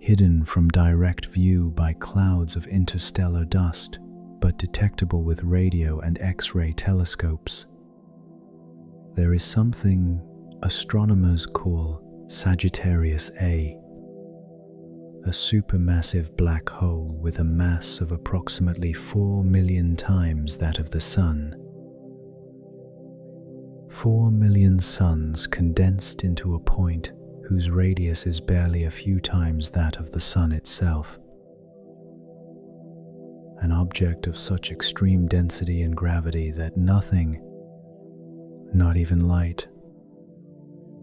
hidden from direct view by clouds of interstellar dust, but detectable with radio and X-ray telescopes, there is something astronomers call Sagittarius A, a supermassive black hole with a mass of approximately 4 million times that of the Sun. 4 million suns condensed into a point whose radius is barely a few times that of the Sun itself. An object of such extreme density and gravity that nothing, not even light,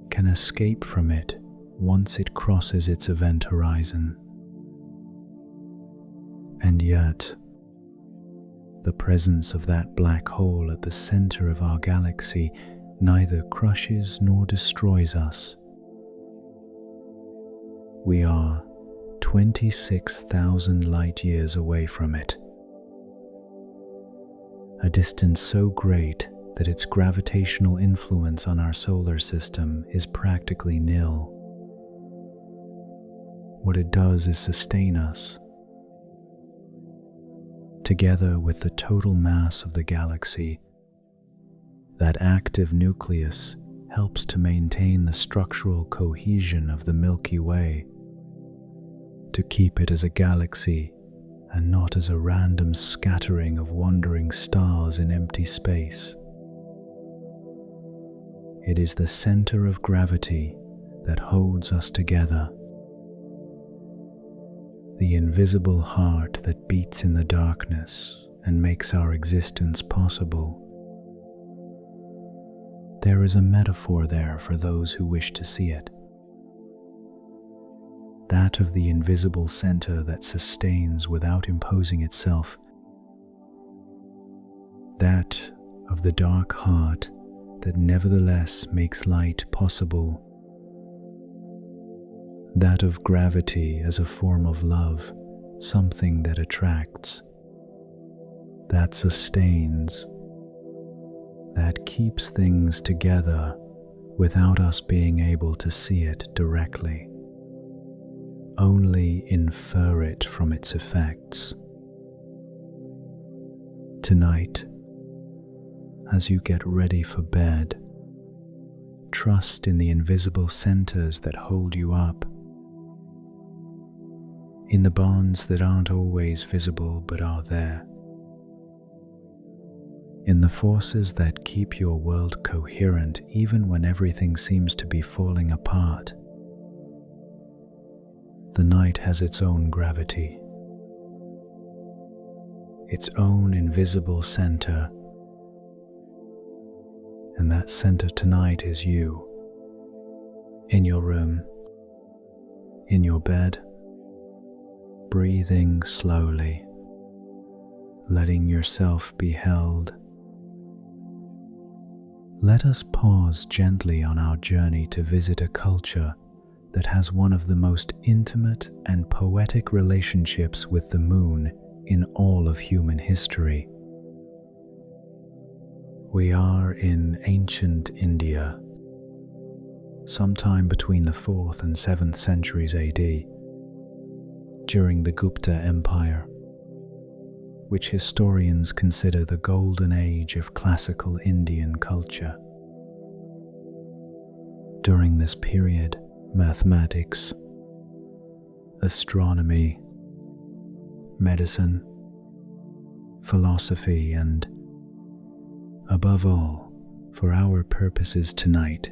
can escape from it once it crosses its event horizon. And yet, the presence of that black hole at the center of our galaxy neither crushes nor destroys us. We are 26,000 light years away from it, a distance so great that its gravitational influence on our solar system is practically nil. What it does is sustain us. Together with the total mass of the galaxy, that active nucleus helps to maintain the structural cohesion of the Milky Way, to keep it as a galaxy and not as a random scattering of wandering stars in empty space. It is the center of gravity that holds us together, the invisible heart that beats in the darkness and makes our existence possible. There is a metaphor there for those who wish to see it. That of the invisible center that sustains without imposing itself. That of the dark heart that nevertheless makes light possible. That of gravity as a form of love, something that attracts, that sustains, that keeps things together without us being able to see it directly, only infer it from its effects. Tonight, as you get ready for bed, Trust in the invisible centers that hold you up, in the bonds that aren't always visible but are there, in the forces that keep your world coherent even when everything seems to be falling apart. The night has its own gravity, its own invisible center, and that center tonight is you, in your room, in your bed, breathing slowly, letting yourself be held. Let us pause gently on our journey to visit a culture that has one of the most intimate and poetic relationships with the moon in all of human history. We are in ancient India, sometime between the 4th and 7th centuries AD, during the Gupta Empire, which historians consider the golden age of classical Indian culture. During this period, mathematics, astronomy, medicine, philosophy, and, above all, for our purposes tonight,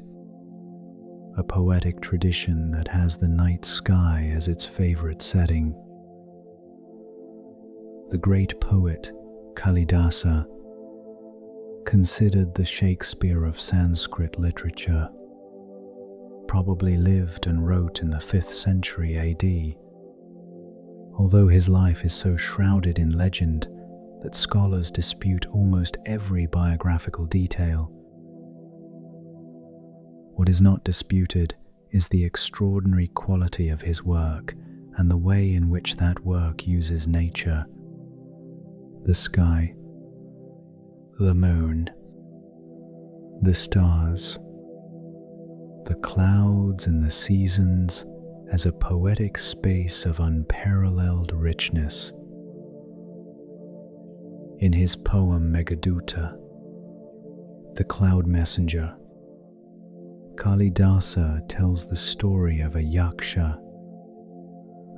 a poetic tradition that has the night sky as its favorite setting. The great poet Kalidasa, considered the Shakespeare of Sanskrit literature, probably lived and wrote in the 5th century AD, although his life is so shrouded in legend that scholars dispute almost every biographical detail. What is not disputed is the extraordinary quality of his work and the way in which that work uses nature, the sky, the moon, the stars, the clouds and the seasons as a poetic space of unparalleled richness. In his poem Meghaduta, The Cloud Messenger, Kalidasa tells the story of a yaksha,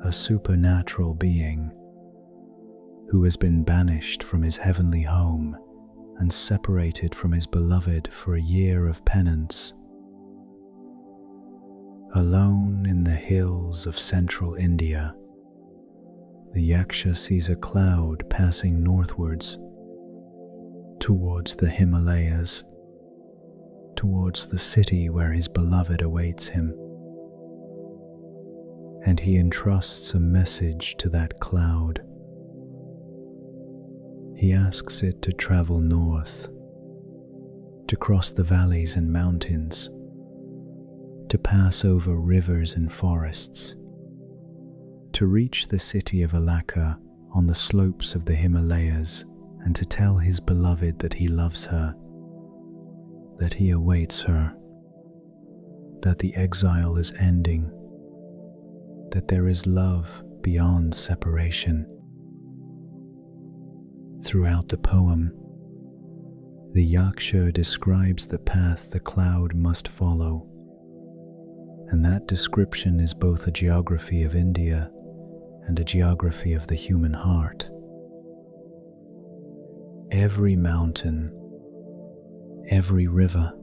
a supernatural being who has been banished from his heavenly home and separated from his beloved for a year of penance. Alone in the hills of central India, the yaksha sees a cloud passing northwards, towards the Himalayas, towards the city where his beloved awaits him. And he entrusts a message to that cloud. He asks it to travel north, to cross the valleys and mountains, to pass over rivers and forests, to reach the city of Alaka on the slopes of the Himalayas, and to tell his beloved that he loves her, that he awaits her, that the exile is ending, that there is love beyond separation. Throughout the poem, the yaksha describes the path the cloud must follow, and that description is both a geography of India and a geography of the human heart. Every mountain, every river,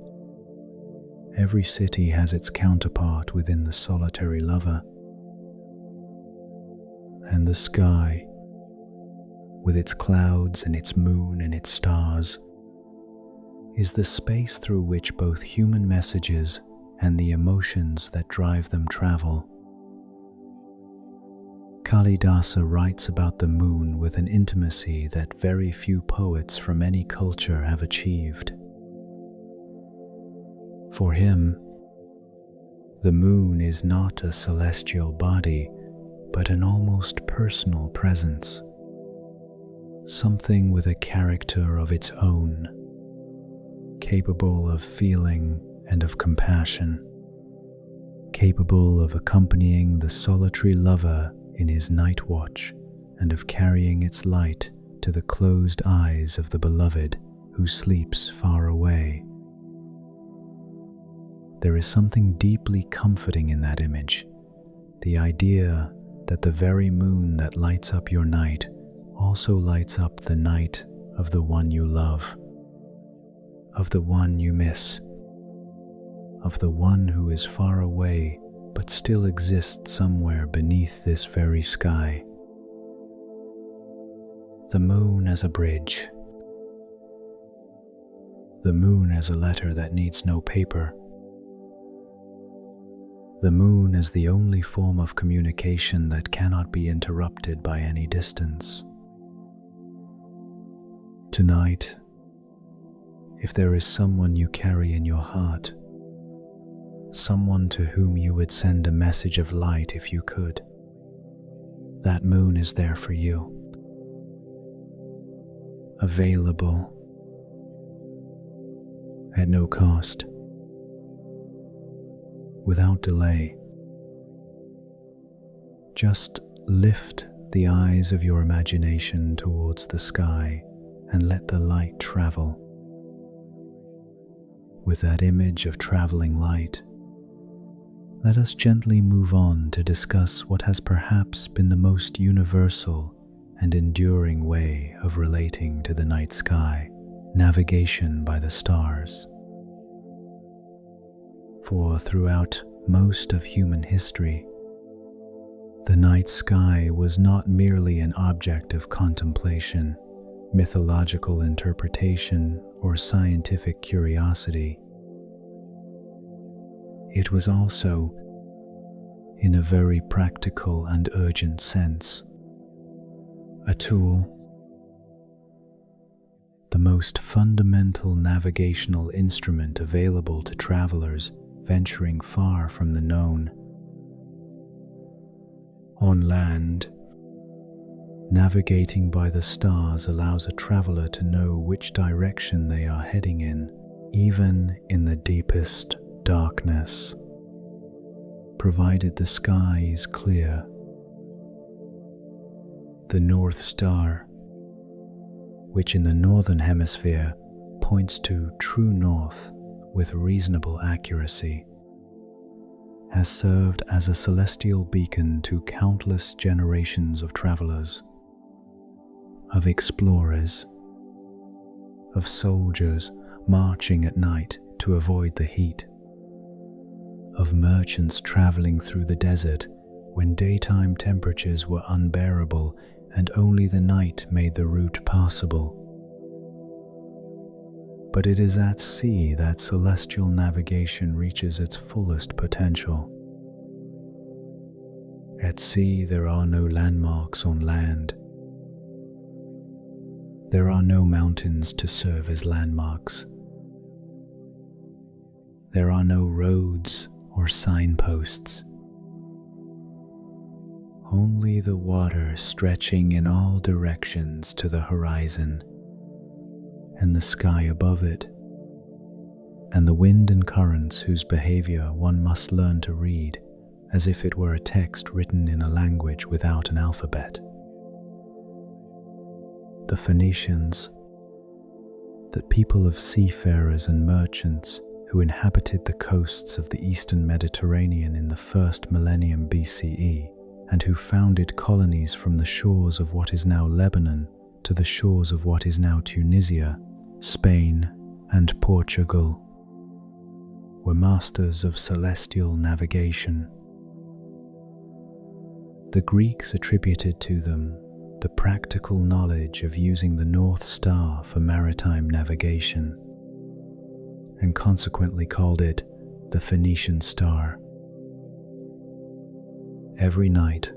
every city has its counterpart within the solitary lover. And the sky, with its clouds and its moon and its stars, is the space through which both human messages and the emotions that drive them travel. Kalidasa writes about the moon with an intimacy that very few poets from any culture have achieved. For him, the moon is not a celestial body, but an almost personal presence, something with a character of its own, capable of feeling and of compassion, capable of accompanying the solitary lover in his night watch and of carrying its light to the closed eyes of the beloved who sleeps far away. There is something deeply comforting in that image, the idea that the very moon that lights up your night also lights up the night of the one you love, of the one you miss, of the one who is far away but still exists somewhere beneath this very sky. The moon as a bridge. The moon as a letter that needs no paper. The moon is the only form of communication that cannot be interrupted by any distance. Tonight, if there is someone you carry in your heart, someone to whom you would send a message of light if you could, that moon is there for you, available at no cost, without delay. Just lift the eyes of your imagination towards the sky and let the light travel. With that image of traveling light, let us gently move on to discuss what has perhaps been the most universal and enduring way of relating to the night sky: navigation by the stars. For throughout most of human history, the night sky was not merely an object of contemplation, mythological interpretation, or scientific curiosity. It was also, in a very practical and urgent sense, a tool, the most fundamental navigational instrument available to travelers venturing far from the known. On land, navigating by the stars allows a traveler to know which direction they are heading in, even in the deepest darkness, provided the sky is clear. The North Star, which in the northern hemisphere points to true north with reasonable accuracy, has served as a celestial beacon to countless generations of travelers, of explorers, of soldiers marching at night to avoid the heat, of merchants traveling through the desert when daytime temperatures were unbearable and only the night made the route passable. But it is at sea that celestial navigation reaches its fullest potential. At sea there are no landmarks on land. There are no mountains to serve as landmarks. There are no roads or signposts. Only the water stretching in all directions to the horizon, and the sky above it, and the wind and currents whose behavior one must learn to read as if it were a text written in a language without an alphabet. The Phoenicians, that people of seafarers and merchants who inhabited the coasts of the eastern Mediterranean in the first millennium BCE, and who founded colonies from the shores of what is now Lebanon to the shores of what is now Tunisia, Spain, and Portugal, were masters of celestial navigation. The Greeks attributed to them the practical knowledge of using the North Star for maritime navigation, and consequently called it the Phoenician Star. Every night,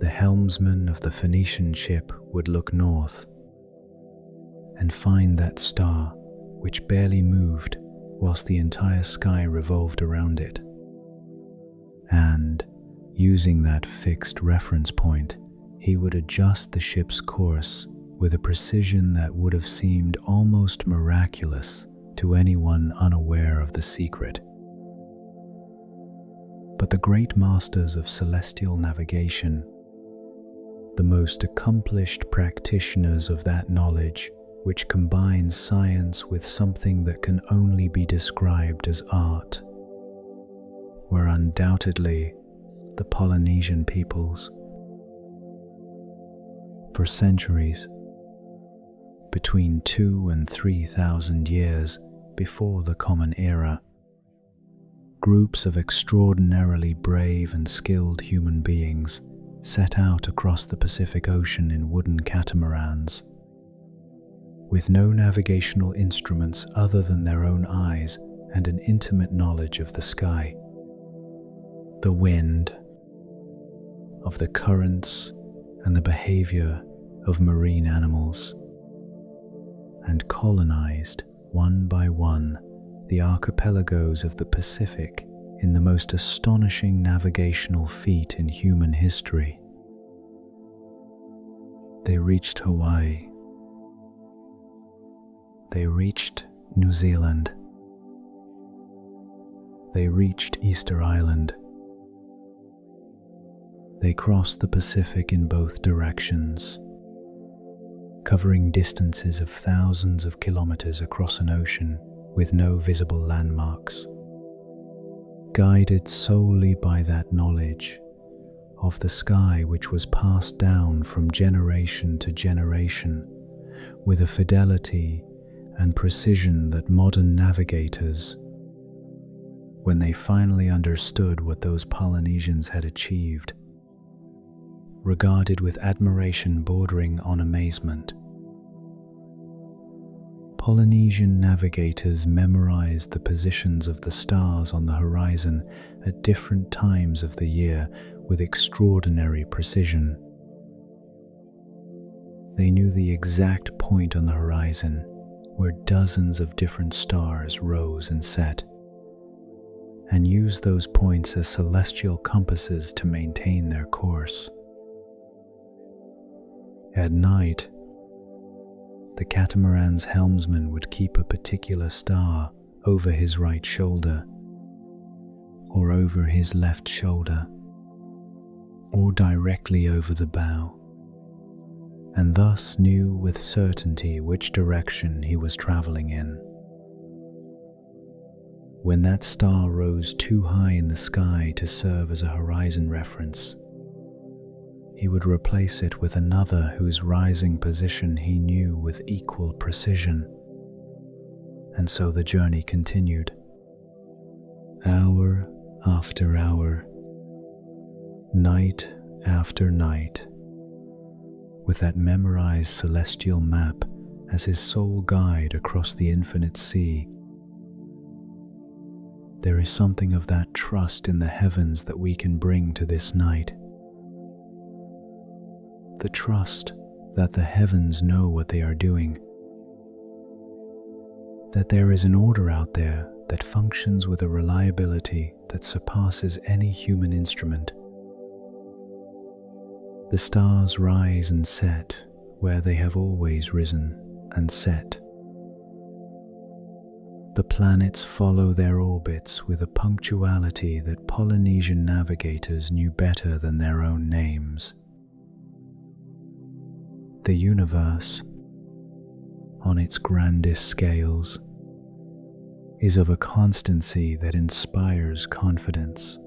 the helmsman of the Phoenician ship would look north and find that star which barely moved whilst the entire sky revolved around it. And, using that fixed reference point, he would adjust the ship's course with a precision that would have seemed almost miraculous to anyone unaware of the secret. But the great masters of celestial navigation, the most accomplished practitioners of that knowledge, which combines science with something that can only be described as art, were undoubtedly the Polynesian peoples. For centuries, between 2,000 and 3,000 years before the Common Era, groups of extraordinarily brave and skilled human beings set out across the Pacific Ocean in wooden catamarans, with no navigational instruments other than their own eyes and an intimate knowledge of the sky, the wind, of the currents and the behavior of marine animals, and colonized one by one the archipelagos of the Pacific in the most astonishing navigational feat in human history. They reached Hawaii. They reached New Zealand. They reached Easter Island. They crossed the Pacific in both directions, covering distances of thousands of kilometers across an ocean with no visible landmarks, guided solely by that knowledge of the sky which was passed down from generation to generation with a fidelity and precision that modern navigators, when they finally understood what those Polynesians had achieved, regarded with admiration bordering on amazement. Polynesian navigators memorized the positions of the stars on the horizon at different times of the year with extraordinary precision. They knew the exact point on the horizon where dozens of different stars rose and set, and used those points as celestial compasses to maintain their course. At night, the catamaran's helmsman would keep a particular star over his right shoulder, or over his left shoulder, or directly over the bow, and thus knew with certainty which direction he was traveling in. When that star rose too high in the sky to serve as a horizon reference, he would replace it with another whose rising position he knew with equal precision. And so the journey continued, hour after hour, night after night, with that memorized celestial map as his sole guide across the infinite sea. There is something of that trust in the heavens that we can bring to this night. The trust that the heavens know what they are doing, that there is an order out there that functions with a reliability that surpasses any human instrument. The stars rise and set where they have always risen and set. The planets follow their orbits with a punctuality that Polynesian navigators knew better than their own names. The universe, on its grandest scales, is of a constancy that inspires confidence.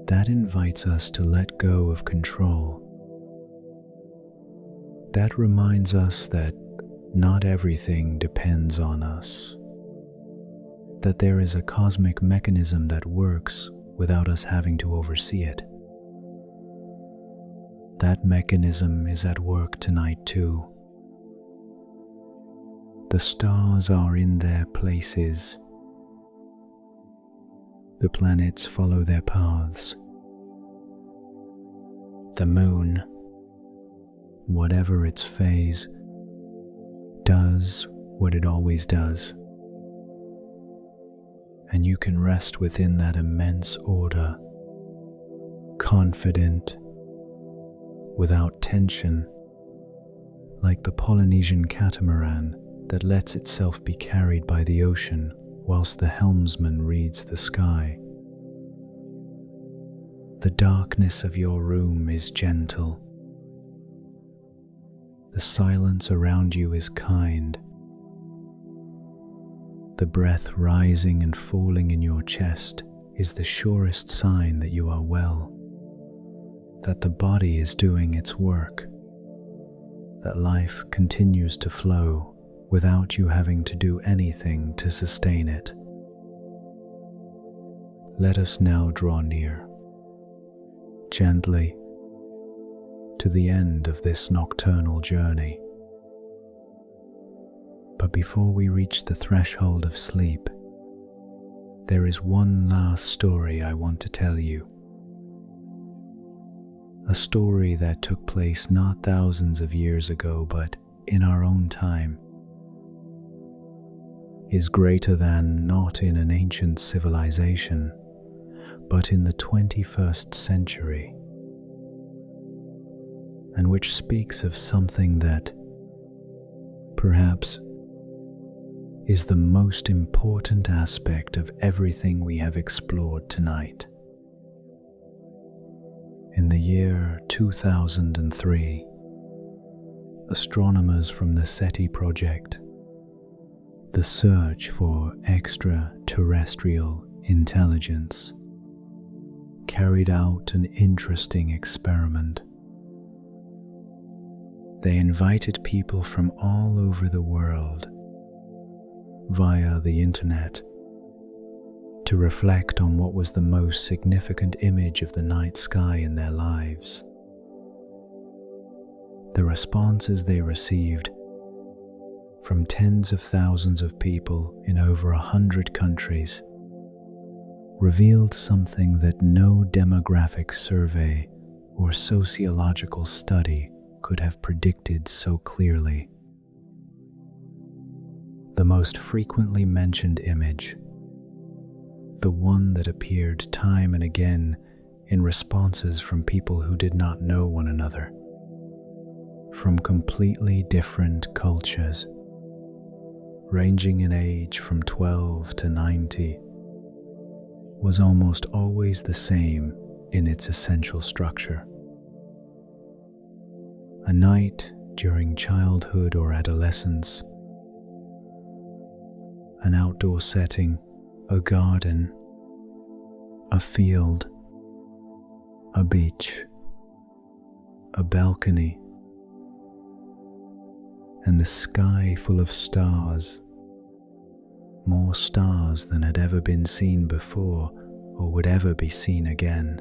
That invites us to let go of control. That reminds us that not everything depends on us, that there is a cosmic mechanism that works without us having to oversee it. That mechanism is at work tonight too. The stars are in their places. The planets follow their paths. The moon, whatever its phase, does what it always does. And you can rest within that immense order, confident, without tension, like the Polynesian catamaran that lets itself be carried by the ocean whilst the helmsman reads the sky. The darkness of your room is gentle. The The silence around you is kind. The breath rising and falling in your chest is the surest sign that you are well, that the body is doing its work, that life continues to flow without you having to do anything to sustain it. Let us now draw near, gently, to the end of this nocturnal journey. But before we reach the threshold of sleep, there is one last story I want to tell you. A story that took place not thousands of years ago, but in our own time, is greater than not in an ancient civilization, but in the 21st century, and which speaks of something that perhaps is the most important aspect of everything we have explored tonight. In the year 2003, astronomers from the SETI project, the search for extraterrestrial intelligence, carried out an interesting experiment. They invited people from all over the world via the internet to reflect on what was the most significant image of the night sky in their lives. The responses they received from tens of thousands of people in over 100 countries revealed something that no demographic survey or sociological study could have predicted so clearly. The most frequently mentioned image, the one that appeared time and again in responses from people who did not know one another, from completely different cultures, ranging in age from 12 to 90, was almost always the same in its essential structure. A night during childhood or adolescence, an outdoor setting, a garden, a field, a beach, a balcony, and the sky full of stars, more stars than had ever been seen before or would ever be seen again,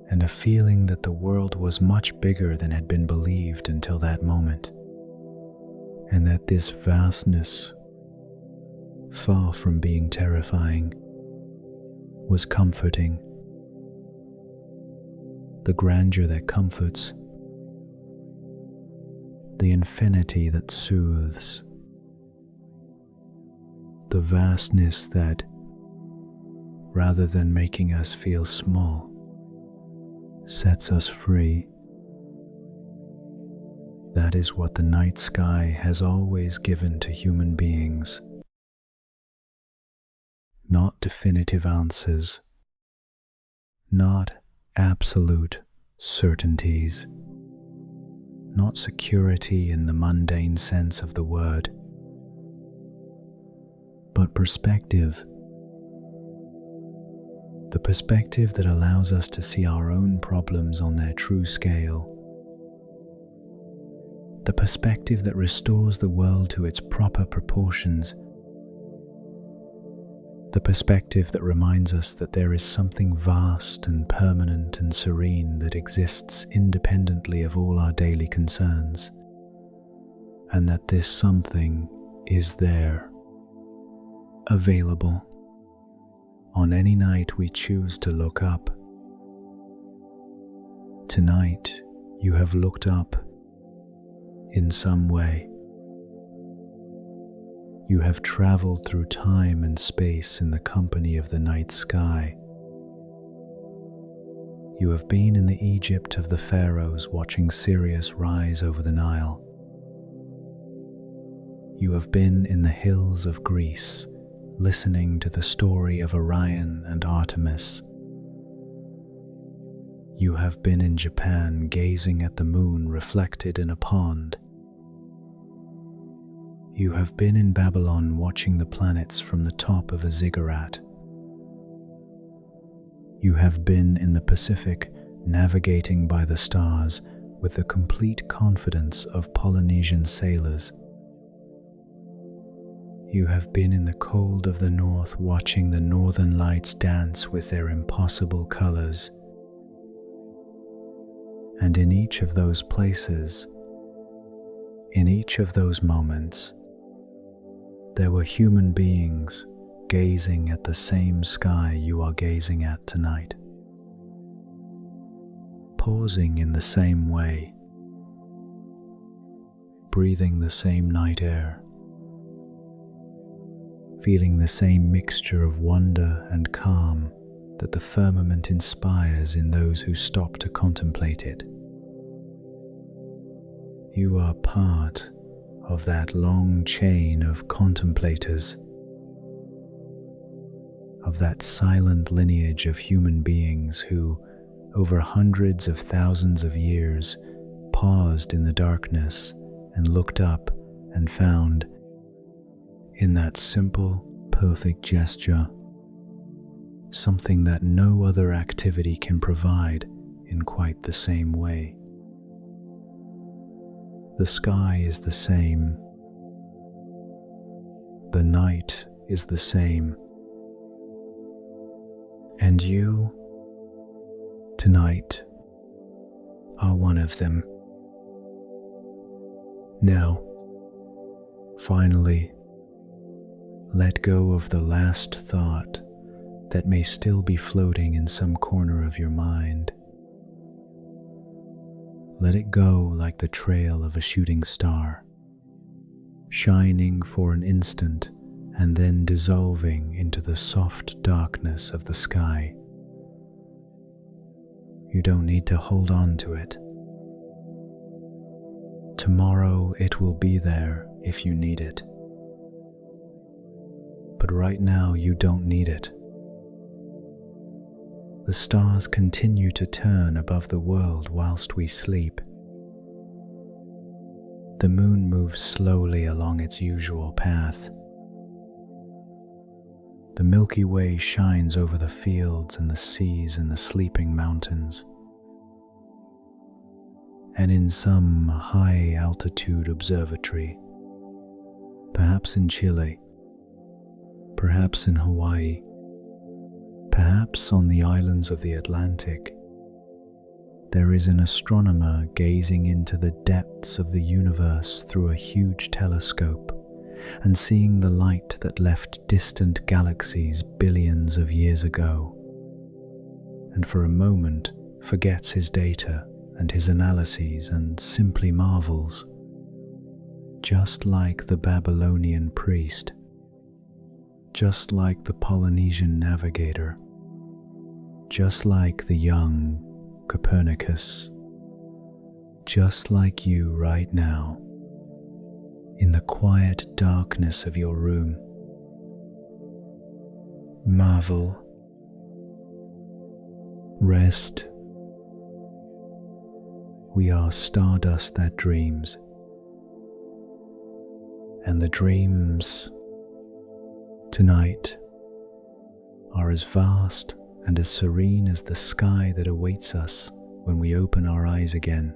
and a feeling that the world was much bigger than had been believed until that moment, and that this vastness, far from being terrifying, was comforting. The grandeur that comforts, the infinity that soothes, the vastness that, rather than making us feel small, sets us free. That is what the night sky has always given to human beings. Not definitive answers, not absolute certainties, not security in the mundane sense of the word, but perspective. The perspective that allows us to see our own problems on their true scale. The perspective that restores the world to its proper proportions. The perspective that reminds us that there is something vast and permanent and serene that exists independently of all our daily concerns, and that this something is there, available, on any night we choose to look up. Tonight, you have looked up in some way. You have traveled through time and space in the company of the night sky. You have been in the Egypt of the pharaohs watching Sirius rise over the Nile. You have been in the hills of Greece, listening to the story of Orion and Artemis. You have been in Japan gazing at the moon reflected in a pond. You have been in Babylon watching the planets from the top of a ziggurat. You have been in the Pacific navigating by the stars with the complete confidence of Polynesian sailors. You have been in the cold of the north watching the northern lights dance with their impossible colors. And in each of those places, in each of those moments, there were human beings gazing at the same sky you are gazing at tonight, pausing in the same way, breathing the same night air, feeling the same mixture of wonder and calm that the firmament inspires in those who stop to contemplate it. You are part of that long chain of contemplators, of that silent lineage of human beings who, over hundreds of thousands of years, paused in the darkness and looked up and found, in that simple, perfect gesture, something that no other activity can provide in quite the same way. The sky is the same. The night is the same. And you, tonight, are one of them. Now, finally, let go of the last thought that may still be floating in some corner of your mind. Let it go like the trail of a shooting star, shining for an instant and then dissolving into the soft darkness of the sky. You don't need to hold on to it. Tomorrow it will be there if you need it. But right now you don't need it. The stars continue to turn above the world whilst we sleep. The moon moves slowly along its usual path. The Milky Way shines over the fields and the seas and the sleeping mountains. And in some high-altitude observatory, perhaps in Chile, perhaps in Hawaii, perhaps on the islands of the Atlantic, there is an astronomer gazing into the depths of the universe through a huge telescope and seeing the light that left distant galaxies billions of years ago, and for a moment forgets his data and his analyses and simply marvels, just like the Babylonian priest, just like the Polynesian navigator, just like the young Copernicus, just like you right now, in the quiet darkness of your room. Marvel, rest. We are stardust that dreams, and the dreams tonight are as vast and as serene as the sky that awaits us when we open our eyes again.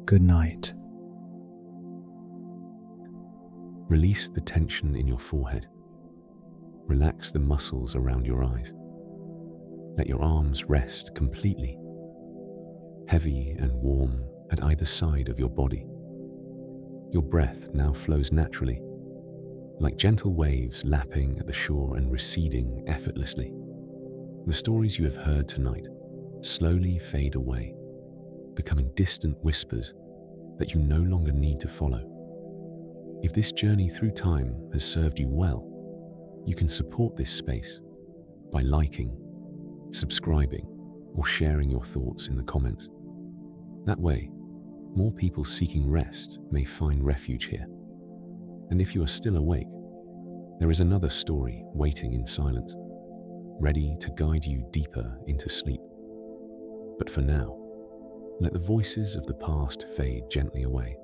Good night. Release the tension in your forehead. Relax the muscles around your eyes. Let your arms rest completely, heavy and warm at either side of your body. Your breath now flows naturally, like gentle waves lapping at the shore and receding effortlessly. The stories you have heard tonight slowly fade away, becoming distant whispers that you no longer need to follow. If this journey through time has served you well, you can support this space by liking, subscribing, or sharing your thoughts in the comments. That way, more people seeking rest may find refuge here. And if you are still awake, there is another story waiting in silence, ready to guide you deeper into sleep. But for now, let the voices of the past fade gently away.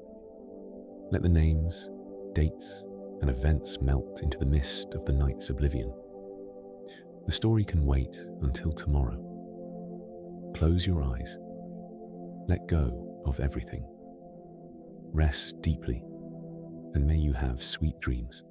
Let the names, dates, and events melt into the mist of the night's oblivion. The story can wait until tomorrow. Close your eyes. Let go of everything. Rest deeply, and may you have sweet dreams.